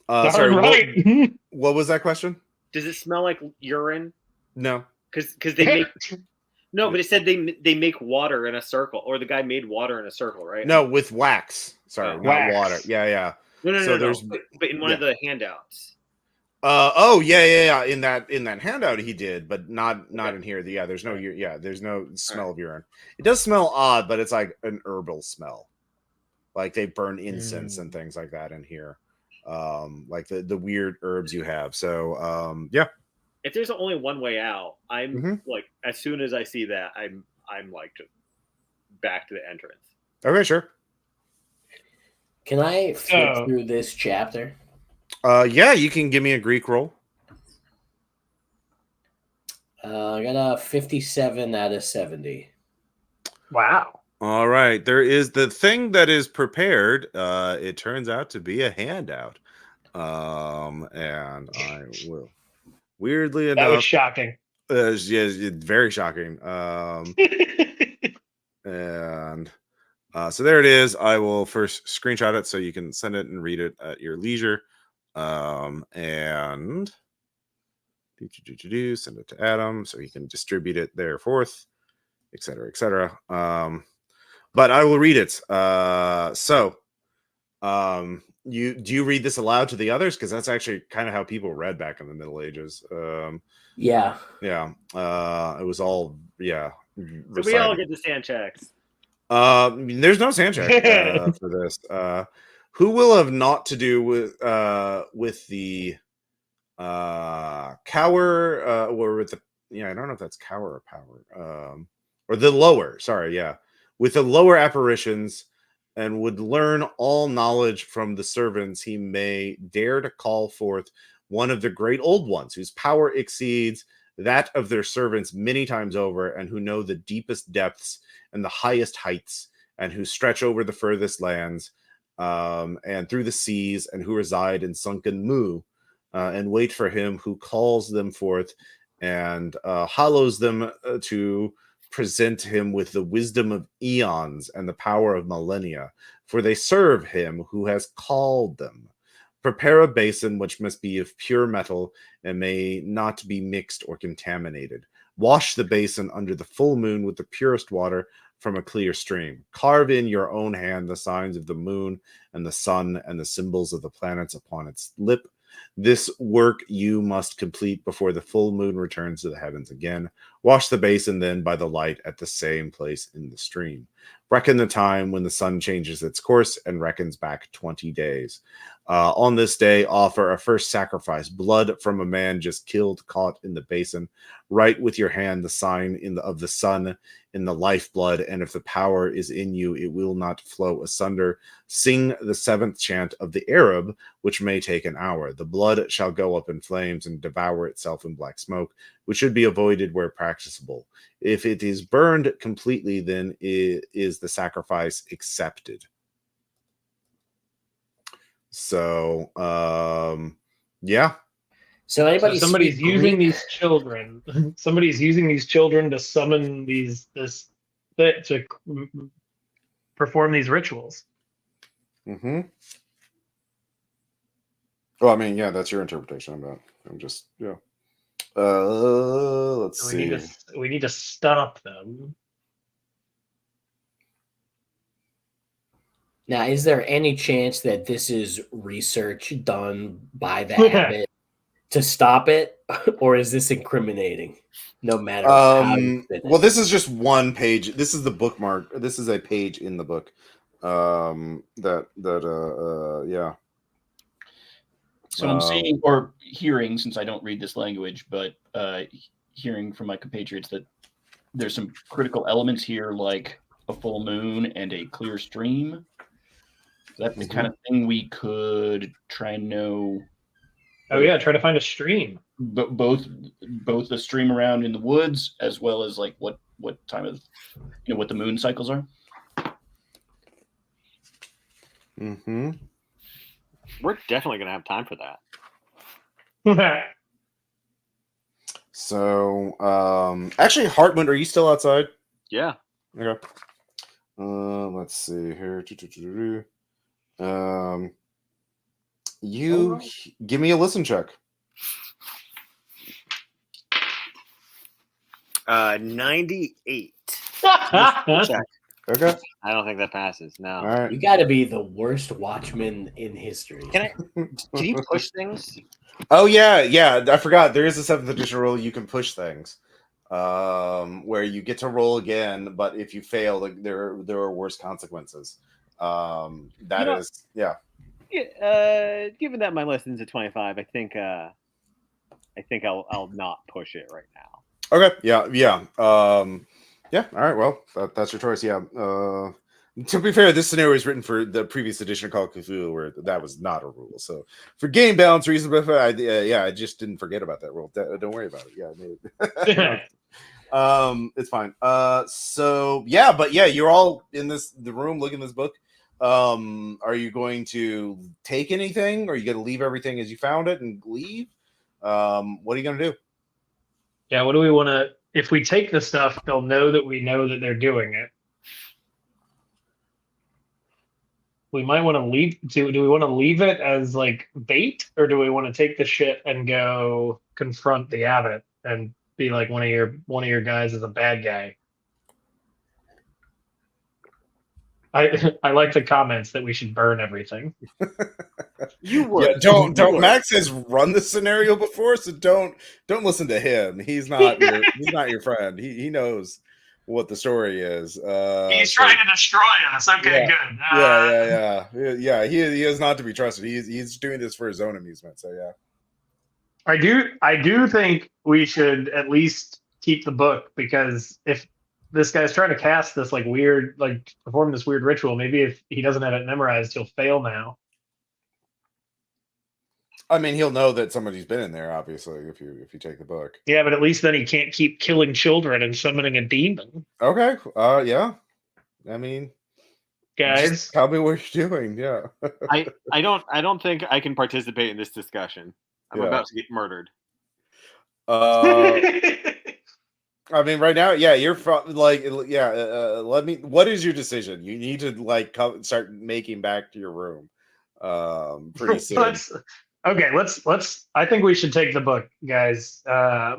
Sorry, right. what was that question? Does it smell like urine? No, because they make no, but it said they make water in a circle, or the guy made water in a circle, right? No, with wax. Sorry, not wax. water. Yeah. No. There's, but in one of the handouts. Yeah. In that handout he did, but not in here. Yeah, there's no smell of urine. It does smell odd, but it's like an herbal smell. Like they burn incense and things like that in here. Like the weird herbs you have. So yeah. If there's only one way out, I'm like, as soon as I see that, I'm like just back to the entrance. Okay, sure. Can I flip through this chapter? Yeah, you can give me a Greek roll. I got a 57 out of 70. Wow. All right. There is the thing that is prepared. It turns out to be a handout. And I will. Weirdly enough, that was shocking. Yes, very shocking. And so there it is. I will first screenshot it so you can send it and read it at your leisure. And send it to Adam so he can distribute it there forth, etc., etc. But I will read it. Do you read this aloud to the others? Because that's actually kind of how people read back in the Middle Ages. Yeah. It was all So we all get the sand checks. There's no sand check for this. Who will have naught to do with the cower or with the I don't know if that's cower or power or the lower. Sorry, yeah, with the lower apparitions. And would learn all knowledge from the servants, he may dare to call forth one of the great old ones, whose power exceeds that of their servants many times over, and who know the deepest depths and the highest heights, and who stretch over the furthest lands, and through the seas, and who reside in sunken Mu, and wait for him who calls them forth and hollows them to present him with the wisdom of eons and the power of millennia, for they serve him who has called them. Prepare a basin which must be of pure metal and may not be mixed or contaminated. Wash the basin under the full moon with the purest water from a clear stream. Carve in your own hand the signs of the moon and the sun and the symbols of the planets upon its lip. This work you must complete before the full moon returns to the heavens again. Wash the basin then by the light at the same place in the stream. Reckon the time when the sun changes its course and reckons back 20 days. On this day, offer a first sacrifice, blood from a man just killed, caught in the basin. Write with your hand the sign of the sun in the lifeblood, and if the power is in you, it will not flow asunder. Sing the seventh chant of the Arab, which may take an hour. The blood shall go up in flames and devour itself in black smoke, which should be avoided where practicable. If it is burned completely, then is the sacrifice accepted. So, yeah. So anybody? So somebody's speak using Greek? these children. Somebody's using these children to summon to perform these rituals. Mm-hmm. Well, I mean, yeah, that's your interpretation. I'm just, yeah. Let's So see. we need to stop them. Now, is there any chance that this is research done by the Abbot to stop it, or is this incriminating? No matter how you spin it? Well, this is just one page. This is the bookmark. This is a page in the book. Yeah. So I'm seeing or hearing, since I don't read this language, but hearing from my compatriots that there's some critical elements here, like a full moon and a clear stream. Is that the kind of thing we could try and know? Oh yeah, try to find a stream. But both the stream around in the woods, as well as like what time of, what the moon cycles are. Mm-hmm. We're definitely going to have time for that. So, actually, Hartmut, are you still outside? Yeah. Okay. Let's see here. You give me a listen check. 98. Check. Okay. I don't think that passes. No. All right. You got to be the worst watchman in history. Can you push things? Oh yeah. I forgot. There is a 7th edition rule. You can push things, where you get to roll again, but if you fail, like, there are worse consequences. Given that my lesson's at 25, I think I'll not push it right now. Okay. Yeah. Yeah. All right. Well, that's your choice. Yeah. To be fair, this scenario is written for the previous edition called Cthulhu, where that was not a rule. So, for game balance reasons, but I just didn't forget about that rule. Don't worry about it. Yeah. It's fine. So yeah, but yeah, you're all in the room looking at this book. Are you going to take anything, or are you going to leave everything as you found it and leave? What are you going to do? Yeah, what do we want to? If we take the stuff, they'll know that we know that they're doing it. We might want to leave. Do we want to leave it as like bait, or do we want to take the shit and go confront the abbot and be like one of your guys is a bad guy? I like the comments that we should burn everything. You would. Yeah, don't. Max has run this scenario before, so don't listen to him. He's not your friend. He knows what the story is. He's trying to destroy us. Okay, good. Yeah. He is not to be trusted. He's doing this for his own amusement. So yeah. I do think we should at least keep the book, because if this guy's trying to cast this perform this weird ritual, maybe if he doesn't have it memorized, he'll fail now. I mean, he'll know that somebody's been in there, obviously, if you take the book. Yeah, but at least then he can't keep killing children and summoning a demon. Okay. Yeah. I mean, Guys, just tell me what you're doing. Yeah. I don't think I can participate in this discussion. I'm Yeah. about to get murdered. I mean, right now, yeah, you're like, yeah. Let me. What is your decision? You need to like start making back to your room. Pretty soon. let's. I think we should take the book, guys. All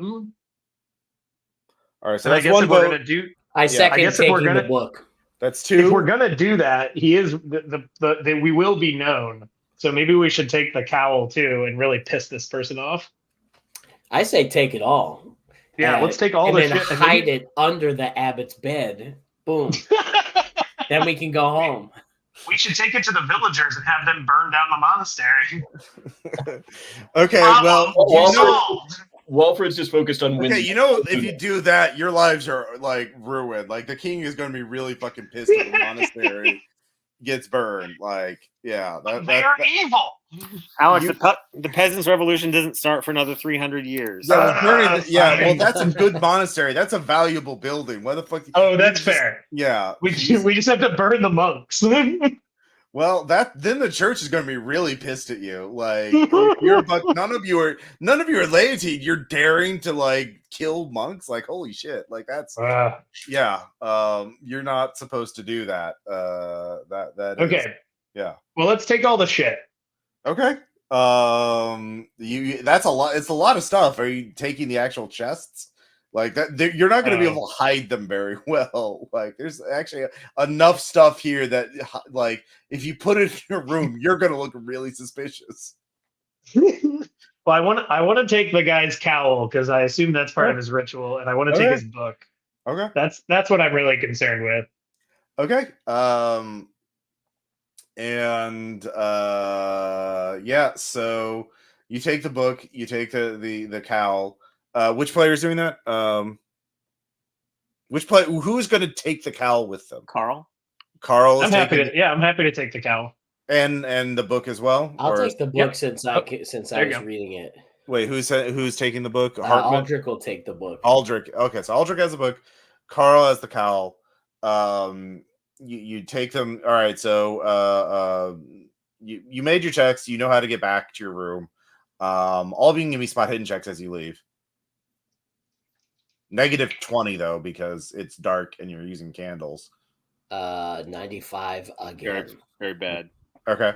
right, so and I that's guess one if we're vote. gonna do, I second guess if we're taking gonna- the book. That's two. if we're gonna do that, he is the we will be known. So maybe we should take the cowl too and really piss this person off. I say take it all. Yeah, let's take all and the then shit and hide maybe- it under the abbot's bed. Boom. Then we can go home. We should take it to the villagers and have them burn down the monastery. Okay, well, you know, Walfred's just focused on winning. okay, you know, if you do that, your lives are like ruined. Like the king is going to be really fucking pissed if the monastery gets burned. Like, yeah, They are evil. Alex, the peasants' revolution doesn't start for another 300 years. Yeah, well, fine. that's a good monastery. That's a valuable building. What the fuck? Oh, that's fair. Yeah, We just have to burn the monks. well, then the church is going to be really pissed at you. Like, you're none of you are laity. You're daring to like kill monks. Like, holy shit! Like that's yeah. You're not supposed to do that. That is, okay. yeah. Well, let's take all the shit. Okay. That's a lot. It's a lot of stuff. Are you taking the actual chests? Like that, you're not going to be able to hide them very well. Like, there's actually enough stuff here that, like, if you put it in your room, you're going to look really suspicious. Well, I want to take the guy's cowl because I assume that's part of his ritual, and I want to take his book. Okay. That's what I'm really concerned with. Okay. And yeah, so you take the book, you take the cowl. Which player is doing that? Who is going to take the cowl with them? Carl Carl is I'm happy to take the cowl and the book as well. I'll take the book Yep. since I was go. reading it. Wait, who's taking the book? Hartman? Aldrich will take the book. Aldrich. Okay, so Aldrich has the book. Carl has the cowl. You take them. All right. So you made your checks. You know how to get back to your room. All of you can give me spot hidden checks as you leave. -20 though, because it's dark and you're using candles. 95 again. Very, very bad. Okay.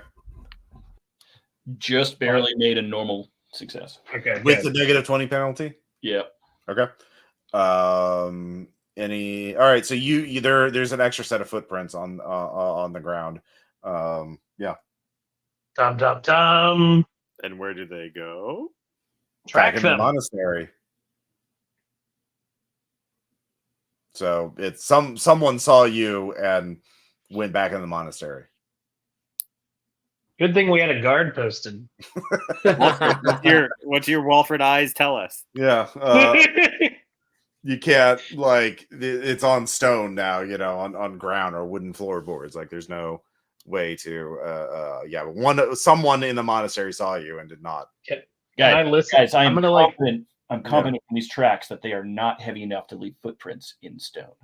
Just barely made a normal success. Okay. With good. the -20 penalty. Yeah. Okay. Any? All right. So there's an extra set of footprints on the ground. Yeah. Dum. And where do they go? Track Back in the them. monastery. So it's someone saw you and went back in the monastery. Good thing we had a guard posted. What's your Walfred eyes tell us? Yeah. You can't, like, it's on stone now, you know, on ground or wooden floorboards. Like, there's no way to someone in the monastery saw you and did not. Guys, I'm gonna confident. I'm confident in these tracks that they are not heavy enough to leave footprints in stone.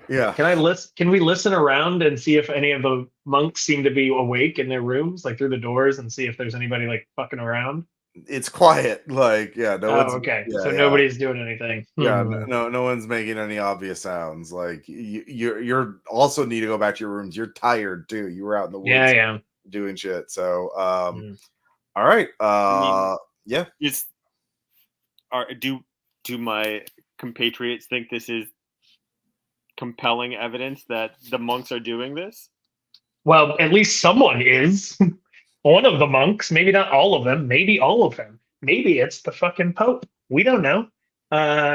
Yeah. Can we listen around and see if any of the monks seem to be awake in their rooms, like through the doors, and see if there's anybody like fucking around? It's quiet. Like, yeah, no one's Okay. yeah, So yeah. nobody's doing anything. Yeah, no one's making any obvious sounds. Like, you're also need to go back to your rooms. You're tired too. You were out in the woods Yeah. doing shit. So all right. Yeah. Do my compatriots think this is compelling evidence that the monks are doing this? Well, at least someone is. One of the monks, maybe not all of them, maybe all of them. Maybe it's the fucking Pope. We don't know.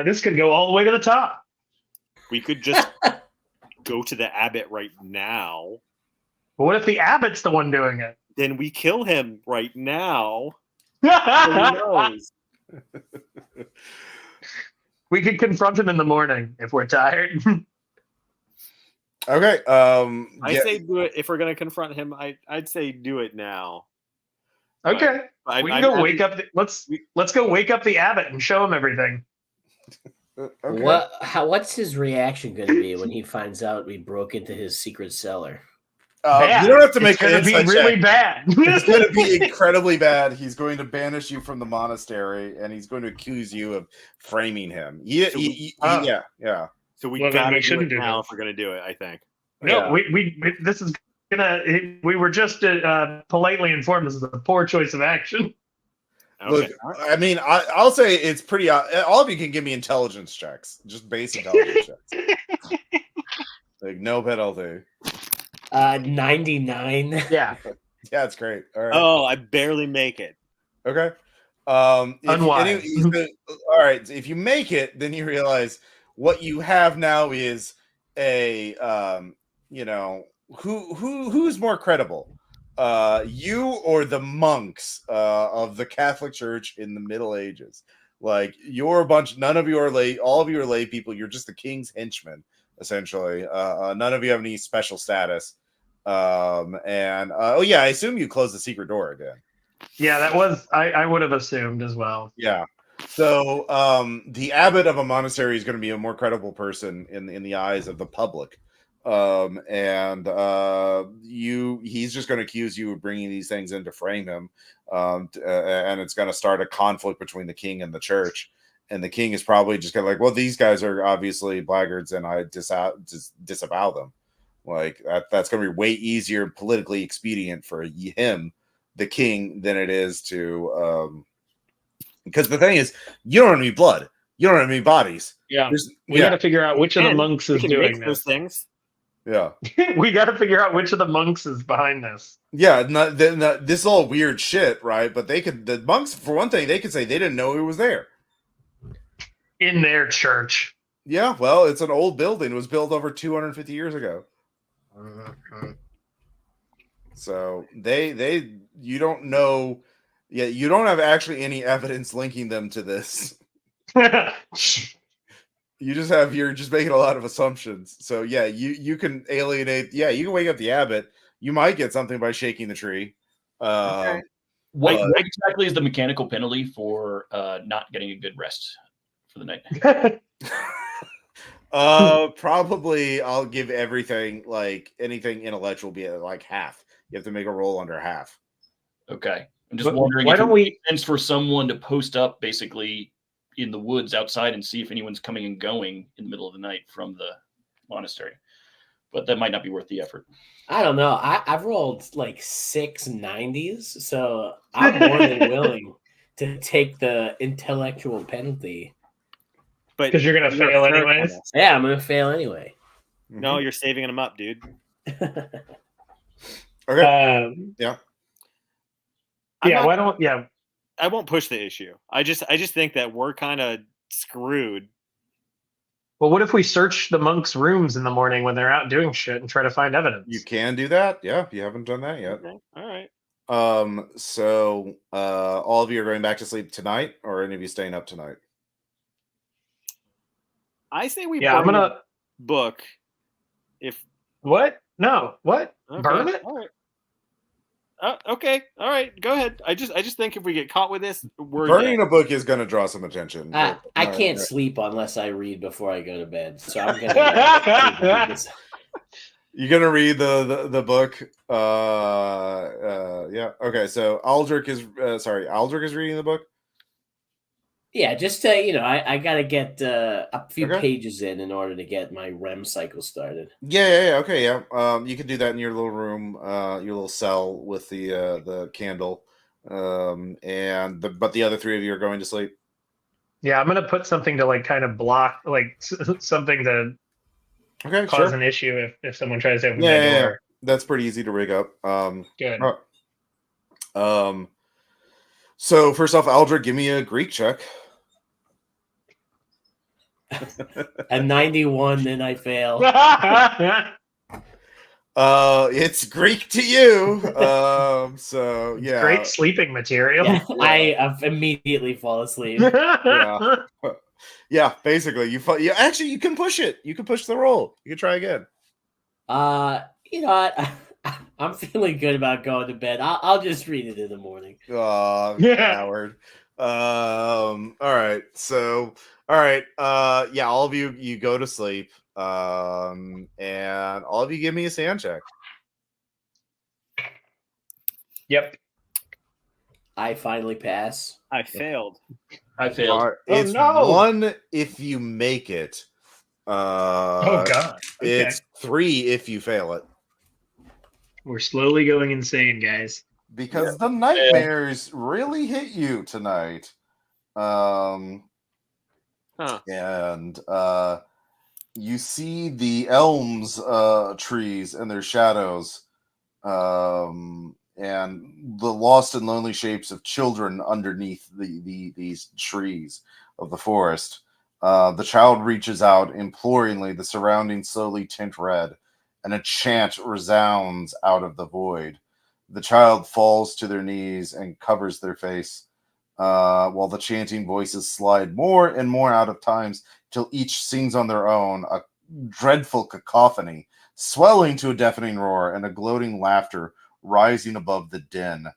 This could go all the way to the top. We could just go to the abbot right now. But what if the abbot's the one doing it? Then we kill him right now. Who knows? We could confront him in the morning if we're tired. Okay. I say do it if we're gonna confront him. I'd say do it now. Okay. I- We I'd can go rather- wake up. Let's go wake up the abbot and show him everything. Okay. What's his reaction going to be when he finds out we broke into his secret cellar? Bad. You don't have to make It's going an to be insight really check. bad. It's going to be incredibly bad. He's going to banish you from the monastery, and he's going to accuse you of framing him. Yeah. So we Well, then gotta we do shouldn't it do now this. if we're gonna do it. I think. No, Yeah. we this is gonna. We were just politely informed this is a poor choice of action. Look, I mean, I'll say it's pretty. All of you can give me intelligence checks, just base intelligence checks. Like no penalty. 99. Yeah. Yeah, it's great. All right. Oh, I barely make it. Okay. Unwise. All right. If you make it, then you realize what you have now is a who's more credible, you or the monks of the Catholic Church in the Middle Ages. Like you're a bunch. None of you are lay. All of you are lay people. You're just the king's henchmen, essentially. None of you have any special status. Oh yeah, I assume you closed the secret door again. Yeah, that was I would have assumed as well. Yeah. So the abbot of a monastery is going to be a more credible person in the eyes of the public. He's just going to accuse you of bringing these things in to frame him. And it's going to start a conflict between the king and the church. And the king is probably just going to like, well, these guys are obviously blackguards and I disavow them. Like that's going to be way easier politically expedient for him, the king, than it is to because the thing is, you don't have any blood, you don't have any bodies. Yeah, we got to figure out which of the monks is doing those things. Yeah, we got to figure out which of the monks is behind this. Yeah, this is all weird shit, right? But the monks, for one thing, they could say they didn't know he was there in their church. Yeah, well, it's an old building. It was built over 250 years ago. So you don't know. Yeah, you don't have actually any evidence linking them to this. You're just making a lot of assumptions. So yeah, you can alienate. Yeah, you can wake up the abbot. You might get something by shaking the tree. Okay. What exactly is the mechanical penalty for not getting a good rest for the night? Probably I'll give everything, like anything intellectual, be like half. You have to make a roll under half. Okay. I'm just wondering if it makes sense for someone to post up basically in the woods outside and see if anyone's coming and going in the middle of the night from the monastery. But that might not be worth the effort. I don't know. I've rolled like 6 90s, so I'm more than willing to take the intellectual penalty. But because you're gonna fail anyways. Yeah, I'm gonna fail anyway. No, you're saving them up, dude. Okay. Yeah. Why don't? Yeah. I won't push the issue. I just think that we're kind of screwed. Well, what if we search the monks' rooms in the morning when they're out doing shit and try to find evidence? You can do that. Yeah, you haven't done that yet. Okay. All right. So all of you are going back to sleep tonight, or any of you staying up tonight? I say we. Yeah, I'm gonna book. If what? No, what? Okay. Burn it? All right. Okay. All right. Go ahead. I just think if we get caught with this, we're burning dead. a book is going to draw some attention. I can't sleep unless I read before I go to bed. So I'm gonna. You're gonna read the book. Yeah. Okay. So Aldrich is reading the book. Yeah, just I gotta get a few pages in order to get my REM cycle started. Yeah. Okay. Yeah. You can do that in your little room, your little cell with the candle, but the other three of you are going to sleep. Yeah, I'm gonna put something to like kind of block, like something to cause an issue if someone tries to open that door. Yeah. That's pretty easy to rig up. Good. So first off, Aldrich, give me a Greek check. A 91, then I fail. It's Greek to you. So yeah. Great sleeping material. Yeah, I immediately fall asleep. Yeah, basically you can push it. You can push the roll. You can try again. You know what? I'm feeling good about going to bed. I'll just read it in the morning. Howard. All right. So, all right. Yeah, all of you go to sleep. And all of you give me a sand check. Yep. I finally pass. I failed. I failed. It's no. 1 if you make it. Oh God. Okay. It's 3 if you fail it. We're slowly going insane, guys. Because the nightmares really hit you tonight. And you see the elms trees and their shadows, and the lost and lonely shapes of children underneath these trees of the forest. The child reaches out imploringly, the surroundings slowly tint red, and a chant resounds out of the void. The child falls to their knees and covers their face, while the chanting voices slide more and more out of times till each sings on their own, a dreadful cacophony, swelling to a deafening roar and a gloating laughter rising above the din.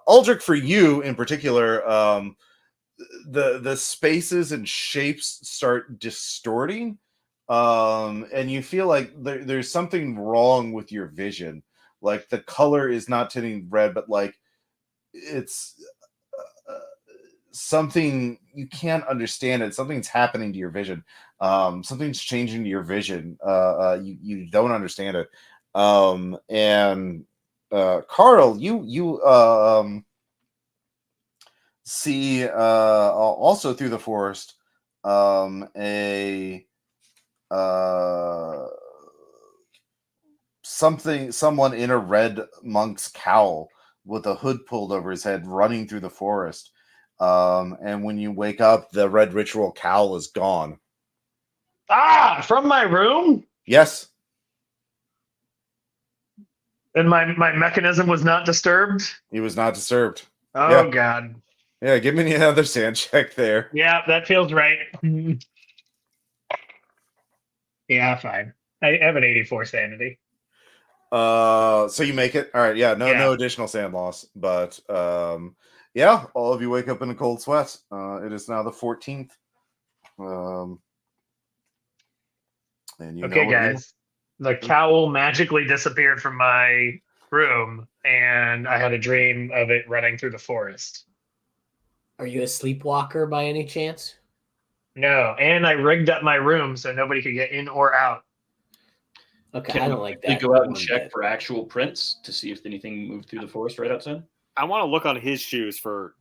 Aldrich, for you in particular, the spaces and shapes start distorting, and you feel like there's something wrong with your vision. Like the color is not tinting red, but like it's something you can't understand it. Something's happening to your vision. Something's changing to your vision. You don't understand it. And Carl, you see also through the forest someone in a red monk's cowl with a hood pulled over his head running through the forest. And when you wake up, the red ritual cowl is gone. From my room? Yes. And my mechanism was not disturbed? He was not disturbed. Oh, Yeah. God. Yeah, give me another sand check there. Yeah, that feels right. Yeah, fine. I have an 84 sanity. So you make it. All right, no additional sand loss. But yeah, all of you wake up in a cold sweat. It is now the 14th. And you Okay, know guys. The cowl magically disappeared from my room, and I had a dream of it running through the forest. Are you a sleepwalker by any chance? No, and I rigged up my room so nobody could get in or out. Okay, I don't like We that. go out and check for actual prints to see if anything moved through the forest right outside. I want to look on his shoes for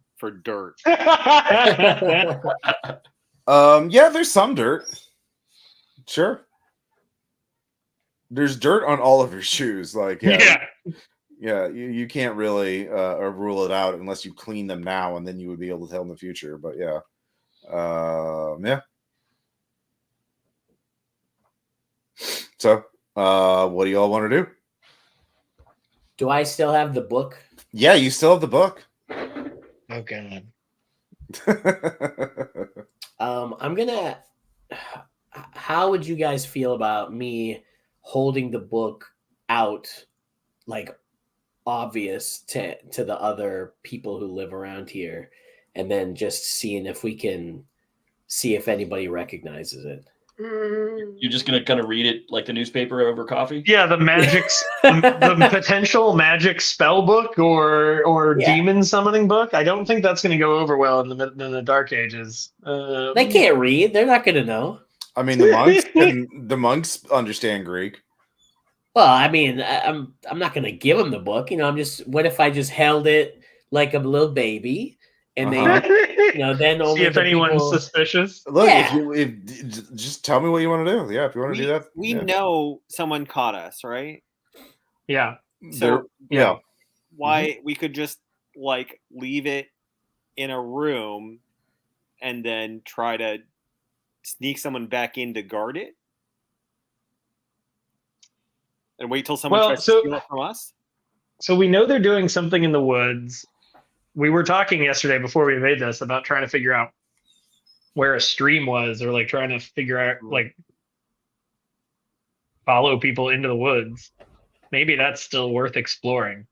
dirt. Yeah, there's some dirt. Sure. There's dirt on all of your shoes. Like, you can't really rule it out unless you clean them now, and then you would be able to tell in the future. But yeah. So, what do you all want to do? Do I still have the book? Yeah, you still have the book. Oh, God. I'm gonna. How would you guys feel about me holding the book out, like obvious to the other people who live around here, and then just seeing if we can see if anybody recognizes it? You're just gonna kind of read it like the newspaper over coffee? Yeah, the the potential magic spell book or demon summoning book. I don't think that's going to go over well in the Dark Ages. They can't read. They're not going to know. I mean, the monks understand Greek. Well, I mean, I'm not going to give them the book. I'm just. What if I just held it like a little baby, and they, then only see if anyone's people... suspicious. Look, if just tell me what you want to do. Yeah, if you want to do that, we know someone caught us, right? Yeah. So why Mm-hmm. we could just like leave it in a room and then try to sneak someone back in to guard it and wait till someone tries to steal it from us? So we know they're doing something in the woods. We were talking yesterday before we made this about trying to figure out where a stream was, or like trying to figure out like follow people into the woods. Maybe that's still worth exploring.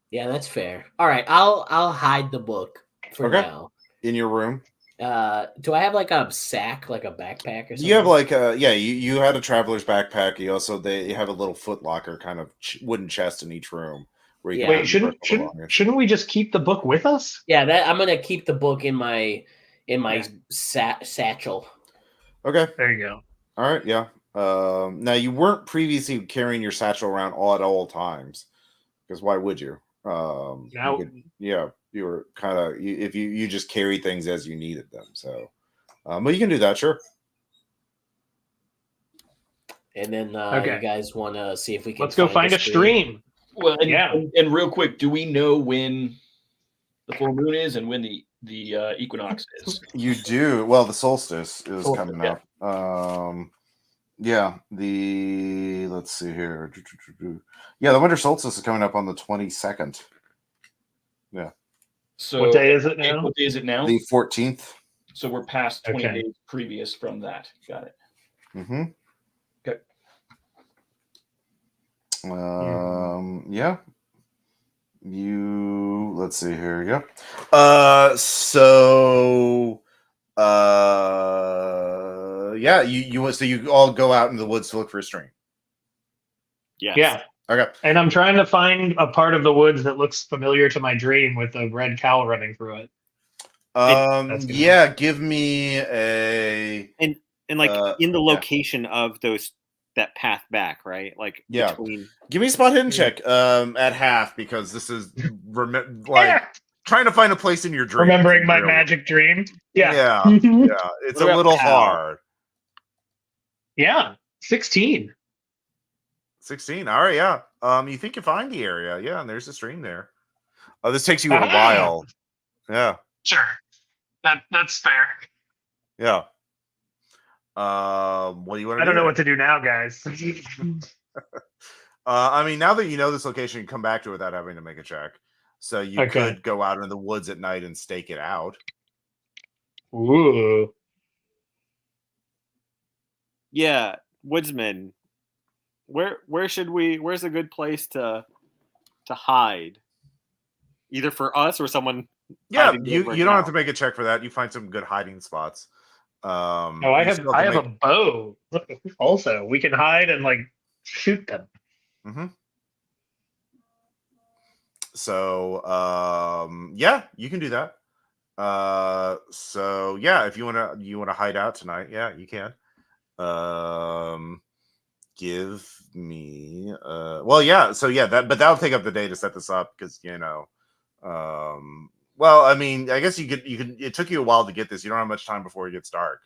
Yeah, that's fair. All right, I'll hide the book for Okay. now. In your room. Do I have like a sack, like a backpack or something? You have like you had a traveler's backpack. You have a little foot locker kind of wooden chest in each room where you Yeah. can Wait, put your shouldn't personal shouldn't belongings. shouldn't we just keep the book with us? Yeah, that I'm gonna keep the book in my Yeah. satchel. Okay. There you go. All right. Yeah. Now you weren't previously carrying your satchel around at all times, because why would you? Now, You were kind of if you just carry things as you needed them. So, but you can do that, sure. And then Okay. you guys want to see if we can let's go find a stream. Well, and, Yeah. and real quick, do we know when the full moon is and when the equinox is? You do. Well, the solstice is Solstice, coming yeah. up. Yeah. Let's see here. Yeah, the winter solstice is coming up on the 22nd. Yeah. So What day is it now? What day is it now? The 14th. So we're past 20 Okay. days previous from that. Got it. Mm-hmm. Okay. Yeah. Let's see here. Yep. Yeah, so you all go out in the woods to look for a stream. Yes. Yeah. Okay. And I'm trying to find a part of the woods that looks familiar to my dream with a red cow running through it. That's good. Yeah, give me a And like in the yeah. location of that path back, right? Like Yeah. between Give me a spot hidden check at half, because this is like trying to find a place in your dream. Remembering my magic dream. Yeah. Yeah. It's What a about little cow? hard. Yeah. 16. 16. All right, yeah. You think you find the area, yeah, and there's a stream there. Oh, this takes you a Ah. while. Yeah, Sure. That's fair. yeah. What do you want to do? I don't know what to do now, guys. I mean, now that you know this location, you can come back to it without having to make a check. So you Okay. could go out in the woods at night and stake it out. Ooh. yeah, woodsman. Where's a good place to hide? Either for us or someone. Yeah, hiding you right don't have now. to make a check for that. You find some good hiding spots. Oh, I have a bow. Also, we can hide and like shoot them. Mm-hmm. So yeah, you can do that. So yeah, if you wanna hide out tonight, yeah, you can. Give me well, yeah, so yeah, but that'll take up the day to set this up, because well, I mean, I guess you could it took you a while to get this. You don't have much time before it gets dark.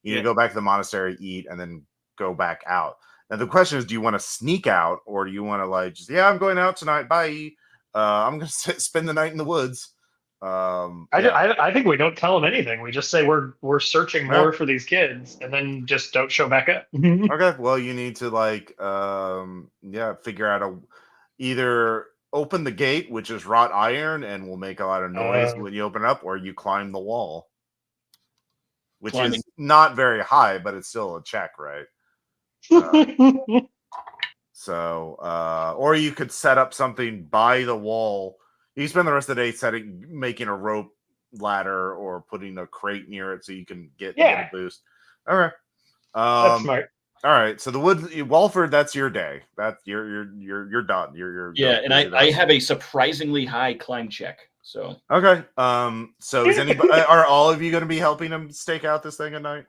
You need to go back to the monastery, eat, and then go back out. Now the question is, do you want to sneak out, or do you want to like just, yeah, I'm going out tonight, bye, I'm gonna spend the night in the woods? I think we don't tell them anything. We just say we're searching more for these kids, and then just don't show back up. Okay, well, you need to like figure out either open the gate, which is wrought iron and will make a lot of noise when you open it up, or you climb the wall, which is not very high, but it's still a check, right? So or you could set up something by the wall. You spend the rest of the day making a rope ladder or putting a crate near it so you can get a boost. Okay. That's smart. All right. So the Walford, that's your day. That's you're done. You're and I have a surprisingly high climb check. So okay. So is anybody are all of you going to be helping him stake out this thing at night?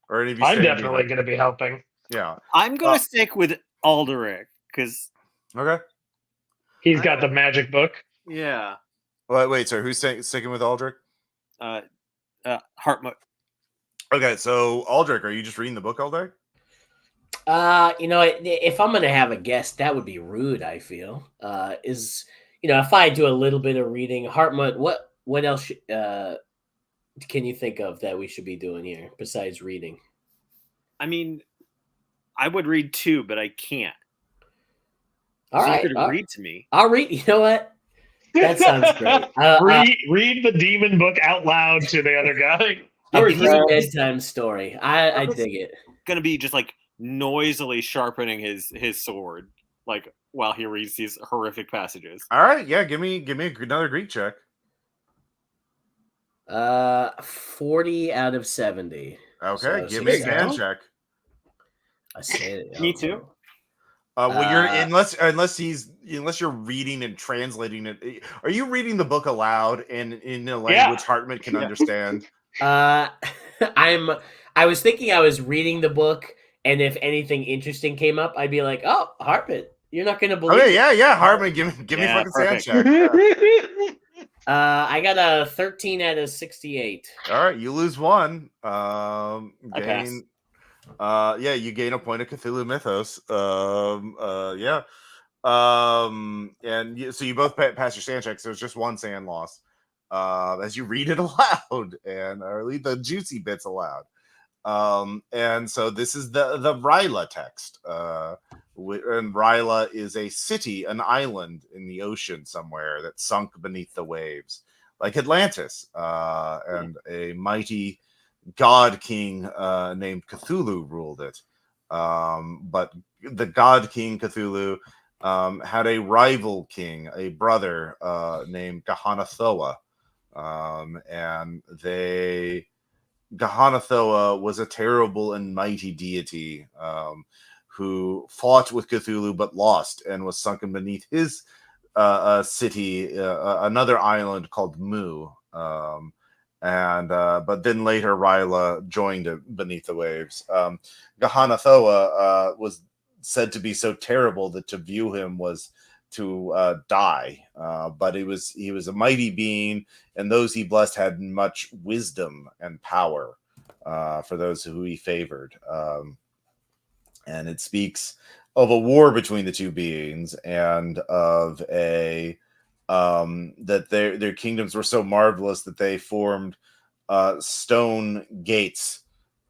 Or any of you? I'm definitely going to be helping. Yeah. I'm going to stick with Alderic because okay. He's got the magic book. Yeah. Wait, so who's sticking with Aldrich? Hartmut. Okay, so Aldrich, are you just reading the book all day? If I'm gonna have a guest, that would be rude, I feel. If I do a little bit of reading, Hartmut, what else can you think of that we should be doing here besides reading? I mean, I would read too, but I can't. All right, you could read to me. I'll read. You know what? That sounds great. Read the demon book out loud to the other guy. A bedtime story. I dig it. Gonna be just like noisily sharpening his sword, like while he reads these horrific passages. All right, yeah, give me another Greek check. 40 out of 70. Okay, So give me a success. Xan check. I said it. Me too. Well, you're unless you're reading and translating it. Are you reading the book aloud and in a language Hartmut can understand? I was thinking I was reading the book, and if anything interesting came up, I'd be like, "Oh, Hartmut, you're not gonna believe." Okay, it. yeah, Hartmut, give me Yeah, fucking Xan perfect. check. Yeah. I got a 13 out of 68. All right, you lose one. I pass. Gain. Yeah, you gain a point of Cthulhu Mythos. Yeah. So you both pass your sand checks. There's just one sand loss. As you read it aloud, or read the juicy bits aloud. And so this is the Ryla text. And Ryla is a city, an island in the ocean somewhere that sunk beneath the waves, like Atlantis. And a mighty god king named Cthulhu ruled it. But the god king Cthulhu had a rival king, a brother named Gahanathoa. And Gahanathoa was a terrible and mighty deity who fought with Cthulhu but lost and was sunken beneath his city, another island called Mu. But then later Ryla joined it beneath the waves. Gahanathoa was said to be so terrible that to view him was to die. But he was a mighty being, and those he blessed had much wisdom and power for those who he favored. And it speaks of a war between the two beings, and of a that their kingdoms were so marvelous that they formed stone gates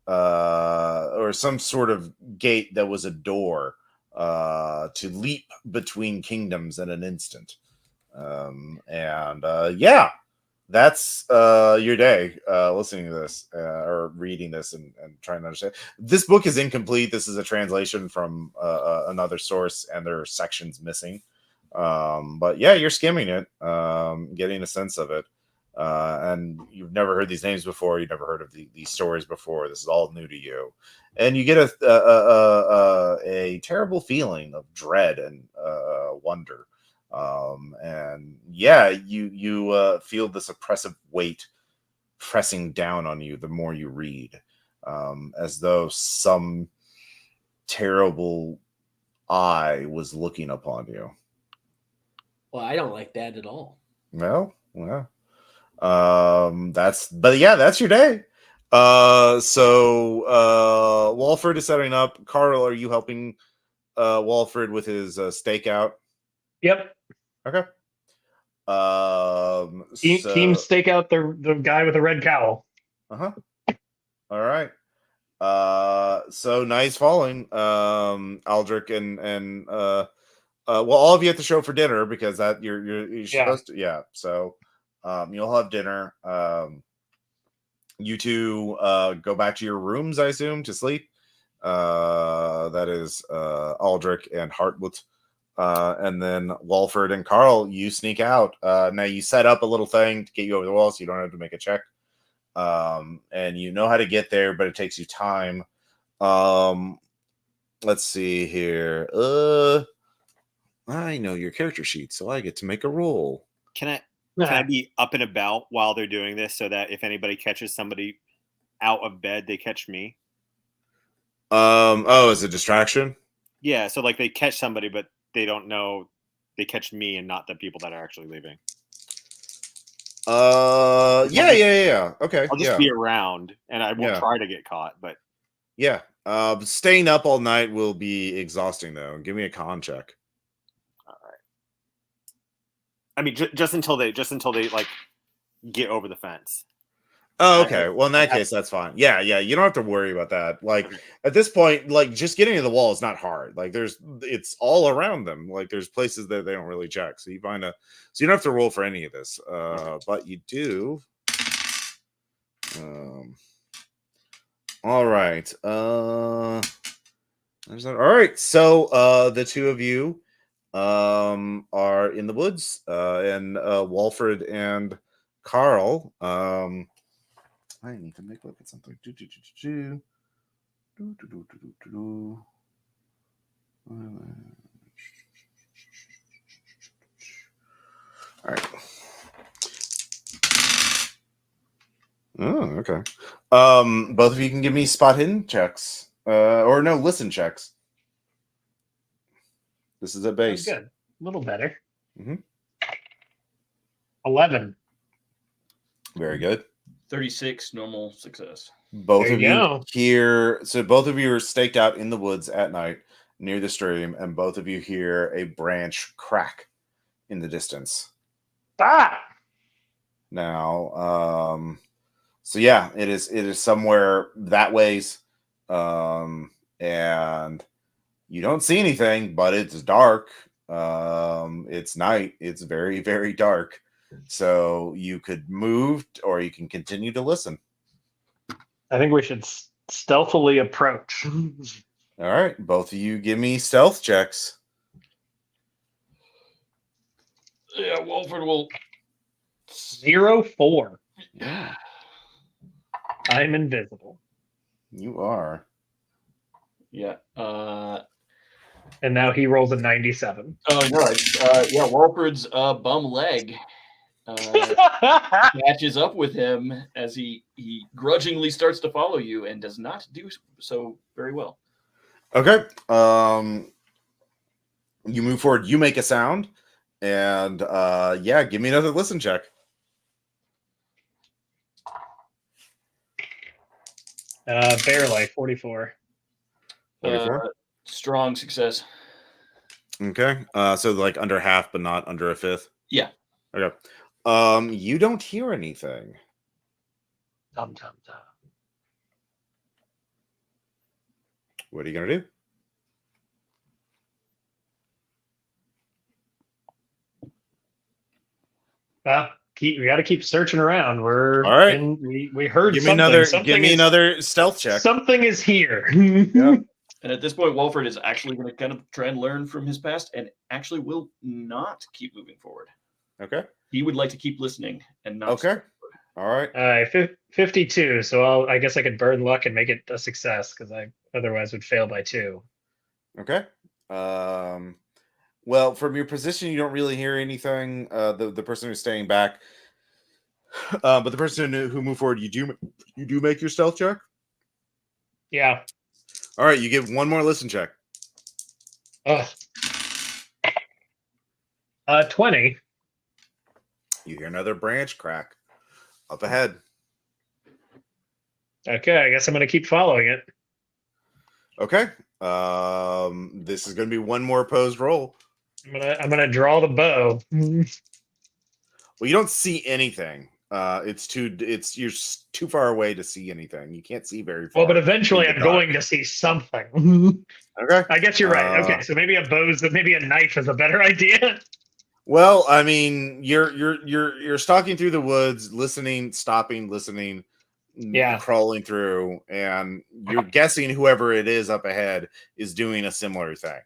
or some sort of gate that was a door to leap between kingdoms in an instant. Yeah, that's your day listening to this or reading this and trying to understand. This book is incomplete. This is a translation from another source, and there are sections missing. But yeah, you're skimming it, getting a sense of it. And you've never heard these names before. You've never heard of these stories before. This is all new to you, and you get a terrible feeling of dread and wonder. And yeah, you feel this oppressive weight pressing down on you the more you read, as though some terrible eye was looking upon you. Well, I don't like that at all. Well, that's your day. So Walford is setting up. Carl, are you helping Walford with his stakeout? Yep. Okay. Team stake out the guy with the red cowl. All right. So nice falling, Aldrich and well, all of you at the show for dinner, because that you're supposed to. Yeah. So you'll have dinner. You two go back to your rooms, I assume, to sleep. That is Aldrich and Hartmut. And then Walford and Carl, you sneak out. Now you set up a little thing to get you over the wall, so you don't have to make a check. And you know how to get there, but it takes you time. Let's see here. I know your character sheet, so I get to make a roll. Can I be up and about while they're doing this, so that if anybody catches somebody out of bed, they catch me? As a distraction? Yeah, so like they catch somebody, but they don't know they catch me and not the people that are actually leaving. Yeah. Okay. I'll just be around, and I won't try to get caught, but yeah. Staying up all night will be exhausting, though. Give me a con check. All right. I mean, just until they like get over the fence. Oh, okay. Well, in that case, that's fine. Yeah. You don't have to worry about that. Like at this point, like just getting to the wall is not hard. Like it's all around them. Like there's places that they don't really check. So you don't have to roll for any of this. But you do. All right. 100%. All right. So the two of you are in the woods, and Walfred and Carl. I need to make a look at something. All right. Oh, okay. Both of you can give me spot hidden checks. Or no, listen checks. This is a Sounds base. good. A little better. Mhm. 11. Very good. 36 normal success. Both There of you you go. hear, so both of you are staked out in the woods at night near the stream, and both of you hear a branch crack in the distance. Ah! Now, so yeah, it is somewhere that ways, and you don't see anything, but it's dark. It's night. It's very, very dark. So you could move, or you can continue to listen. I think we should stealthily approach. All right, both of you give me stealth checks. Yeah, Walford will. 0-4. Yeah, I'm invisible. you are. Yeah. And now he rolls a 97. Oh, you're right. Yeah, Walford's bum leg catches up with him as he grudgingly starts to follow you and does not do so very well. Okay. You move forward. You make a sound, and yeah, give me another listen check. Barely, 44. 44. Strong success. Okay. So like under half, but not under a fifth. Yeah. Okay. You don't hear anything. Dum, dum, dum. What are you gonna do? Well, we got to keep searching around. We're All right. We heard Give me something. another. Something Give me is- another stealth check. Something is here. Yeah. And at this point, Walford is actually going to kind of try and learn from his past and actually will not keep moving forward. Okay. He would like to keep listening and not. Okay. All right. 52. So I guess I could burn luck and make it a success because I otherwise would fail by 2. Okay. Well, from your position, you don't really hear anything. The person who's staying back, but the person who moved forward, you do make your stealth check. Yeah. All right, you give one more listen check. Ugh. 20. You hear another branch crack up ahead. Okay, I guess I'm going to keep following it. Okay. This is going to be one more opposed roll. I'm gonna draw the bow. Well, you don't see anything. You're too far away to see anything. You can't see very far. Well, but eventually in the I'm dark. going to see something. Okay. I guess you're right. Okay, so maybe maybe a knife is a better idea. Well, I mean, you're stalking through the woods, listening, stopping, listening, Yeah. crawling through, and you're guessing whoever it is up ahead is doing a similar thing,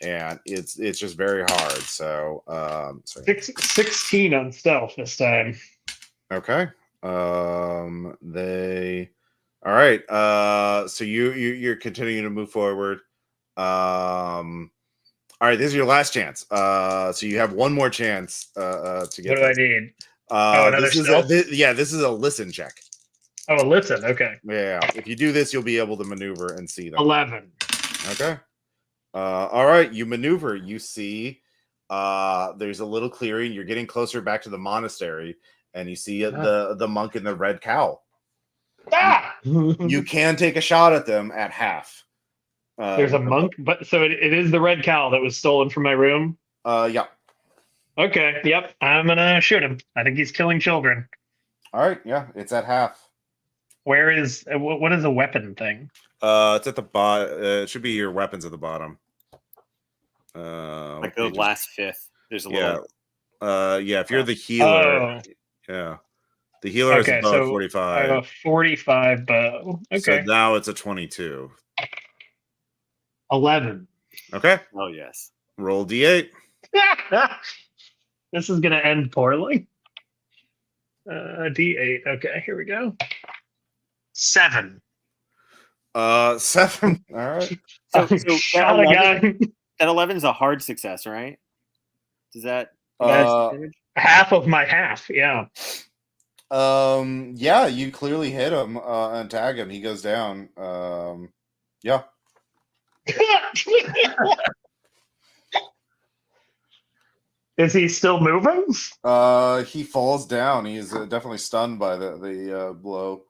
and it's just very hard. So, sorry. 16 on stealth this time. Okay. All right. So you're continuing to move forward. All right, this is your last chance. So you have one more chance to get. What do I this. need? Another this is yeah, this is a listen check. Oh, listen. Okay. Yeah, if you do this, you'll be able to maneuver and see them. 11. Okay. All right, you maneuver. You see, there's a little clearing. You're getting closer back to the monastery, and you see the monk in the red cowl. Ah! You can take a shot at them at half. There's a monk, but so it is the red cowl that was stolen from my room. Yeah. Okay. Yep. I'm gonna shoot him. I think he's killing children. All right. Yeah, it's at half. Where is what is a weapon thing? It's at the bottom. It should be your weapons at the bottom. Like the last fifth. There's a little. Yeah. If you're the healer, yeah, the healer is about so 45. I have a 45 bow. Okay. So now it's a 22. 11. Okay. Oh yes. Roll d8. This is going to end poorly. D8. Okay, here we go. 7. 7. All right. So Shot a guy. that 11 is a hard success, right? Does that Uh, Half of my half, yeah. yeah, you clearly hit him and tag him. He goes down. Yeah. Is he still moving? He falls down. He is definitely stunned by the blow.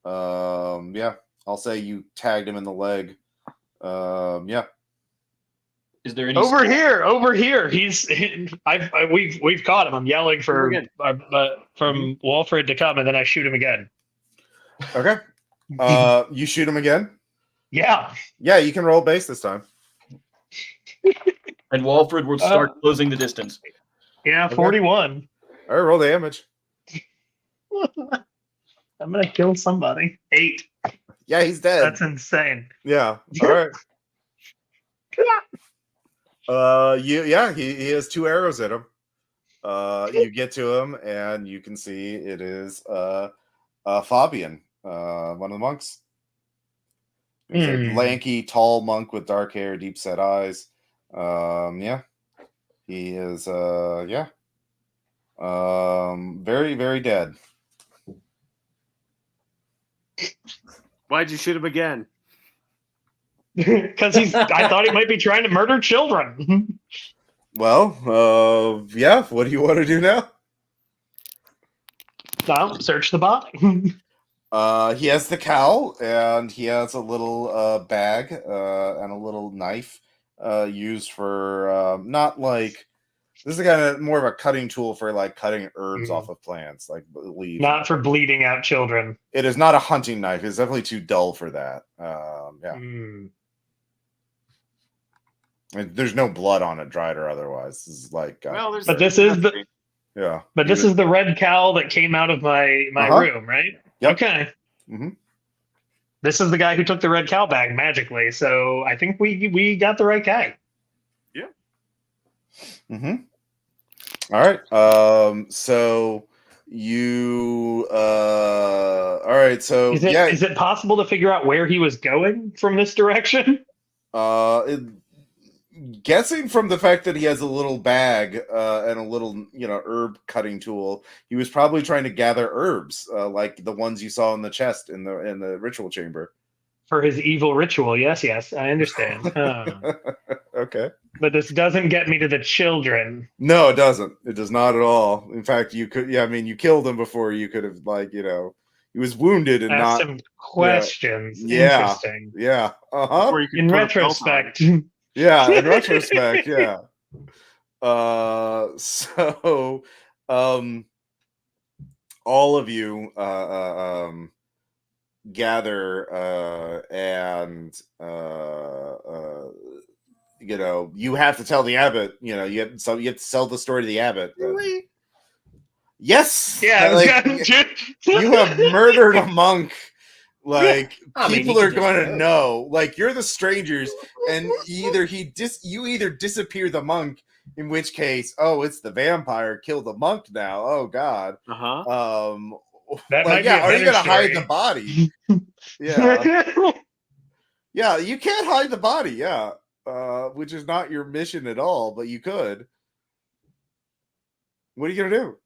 Yeah, I'll say you tagged him in the leg. Yeah. Is there any Over here. We've caught him. I'm yelling for from Walfred to come, and then I shoot him again. Okay. You shoot him again. Yeah. Yeah, you can roll base this time. And Walfred will start closing the distance. Yeah, Okay. 41. All right, roll damage. I'm gonna kill somebody. 8. Yeah, he's dead. That's insane. Yeah. All right. He has 2 arrows in him. You get to him and you can see it is Fabian, one of the monks. He's a lanky, tall monk with dark hair, deep set eyes. Yeah. He is very, very dead. Why'd you shoot him again? Because I thought he might be trying to murder children. Well, yeah. What do you want to do now? Now, search the body. He has the cowl and he has a little bag and a little knife used for not like this is kind of more of a cutting tool for like cutting herbs off of plants, like leaves. Not for bleeding out children. It is not a hunting knife. It's definitely too dull for that. Yeah. There's no blood on it, dried or otherwise. This is like, But this is the yeah. But this is the red cowl that came out of my room, right? Yep. Okay. Mm-hmm. This is the guy who took the red cowl bag magically. So I think we got the right guy. Yeah. Mm-hmm. All right. So you all right, so Is it possible to figure out where he was going from this direction? Guessing from the fact that he has a little bag and a little, herb cutting tool, he was probably trying to gather herbs, like the ones you saw in the chest in the ritual chamber. For his evil ritual, yes, I understand. Okay. But this doesn't get me to the children. No, it doesn't. It does not at all. In fact, you could, you killed him before you could have, he was wounded and Ask not. some questions. Yeah. Interesting. Yeah. Uh-huh. In retrospect. Yeah, in retrospect, yeah. So, all of you gather and you have to tell the abbot. You have to sell the story to the abbot. Really? Yes. Yeah. You have murdered a monk. People are he going to just know. You're the strangers, and you either disappear the monk, in which case, it's the vampire killed the monk now. Oh God. Uh-huh. That might be a are you better going to hide story. the body? Yeah. Yeah, you can't hide the body. Yeah, which is not your mission at all, but you could. What are you going to do?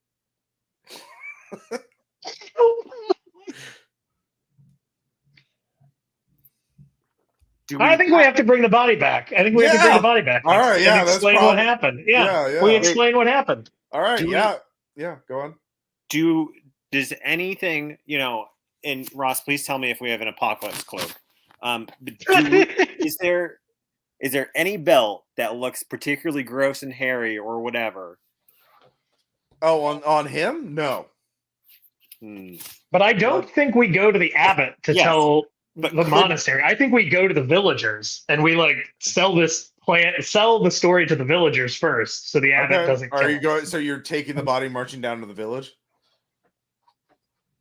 I think we have to bring the body back. All right, yeah, and explain what happened. Yeah. We explain what happened. All right, yeah, go on. Does anything, and Ross, please tell me if we have an apocalypse cloak. Is there any belt that looks particularly gross and hairy or whatever? Oh, on him? No. But I don't think we go to the abbot to tell the monastery. I think we go to the villagers and we sell the story to the villagers first, so the abbot doesn't. Are you going? So you're taking the body, marching down to the village?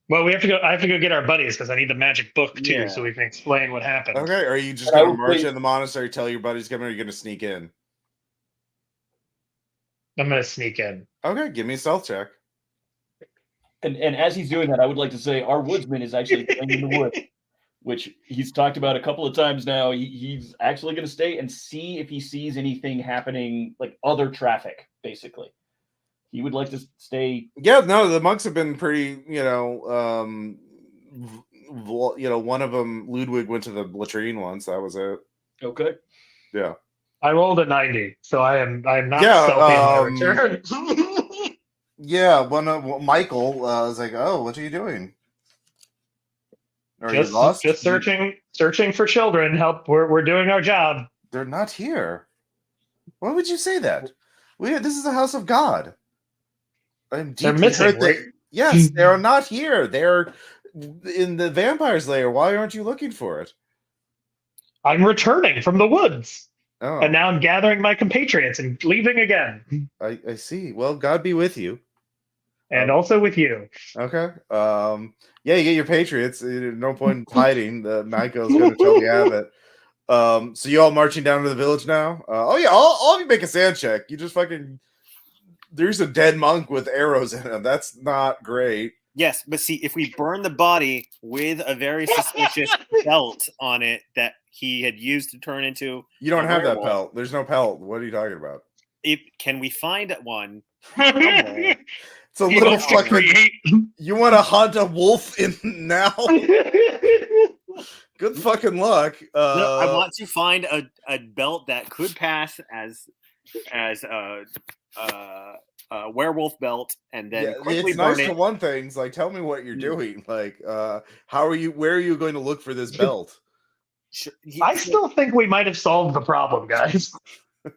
Well, we have to go. I have to go get our buddies because I need the magic book too, Yeah. so we can explain what happened. Okay, are you just And I gonna would march say- in the monastery, tell your buddies coming, or are you gonna sneak in? I'm gonna sneak in. Okay, give me a stealth check. And as he's doing that, I would like to say our woodsman is actually staying in the wood, which he's talked about a couple of times now. He's actually going to stay and see if he sees anything happening, like other traffic, basically. He would like to stay. Yeah, no, the monks have been pretty, one of them, Ludwig, went to the latrine once. That was it. Okay. Yeah. I rolled a 90, so I am not Yeah, stealthy in my return. Yeah, Michael was like, "Oh, what are you doing? Are you lost? Just searching for children. Help. We're doing our job. They're not here. Why would you say that? This is a house of God. I'm They're deeply missing, hurt that- right? Yes, they are not here. They're in the vampire's lair. Why aren't you looking for it? I'm returning from the woods, Oh, and now I'm gathering my compatriots and leaving again, I see. Well, God be with you. and also with you. Okay. Yeah, you get your patriots. No point in hiding. The Michael's going to totally have it. So you all marching down to the village now? Oh yeah, all of you make a sand check. You just fucking. There's a dead monk with arrows in him. That's not great. Yes, but see, if we burn the body with a very suspicious belt on it that he had used to turn into, You don't a have that werewolf, pelt. There's no pelt. What are you talking about? Can we find one? It's a He little wants to fucking. create. You want to hunt a wolf in now? Good fucking luck. No, I want to find a belt that could pass as a werewolf belt, and then quickly it's burn nice it. to one things. Like, tell me what you're doing. Like, how are you? Where are you going to look for this belt? I still think we might have solved the problem, guys.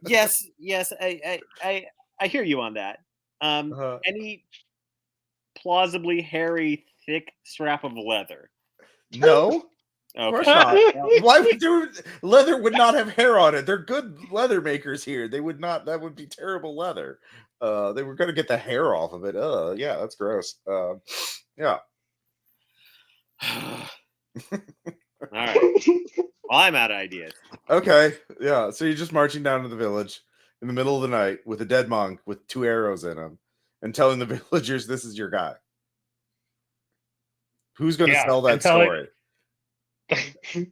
Yes, I hear you on that. Any plausibly hairy, thick strap of leather? No, of course not. Why would leather would not have hair on it? They're good leather makers here. They would not. That would be terrible leather. They were going to get the hair off of it. Yeah, that's gross. Yeah. All right. Well, I'm out of ideas. Okay. Yeah. So you're just marching down to the village in the middle of the night with a dead monk with 2 arrows in him, and telling the villagers this is your guy. Who's going to sell that story?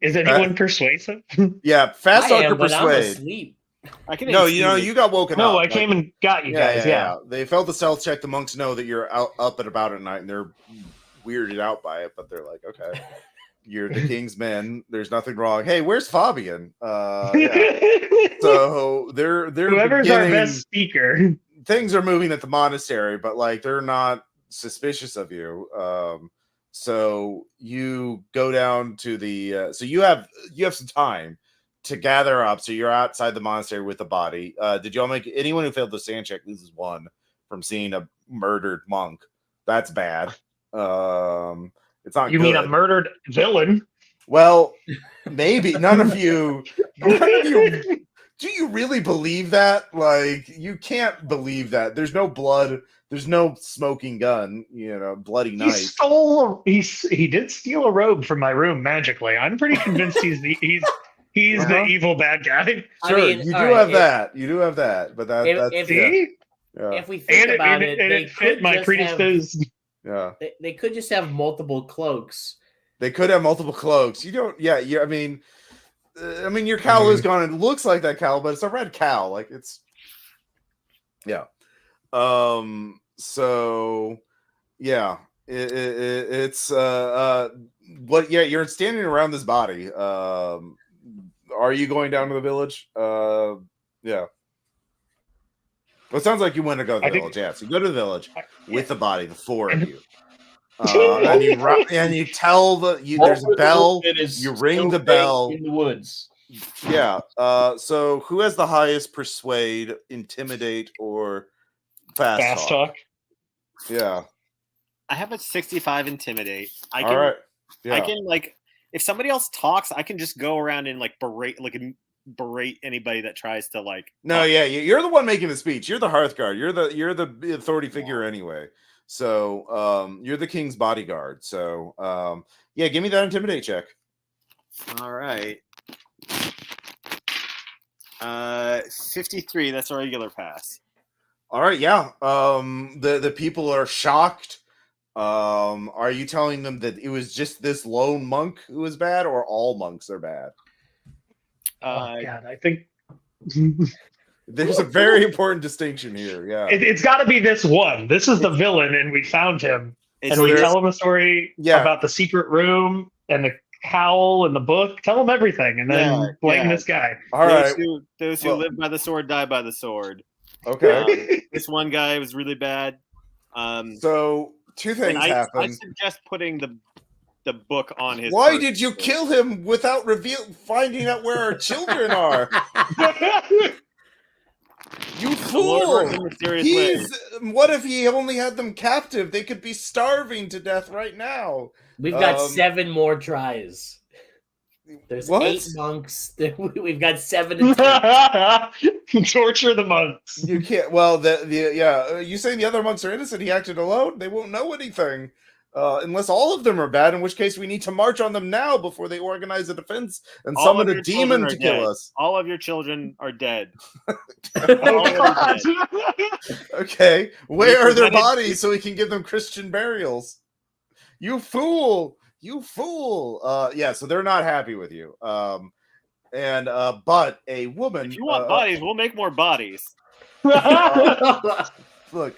Is anyone persuasive? Yeah, fast I talk am, or but I'm persuade. asleep. I can. No, you got woken up. No, I like- came and got you guys. Yeah. They failed the stealth check. The monks know that you're up and about at night, and they're weirded out by it. But they're like, okay, you're the king's men. There's nothing wrong. Hey, where's Fabian? Yeah. So they're Whoever's our best speaker. Things are moving at the monastery, but like they're not suspicious of you. So you go down to the. So you have some time to gather up. So you're outside the monastery with the body. Did y'all make anyone who failed the sand check loses 1 from seeing a murdered monk? That's bad. It's not. You mean a murdered villain? Well, maybe none of you. Do you really believe that? Like, you can't believe that. There's no blood. There's no smoking gun. Bloody knife. He did steal a robe from my room magically. I'm pretty convinced he's the evil bad guy. Sure, I mean, you do all right, have that. You do have that. But that's if we think about it, and they it fit could my just predisposed. Yeah. They could just have multiple cloaks. They could have multiple cloaks. You don't. Yeah. I mean, your cowl is gone. It looks like that cowl, but it's a red cowl. Like it's. Yeah. So, yeah. It's what? Yeah. You're standing around this body. Are you going down to the village? Yeah. Well, it sounds like you want to go to the village. Yeah, so you go to the village with the body, the 4 of you. And you tell there's a bell. You ring the bell in the woods. Yeah. So who has the highest persuade, intimidate, or fast talk? Yeah. I have a 65 intimidate. All right. Yeah. I can if somebody else talks, I can just go around and berate anybody that tries to No, yeah, you're the one making the speech. You're the Hearthguard. You're the authority figure anyway. So you're the king's bodyguard. So yeah, give me that intimidate check. All right. 53. That's a regular pass. All right, yeah. The people are shocked. Are you telling them that it was just this lone monk who was bad, or all monks are bad? Oh God, I think There's a very important distinction here. Yeah, it's got to be this one. This is the villain, and we found him, and we tell him a story about the secret room and the cowl and the book. Tell him everything, and then blame this guy. All right. Those who live by the sword die by the sword. Okay. This one guy was really bad. So two things happen. I suggest putting the book on his. Why did you kill him without finding out where our children are? You fool! What if he only had them captive? They could be starving to death right now. We've got 7 more tries. There's 8 monks. We've got 7 attempts. Torture the monks. You can't. Well, you saying the other monks are innocent? He acted alone. They won't know anything. Unless all of them are bad, in which case we need to march on them now before they organize a defense and summon a demon to kill us. All of your children are dead. Okay, where are their bodies so we can give them Christian burials? You fool! You fool! Yeah, so they're not happy with you. But a woman. If you want bodies, we'll make more bodies. Look.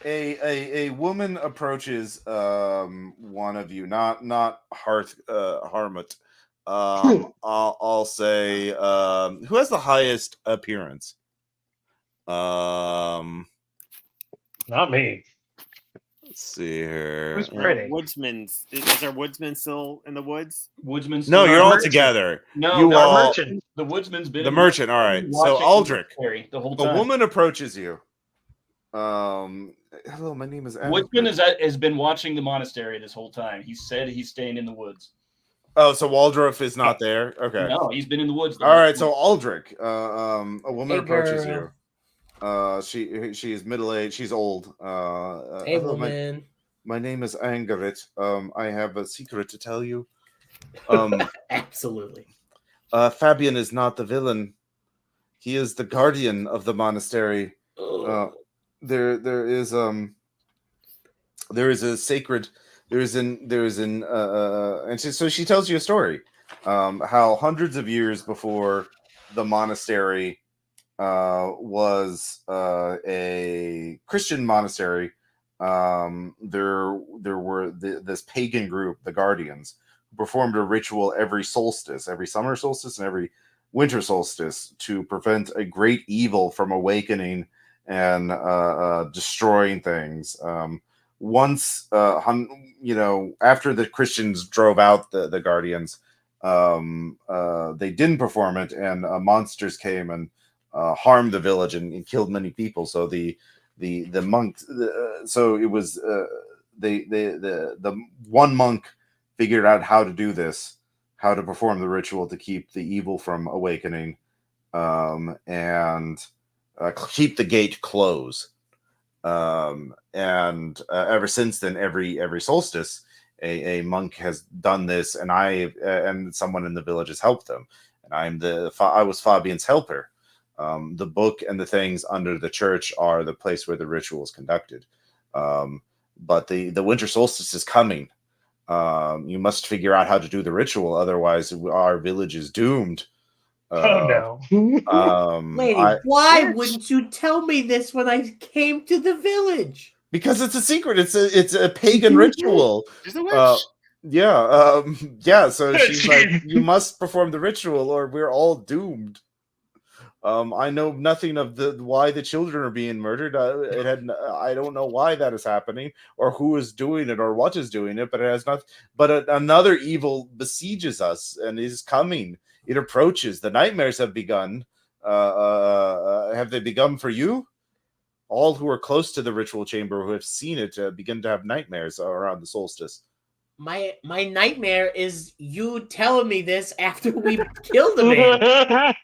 A woman approaches one of you, not Harmut. I'll say who has the highest appearance? Not me. Let's see here. Who's pretty? Woodsman's. Is there woodsman still in the woods? Woodsman's. No, you're all together. No, you all. Merchant. The woodsman's been the merchant. All right. So Aldrich, the whole time. a woman approaches you. Hello, my name is Woodsman has been watching the monastery this whole time. He said he's staying in the woods. Oh, so Waldorf is not there? Okay. No, he's been in the woods. All right, so Aldrich, a woman approaches girl. you. She is middle-aged. She's old. Hey, woman. My name is Angarit. I have a secret to tell you. Absolutely. Fabian is not the villain. He is the guardian of the monastery. There is a sacred. And so she tells you a story. How hundreds of years before the monastery was a Christian monastery, there were this pagan group, the Guardians, who performed a ritual every solstice, every summer solstice and every winter solstice, to prevent a great evil from awakening and destroying things. Once, after the Christians drove out the Guardians, they didn't perform it, and monsters came and harmed the village and killed many people. So the monks, so it was the one monk figured out how to do this, how to perform the ritual to keep the evil from awakening, and keep the gate closed. And ever since then, every solstice, a monk has done this, and and someone in the village has helped them. And I was Fabian's helper. The book and the things under the church are the place where the ritual is conducted. But the winter solstice is coming. You must figure out how to do the ritual, otherwise our village is doomed. No. Lady, why wouldn't you tell me this when I came to the village? Because it's a secret. It's a pagan ritual. She's a witch. Yeah. So she's like, you must perform the ritual, or we're all doomed. I know nothing of why the children are being murdered. I don't know why that is happening, or who is doing it, or what is doing it. But it has not. But another evil besieges us and is coming. It approaches. The nightmares have begun. Have they begun for you? All who are close to the ritual chamber, who have seen it, begin to have nightmares around the solstice. My nightmare is you telling me this after we killed the man.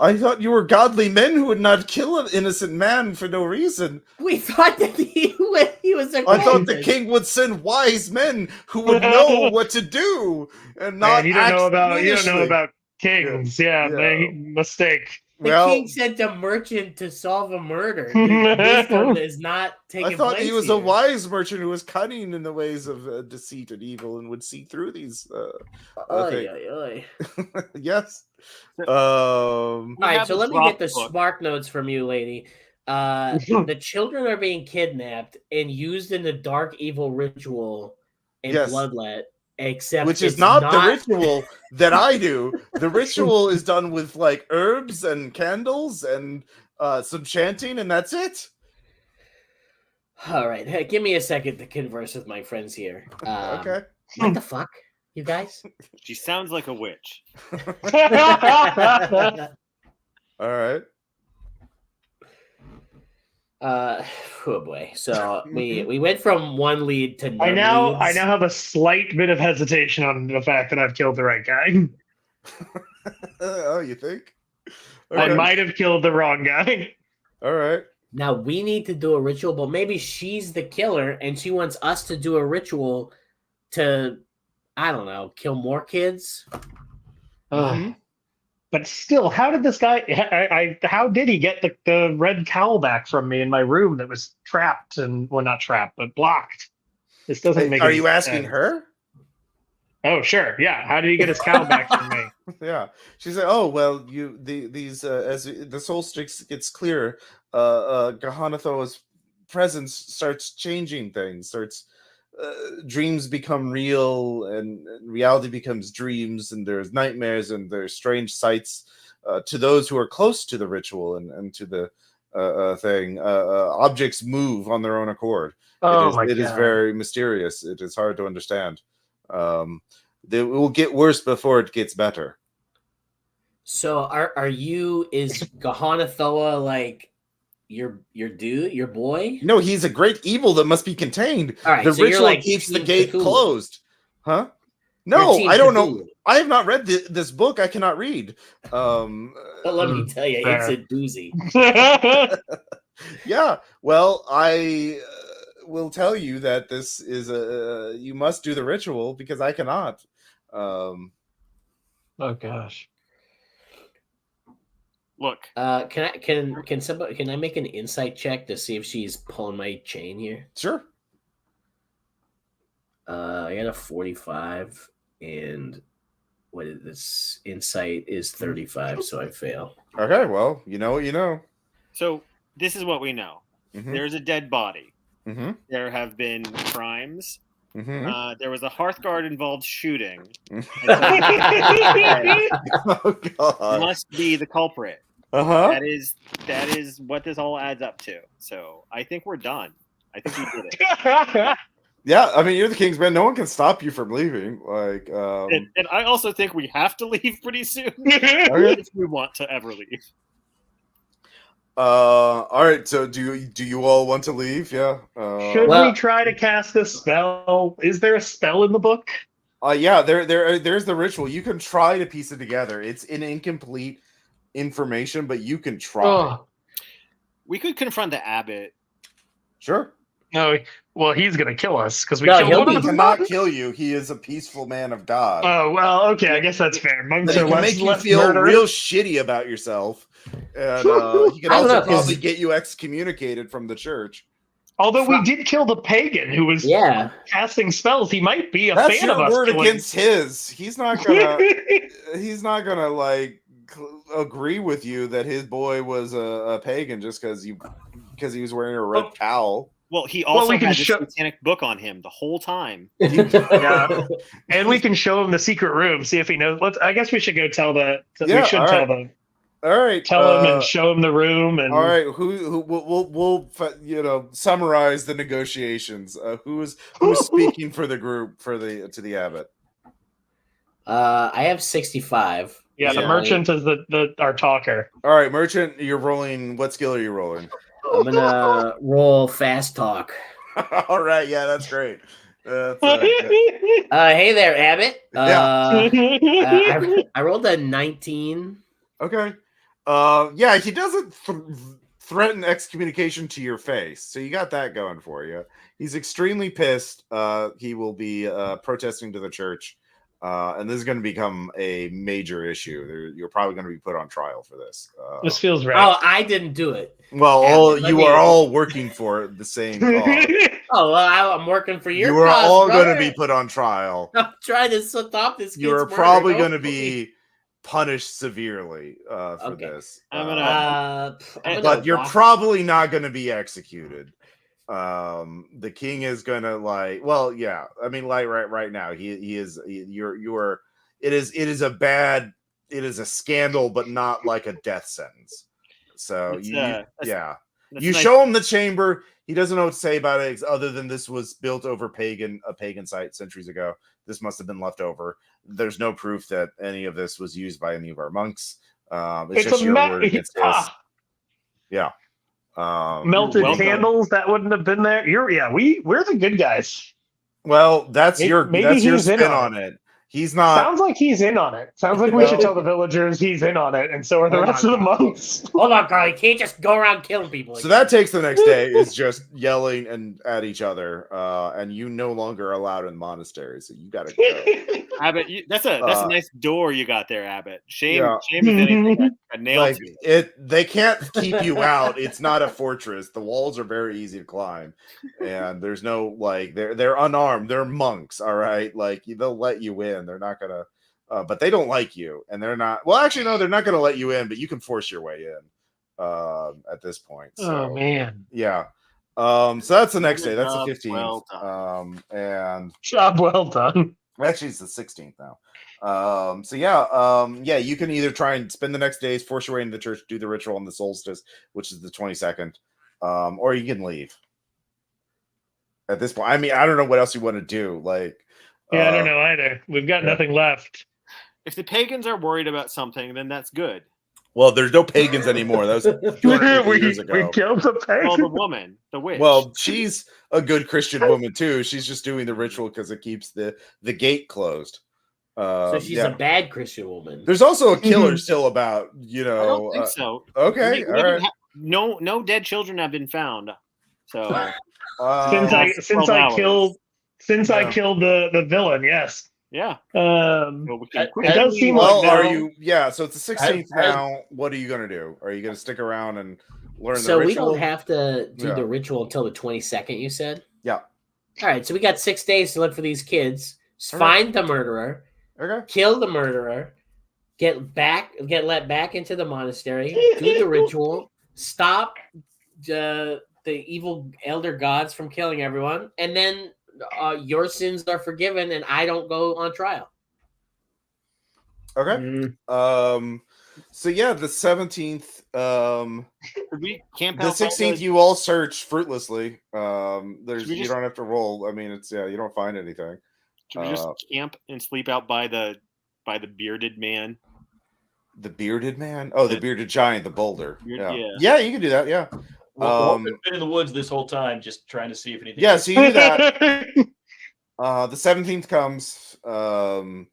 I thought you were godly men who would not kill an innocent man for no reason. We thought that he was a I thought the cultist. king would send wise men who would know what to do and not Man, you don't act know foolishly. about kings. Yeah, Yeah. mistake. The Well, king sent a merchant to solve a murder. His wisdom is not taking I thought place he was here. a wise merchant who was cunning in the ways of deceit and evil and would see through these Oy, things. oy, oy. Yes. All right, have so the let me drop get the book. Spark Notes from you, lady. The children are being kidnapped and used in the dark evil ritual and Yes. bloodlet, except Which is it's not the ritual that I do. The ritual is done with like herbs and candles and some chanting, and that's it. All right, hey, give me a second to converse with my friends here. Okay. What the fuck, you guys? She sounds like a witch. All right. Oh boy. So we went from one lead to none I now leads. have a slight bit of hesitation on the fact that I've killed the right guy. Oh, you think? I Okay. might have killed the wrong guy. All right. Now we need to do a ritual, but maybe she's the killer and she wants us to do a ritual to, I don't know, kill more kids. Ugh. But still, how did this guy? How did he get the red cowl back from me in my room that was trapped and well, not trapped, but blocked? This doesn't make. Are any you asking sense. her? Oh, sure. Yeah. How did he get his cowl back from me? Yeah. She said, "Oh well, these as the solstice gets clearer, Gahanatho's presence starts changing things. Starts dreams become real, and reality becomes dreams, and there's nightmares, and there's strange sights to those who are close to the ritual and to the thing. Objects move on their own accord. Oh my It is God. very mysterious. It is hard to understand. It will get worse before it gets better." So are you, is Gahanathoa like your dude, your boy? No, he's a great evil that must be contained. All right, The so you're ritual like keeps the Team gate Cthulhu. closed. Huh? You're No, Team I don't know. Cthulhu. I have not read this book. I cannot read. But let me tell you, fair. it's a doozy. Yeah. Well, I will tell you that this is a. You must do the ritual because I cannot. Oh gosh. Look, Can somebody, can I make an insight check to see if she's pulling my chain here? Sure. I got a 45 and what is this? Insight is 35, so I fail. Okay. Well, you know what you know. so this is what we know. Mhm. There's a dead body. Mm-hmm. There have been crimes. Mm-hmm. There was a Hearthguard involved shooting. Oh God. Must be the culprit. Uh-huh. That is what this all adds up to. So I think we're done. I think we did it. Yeah, I mean, you're the Kingsman. No one can stop you from leaving. Like, And I also think we have to leave pretty soon okay. if we want to ever leave. All right. So, do you all want to leave? Yeah. Should Well- we try to cast a spell? Is there a spell in the book? Yeah. There's the ritual. You can try to piece it together. It's an incomplete information, but you can try. Oh, We could confront the abbot. Sure. no. Well, he's gonna kill us because we No, killed he'll one He of the cannot monks. kill you. He is a peaceful man of God. Oh well, okay. I guess that's fair. But Monks he are can less, make you less feel murderous. real shitty about yourself, and he can I don't also know, 'cause- probably get you excommunicated from the church. Although we did kill the pagan who was Yeah. casting spells, he might be a That's fan your of us. word killing- against his. He's not gonna. He's not gonna like agree with you that his boy was a pagan just because he was wearing a red cowl. Well, he also we can had this show- satanic book on him the whole time. Yeah. And we can show him the secret room, see if he knows. I guess we should go tell the. Yeah, we should all tell right. them. All right, Tell him and show him the room. And all right, who we'll summarize the negotiations. Who's speaking for the group to the abbot? I have 65. yeah, the Yeah. merchant is our talker. All right, merchant, you're rolling. What skill are you rolling? I'm gonna roll fast talk. All right, yeah, that's great. That's, Hey there, Abbott. Yeah. I rolled a 19. okay. Yeah, he doesn't threaten excommunication to your face, so you got that going for you. He's extremely pissed. He will be protesting to the church, and this is going to become a major issue. You're probably going to be put on trial for this. This feels Oh, right. I didn't do it. Well, Let you me- are all working for the same cause. Oh, well, I'm working for your You are cause, all going to brother. be put on trial. I'm trying to stop this. You are kid's probably murder. going to Don't be punished severely for Okay. this. I'm I'm gonna- But you're watch- probably not going to be executed. The king is going to well, yeah. I mean, right now, he is. You're. It is a scandal, but not like a death sentence. So That's you nice. show him the chamber. He doesn't know what to say about it, other than this was built over a pagan site centuries ago. This must have been left over. There's no proof that any of this was used by any of our monks. It's just your word against his. Yeah. Melted welcome. candles that wouldn't have been there. We're the good guys. Well, that's Maybe your he's in spin on on it. He's not. Sounds like he's in on it. Sounds like we should tell the villagers he's in on it, and so are the Hold rest on, of the Carl. monks. Hold on, Carl. You can't just go around killing people. So that takes the next day is just yelling and at each other, and you no longer allowed in the monastery, so you got to go. Abbott, that's a nice door you got there, Abbott. Shame if anything, I nailed you. They can't keep you out. It's not a fortress. The walls are very easy to climb, and there's no they're unarmed. They're monks, all right. They'll let you in. They're not gonna, but they don't like you, and they're not. Well, actually, no, they're not gonna let you in, but you can force your way in at this point. So, Oh man, yeah. So that's the next day. That's the Job 15th. well done. And job well done. actually, it's the 16th now. So yeah, you can either try and spend the next days, force your way into the church, do the ritual on the solstice, which is the 22nd, or you can leave. At this point, I mean, I don't know what else you want to do. I don't know either. We've got nothing left. If the pagans are worried about something, then that's good. Well, there's no pagans anymore. That was 250 years ago. We killed the pagan. Well, the woman, the witch. Well, she's a good Christian woman too. She's just doing the ritual because it keeps the gate closed. So she's a bad Christian woman. There's also a killer still about. I don't think so. Okay, We all right. No dead children have been found. So since I killed Yeah. the villain, yes. yeah. Well, we can It does seem Well, like are now- you? Yeah. So it's the 16th now. What are you gonna do? Are you gonna stick around and learn So the we ritual? don't have to do Yeah. the ritual until the 22nd. You said. Yeah. All right. So we got 6 days to look for these kids. Okay. Find the murderer. Okay. Kill the murderer. Get let back into the monastery. Do the ritual. Stop the evil elder gods from killing everyone, and then your sins are forgiven, and I don't go on trial. Okay. So yeah, the 17th. Could we camp The out by 16th, the- you all search fruitlessly. Should we You just- don't have to roll. I mean, it's you don't find anything. Should we just camp and sleep out by the bearded man? The bearded man? Oh, the bearded giant, the boulder. Yeah. Yeah, you can do that. Yeah. Walter's been in the woods this whole time, just trying to see if anything. Yeah, so you do that. The 17th comes. You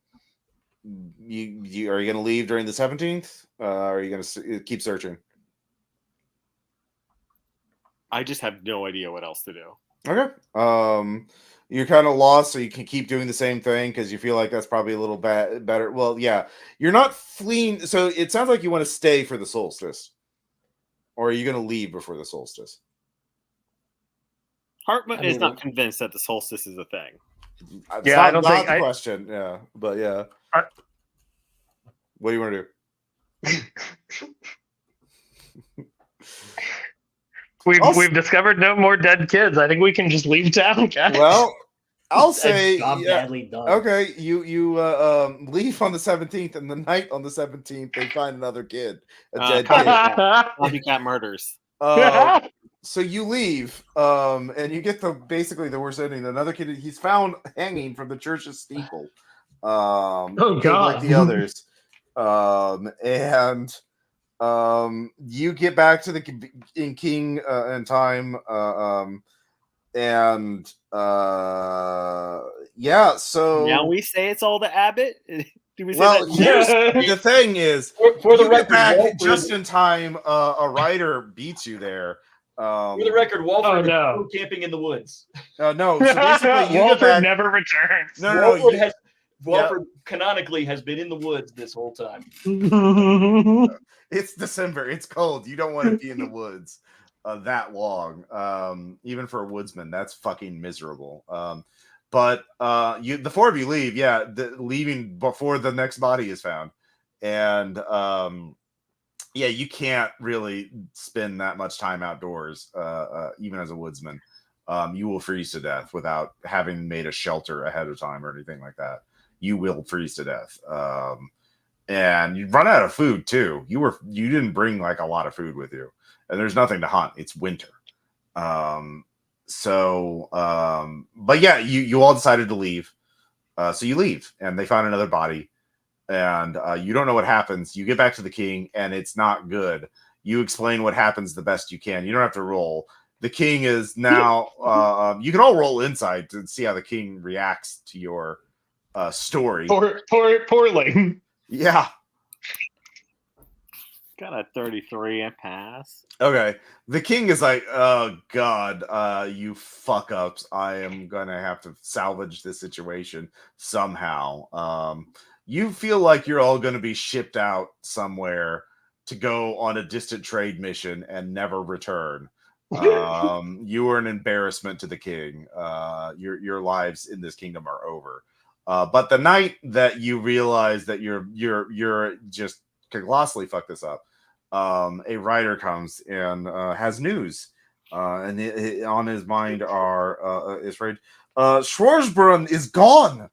are you going to leave during the 17th? Are you going to keep searching? I just have no idea what else to do. Okay. You're kind of lost, so you can keep doing the same thing because you feel like that's probably a little better. Well, yeah, you're not fleeing. So it sounds like you want to stay for the solstice, or are you going to leave before the solstice? Hartman is not convinced that the solstice is a thing. It's Yeah, not, I don't not think the question. Yeah, but yeah. What do you want to do? We've discovered no more dead kids. I think we can just leave town, guys. Well, I'll say Job badly done. okay. You leave on the 17th, and the night on the 17th, they find another kid, a dead kid. Copycat murders. So you leave, and you get basically the worst ending. Another kid, he's found hanging from the church's steeple. Oh, like God. the others. And you get back to in King in time, and yeah. So Now we say it's all the Abbott. Did we say Well, that? here's the thing: is For the you get record, back Walford, just in time. A rider beats you there. for the record, Walford Oh, is no. still camping in the woods. No, so basically you get Walford back. never returns. No, Walford canonically has been in the woods this whole time. it's December. It's cold. You don't want to be in the woods that long. Even for a woodsman, that's fucking miserable. But the four of you leave. Yeah, leaving before the next body is found, and yeah, you can't really spend that much time outdoors, even as a woodsman. You will freeze to death without having made a shelter ahead of time or anything like that. You will freeze to death. And you run out of food too. You didn't bring like a lot of food with you, and there's nothing to hunt. It's winter. But yeah, you all decided to leave. So you leave, and they find another body, and you don't know what happens. You get back to the king, and it's not good. You explain what happens the best you can. You don't have to roll. The king is now. You can all roll insight to see how the king reacts to your story. Poorly. Yeah. Got a 33 and pass. Okay. The king is like, oh god, you fuck ups. I am gonna have to salvage this situation somehow. You feel like you're all gonna be shipped out somewhere to go on a distant trade mission and never return. You are an embarrassment to the king. Your lives in this kingdom are over. But the night that you realize that you're just colossally fucked this up, a writer comes and has news, and on his mind is right. Scwarzbrunn is gone.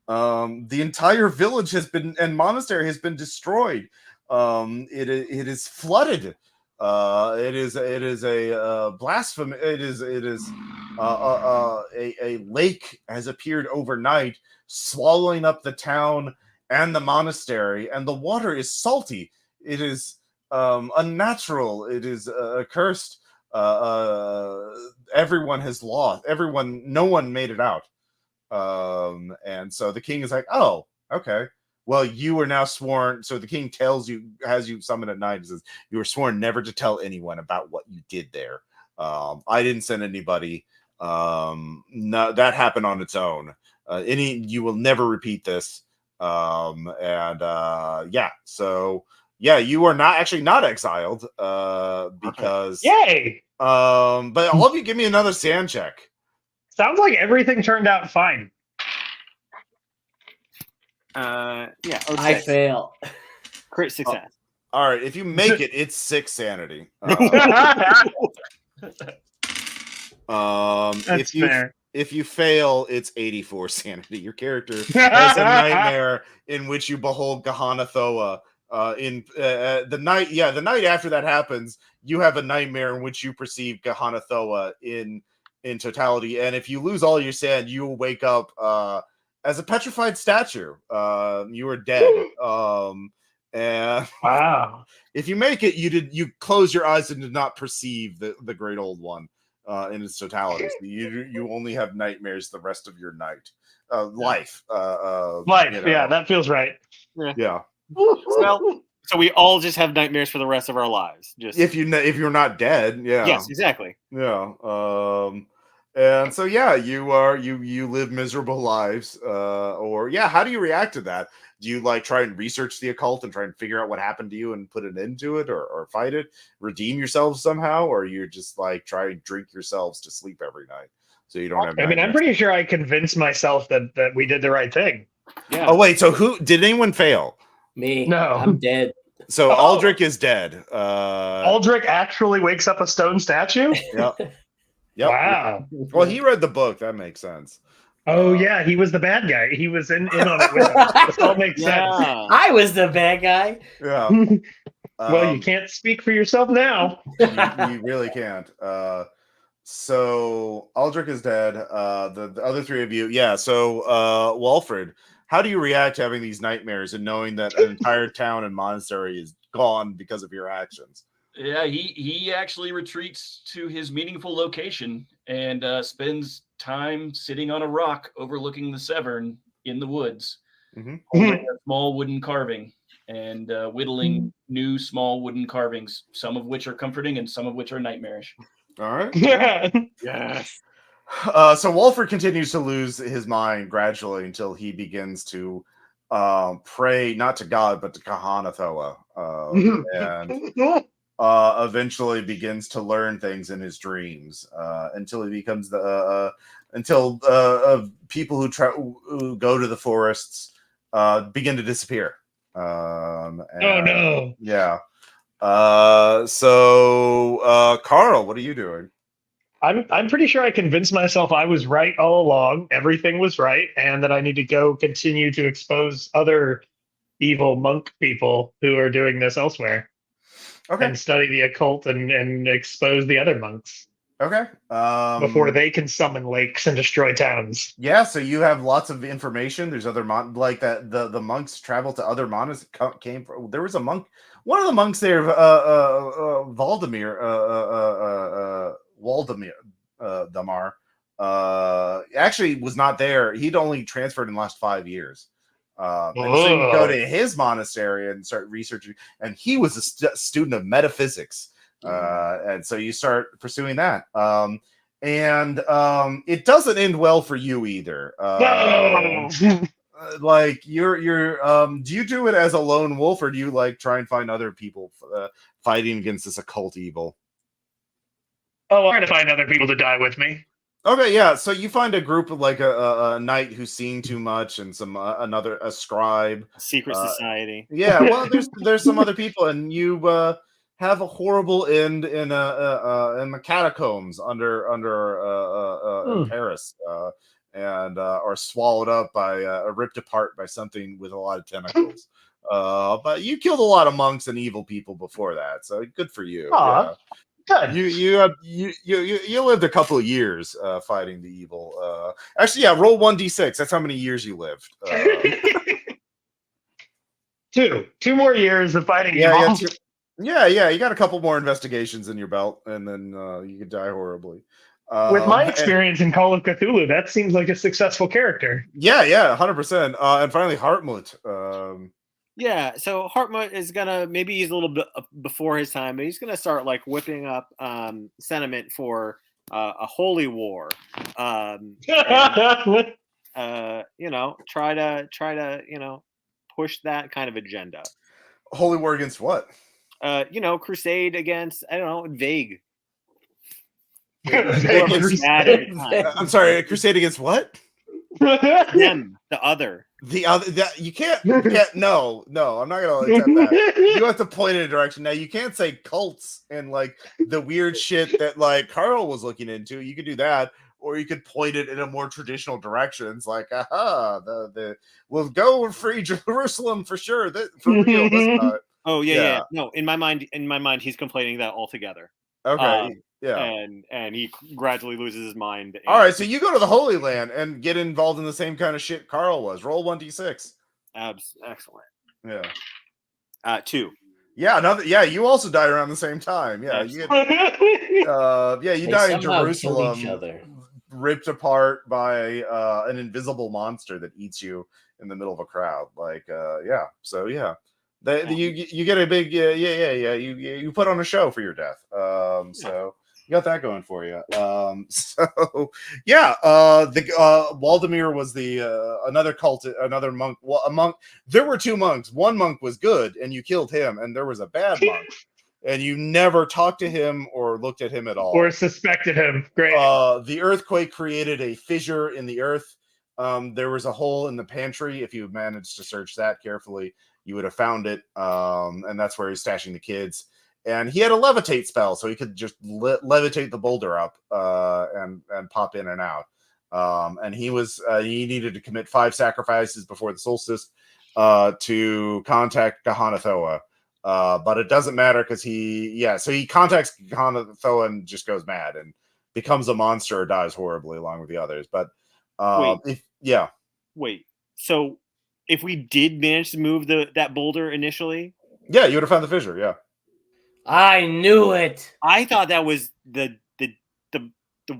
The entire village and monastery has been destroyed. It is flooded. It is a blasphemy. It is a lake has appeared overnight, swallowing up the town and the monastery, and the water is salty. It is unnatural. It is cursed. Everyone has lost. No one made it out. And so the king is like, oh, okay. Well, you are now sworn. So the king has you summoned at night and says, you were sworn never to tell anyone about what you did there. I didn't send anybody. No, that happened on its own. You will never repeat this. Yeah, so yeah, you are not exiled, because Yay! but all of you give me another sand check. Sounds like everything turned out fine. Yeah. I fail. Crit success. All right, if you make it, it's 6 sanity. That's fair. If you fail, it's 84 sanity. Your character has a nightmare in which you behold Gahana Thoa. The night after that happens, you have a nightmare in which you perceive Gahana Thoa in totality. And if you lose all your sand, you will wake up as a petrified statue. You are dead. And Wow. if you make it, you close your eyes and did not perceive the great old one in its totality. So you only have nightmares the rest of your life. Life, You know. yeah, that feels right. Yeah. Well, so we all just have nightmares for the rest of our lives. Just If you're not dead, yeah. Yes, exactly. Yeah. And so yeah, you live miserable lives. Or yeah, how do you react to that? Do you like try and research the occult and try and figure out what happened to you and put an end to it, or fight it, redeem yourselves somehow, or you're just like try and drink yourselves to sleep every night so you don't have I mean, I'm pretty sure I convinced myself that we did the right thing. Yeah. Oh wait, so who did anyone fail? Me. No. I'm dead. So Aldrich is dead. Aldrich actually wakes up a stone statue? Yep. Wow. Well, he read the book. That makes sense. Oh yeah, he was the bad guy. He was in on it with him. This all makes sense. Yeah. I was the bad guy. Yeah. Well, you can't speak for yourself now. you really can't. So Aldrich is dead. The other three of you, yeah. So Walfred, how do you react to having these nightmares and knowing that an entire town and monastery is gone because of your actions? Yeah, he actually retreats to his meaningful location and spends time sitting on a rock overlooking the Severn in the woods. Mhm. holding a small wooden carving and whittling new small wooden carvings, some of which are comforting and some of which are nightmarish. All right. Yes. So Walford continues to lose his mind gradually until he begins to pray not to God but to Kahanathoa, and eventually begins to learn things in his dreams until he becomes until people who go to the forests begin to disappear. Oh no. Yeah. Carl, what are you doing? I'm pretty sure I convinced myself I was right all along. Everything was right, and that I need to go continue to expose other evil monk people who are doing this elsewhere Okay. and study the occult and expose the other monks Okay. before they can summon lakes and destroy towns. Yeah, so you have lots of information. There's other like that. The monks travel to other came from. There was a monk. One of the monks there, Waldemar, Damar, actually was not there. He'd only transferred in the last 5 years. And so you go to his monastery and start researching. And he was a student of metaphysics, and so you start pursuing that. And it doesn't end well for you either. No. Like you're do you do it as a lone wolf, or do you like try and find other people fighting against this occult evil? Oh, I'm trying to find other people to die with me. Okay, yeah. So you find a group of like a knight who's seeing too much, and some a scribe, Secret society. Yeah, well, there's some other people, and you have a horrible end in the catacombs in Paris, and are swallowed up by ripped apart by something with a lot of tentacles. But you killed a lot of monks and evil people before that, so good for you. Aw, good. You lived a couple of years fighting the evil. Actually, yeah, roll 1d6. That's how many years you lived. Two more years of fighting Yeah, evil. yeah. You got a couple more investigations in your belt, and then you could die horribly. With my experience in Call of Cthulhu, that seems like a successful character. Yeah, 100%. And finally, Hartmut. Yeah, so Hartmut is gonna, maybe he's a little bit before his time, but he's gonna start like whipping up sentiment for a holy war. And, try to push that kind of agenda. Holy war against what? Crusade against, I don't know, vague. I'm sorry, a crusade against what? Them, the other. You can't no, I'm not gonna accept that. You have to point in a direction. Now you can't say cults and like the weird shit that like Carl was looking into. You could do that, or you could point it in a more traditional directions, like we'll go and free Jerusalem for sure. For real, this time. Oh yeah. No, in my mind, he's complaining that altogether. Okay. Yeah. And he gradually loses his mind. All right, so you go to the Holy Land and get involved in the same kind of shit Carl was. Roll 1d6. Excellent. Yeah. 2. Yeah, another. Yeah, you also die around the same time. Yeah, you die in Jerusalem, ripped apart by an invisible monster that eats you in the middle of a crowd. Like, So yeah. You get a big you put on a show for your death. So you got that going for you. Waldemar was the another monk. Well, a monk. There were 2 monks. One monk was good, and you killed him, and there was a bad monk, and you never talked to him or looked at him at all, or suspected him. Great. The earthquake created a fissure in the earth. There was a hole in the pantry. If you managed to search that carefully, you would have found it, and that's where he's stashing the kids. And he had a levitate spell, so he could just levitate the boulder up and pop in and out. And he needed to commit 5 sacrifices before the solstice to contact Kahanathoa. But it doesn't matter because he contacts Kahanathoa and just goes mad and becomes a monster or dies horribly along with the others. But Wait. So if we did manage to move that boulder initially, you would have found the fissure. Yeah, I knew it. I thought that was the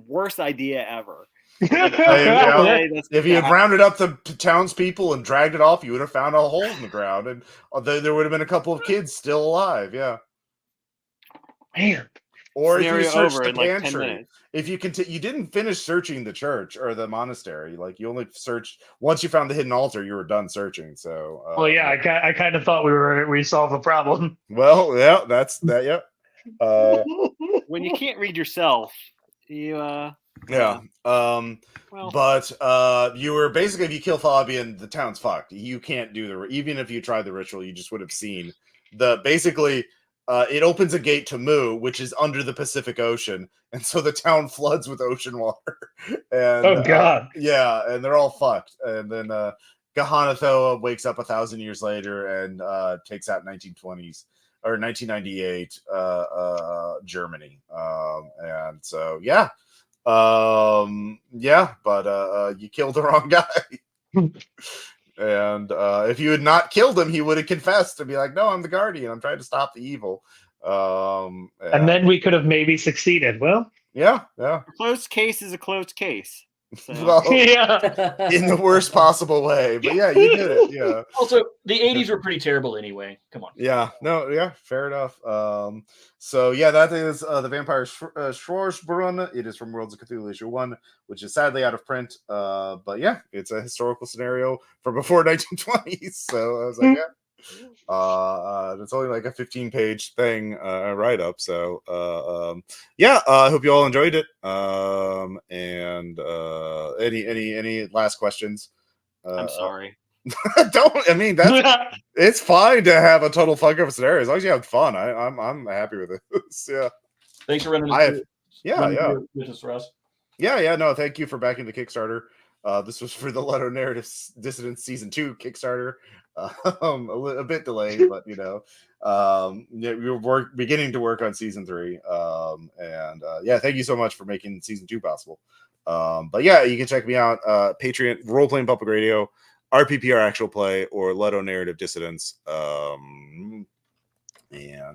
worst idea ever. If you had rounded up the townspeople and dragged it off, you would have found a hole in the ground, and there would have been a couple of kids still alive. Yeah. Man. Or if you Scenario searched over the in like 10 pantry, minutes. if you you didn't finish searching the church or the monastery. Like you only searched once you found the hidden altar, you were done searching. So, Well, yeah, I kind of thought we solved the problem. well, yeah, that's that. Yeah. When you can't read yourself, you Yeah. well, But you were basically, if you kill Fabian, the town's fucked. You can't do even if you tried the ritual, you just would have seen basically. It opens a gate to Mu, which is under the Pacific Ocean, and so the town floods with ocean water. And Oh God! yeah, and they're all fucked. And then Gahanathoa wakes up 1,000 years later and takes out 1920s or 1998 Germany. And so yeah, but you killed the wrong guy. And if you had not killed him, he would have confessed to be like, "No, I'm the guardian. I'm trying to stop the evil." And then we could have maybe succeeded. Well, yeah. a closed case is a closed case. So. Well, yeah. in the worst possible way, but yeah, you did it. Yeah. Also, the 80s were pretty terrible anyway. Come on. Yeah. No. Yeah. Fair enough. So yeah, that is the Vampire Scwarzbrunn. It is from Worlds of Cthulhu issue 1, which is sadly out of print. But yeah, it's a historical scenario from before 1920s. So I was like, yeah. It's only like a 15-page thing, write up. So yeah, I hope you all enjoyed it. And any last questions? I'm sorry. Don't. I mean, that's it's fine to have a total fuck up scenario as long as you have fun. I'm happy with it. Yeah. Thanks for running. Business for us. Yeah. No, thank you for backing the Kickstarter. This was for the Leto Narrative Dissidence Season 2 Kickstarter. A bit delayed, but yeah, we were beginning to work on Season 3. And yeah, thank you so much for making Season 2 possible. But yeah, you can check me out, Patreon, Role Playing Public Radio, RPPR Actual Play, or Leto Narrative Dissidence. And yeah.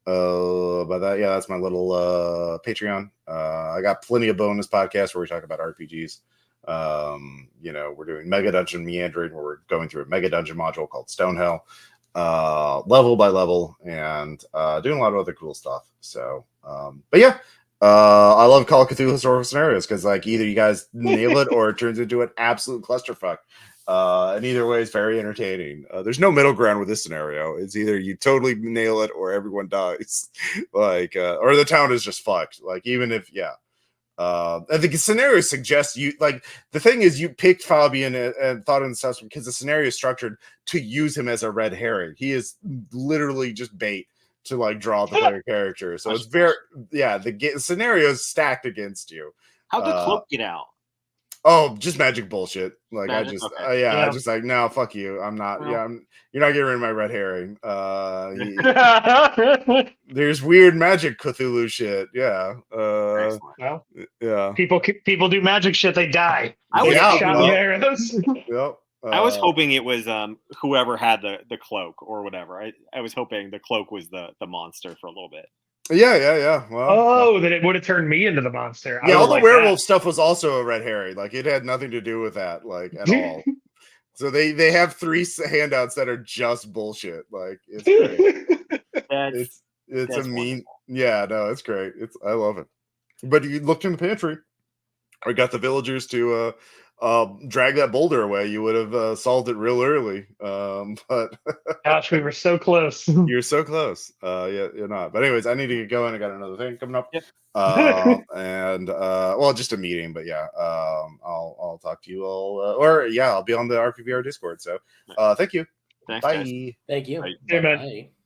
By that, yeah, that's my little Patreon. I got plenty of bonus podcasts where we talk about RPGs. We're doing Mega Dungeon Meandering, where we're going through a Mega Dungeon module called Stonehell, level by level, and doing a lot of other cool stuff. So, but yeah, I love Call of Cthulhu historical scenarios because like either you guys nail it or it turns into an absolute clusterfuck. And either way, it's very entertaining. There's no middle ground with this scenario. It's either you totally nail it or everyone dies, like, or the town is just fucked. Like, even if, yeah. I think the scenario suggests you like the thing is you picked Fabian and thought in the stuff because the scenario is structured to use him as a red herring. He is literally just bait to like draw the player character. So it's very the scenario is stacked against you. How'd the cloak get out? Oh, just magic bullshit. Like Magic? I just, Okay. I just like, no, fuck you. I'm not. Well. Yeah, you're not getting rid of my red herring. There's weird magic Cthulhu shit. Yeah. Well, Yeah. people do magic shit. They die. I was Yep. I was hoping it was whoever had the cloak or whatever. I was hoping the cloak was the monster for a little bit. Yeah. Well, then it would have turned me into the monster. Yeah, all the werewolf stuff was also a red herring. Like it had nothing to do with that, like at all. So they have 3 handouts that are just bullshit. Like it's great. it's a mean. Yeah, no, it's great. I love it. But you looked in the pantry. I got the villagers to drag that boulder away. You would have solved it real early. But gosh, we were so close. You're so close. Yeah, you're not. But anyways, I need to get going. I got another thing coming up. Yep. And well, just a meeting, but yeah, I'll talk to you all, or yeah, I'll be on the RPVR Discord. So, thank you. Thanks, Bye. guys. Thank you. Bye. Hey, man. Bye.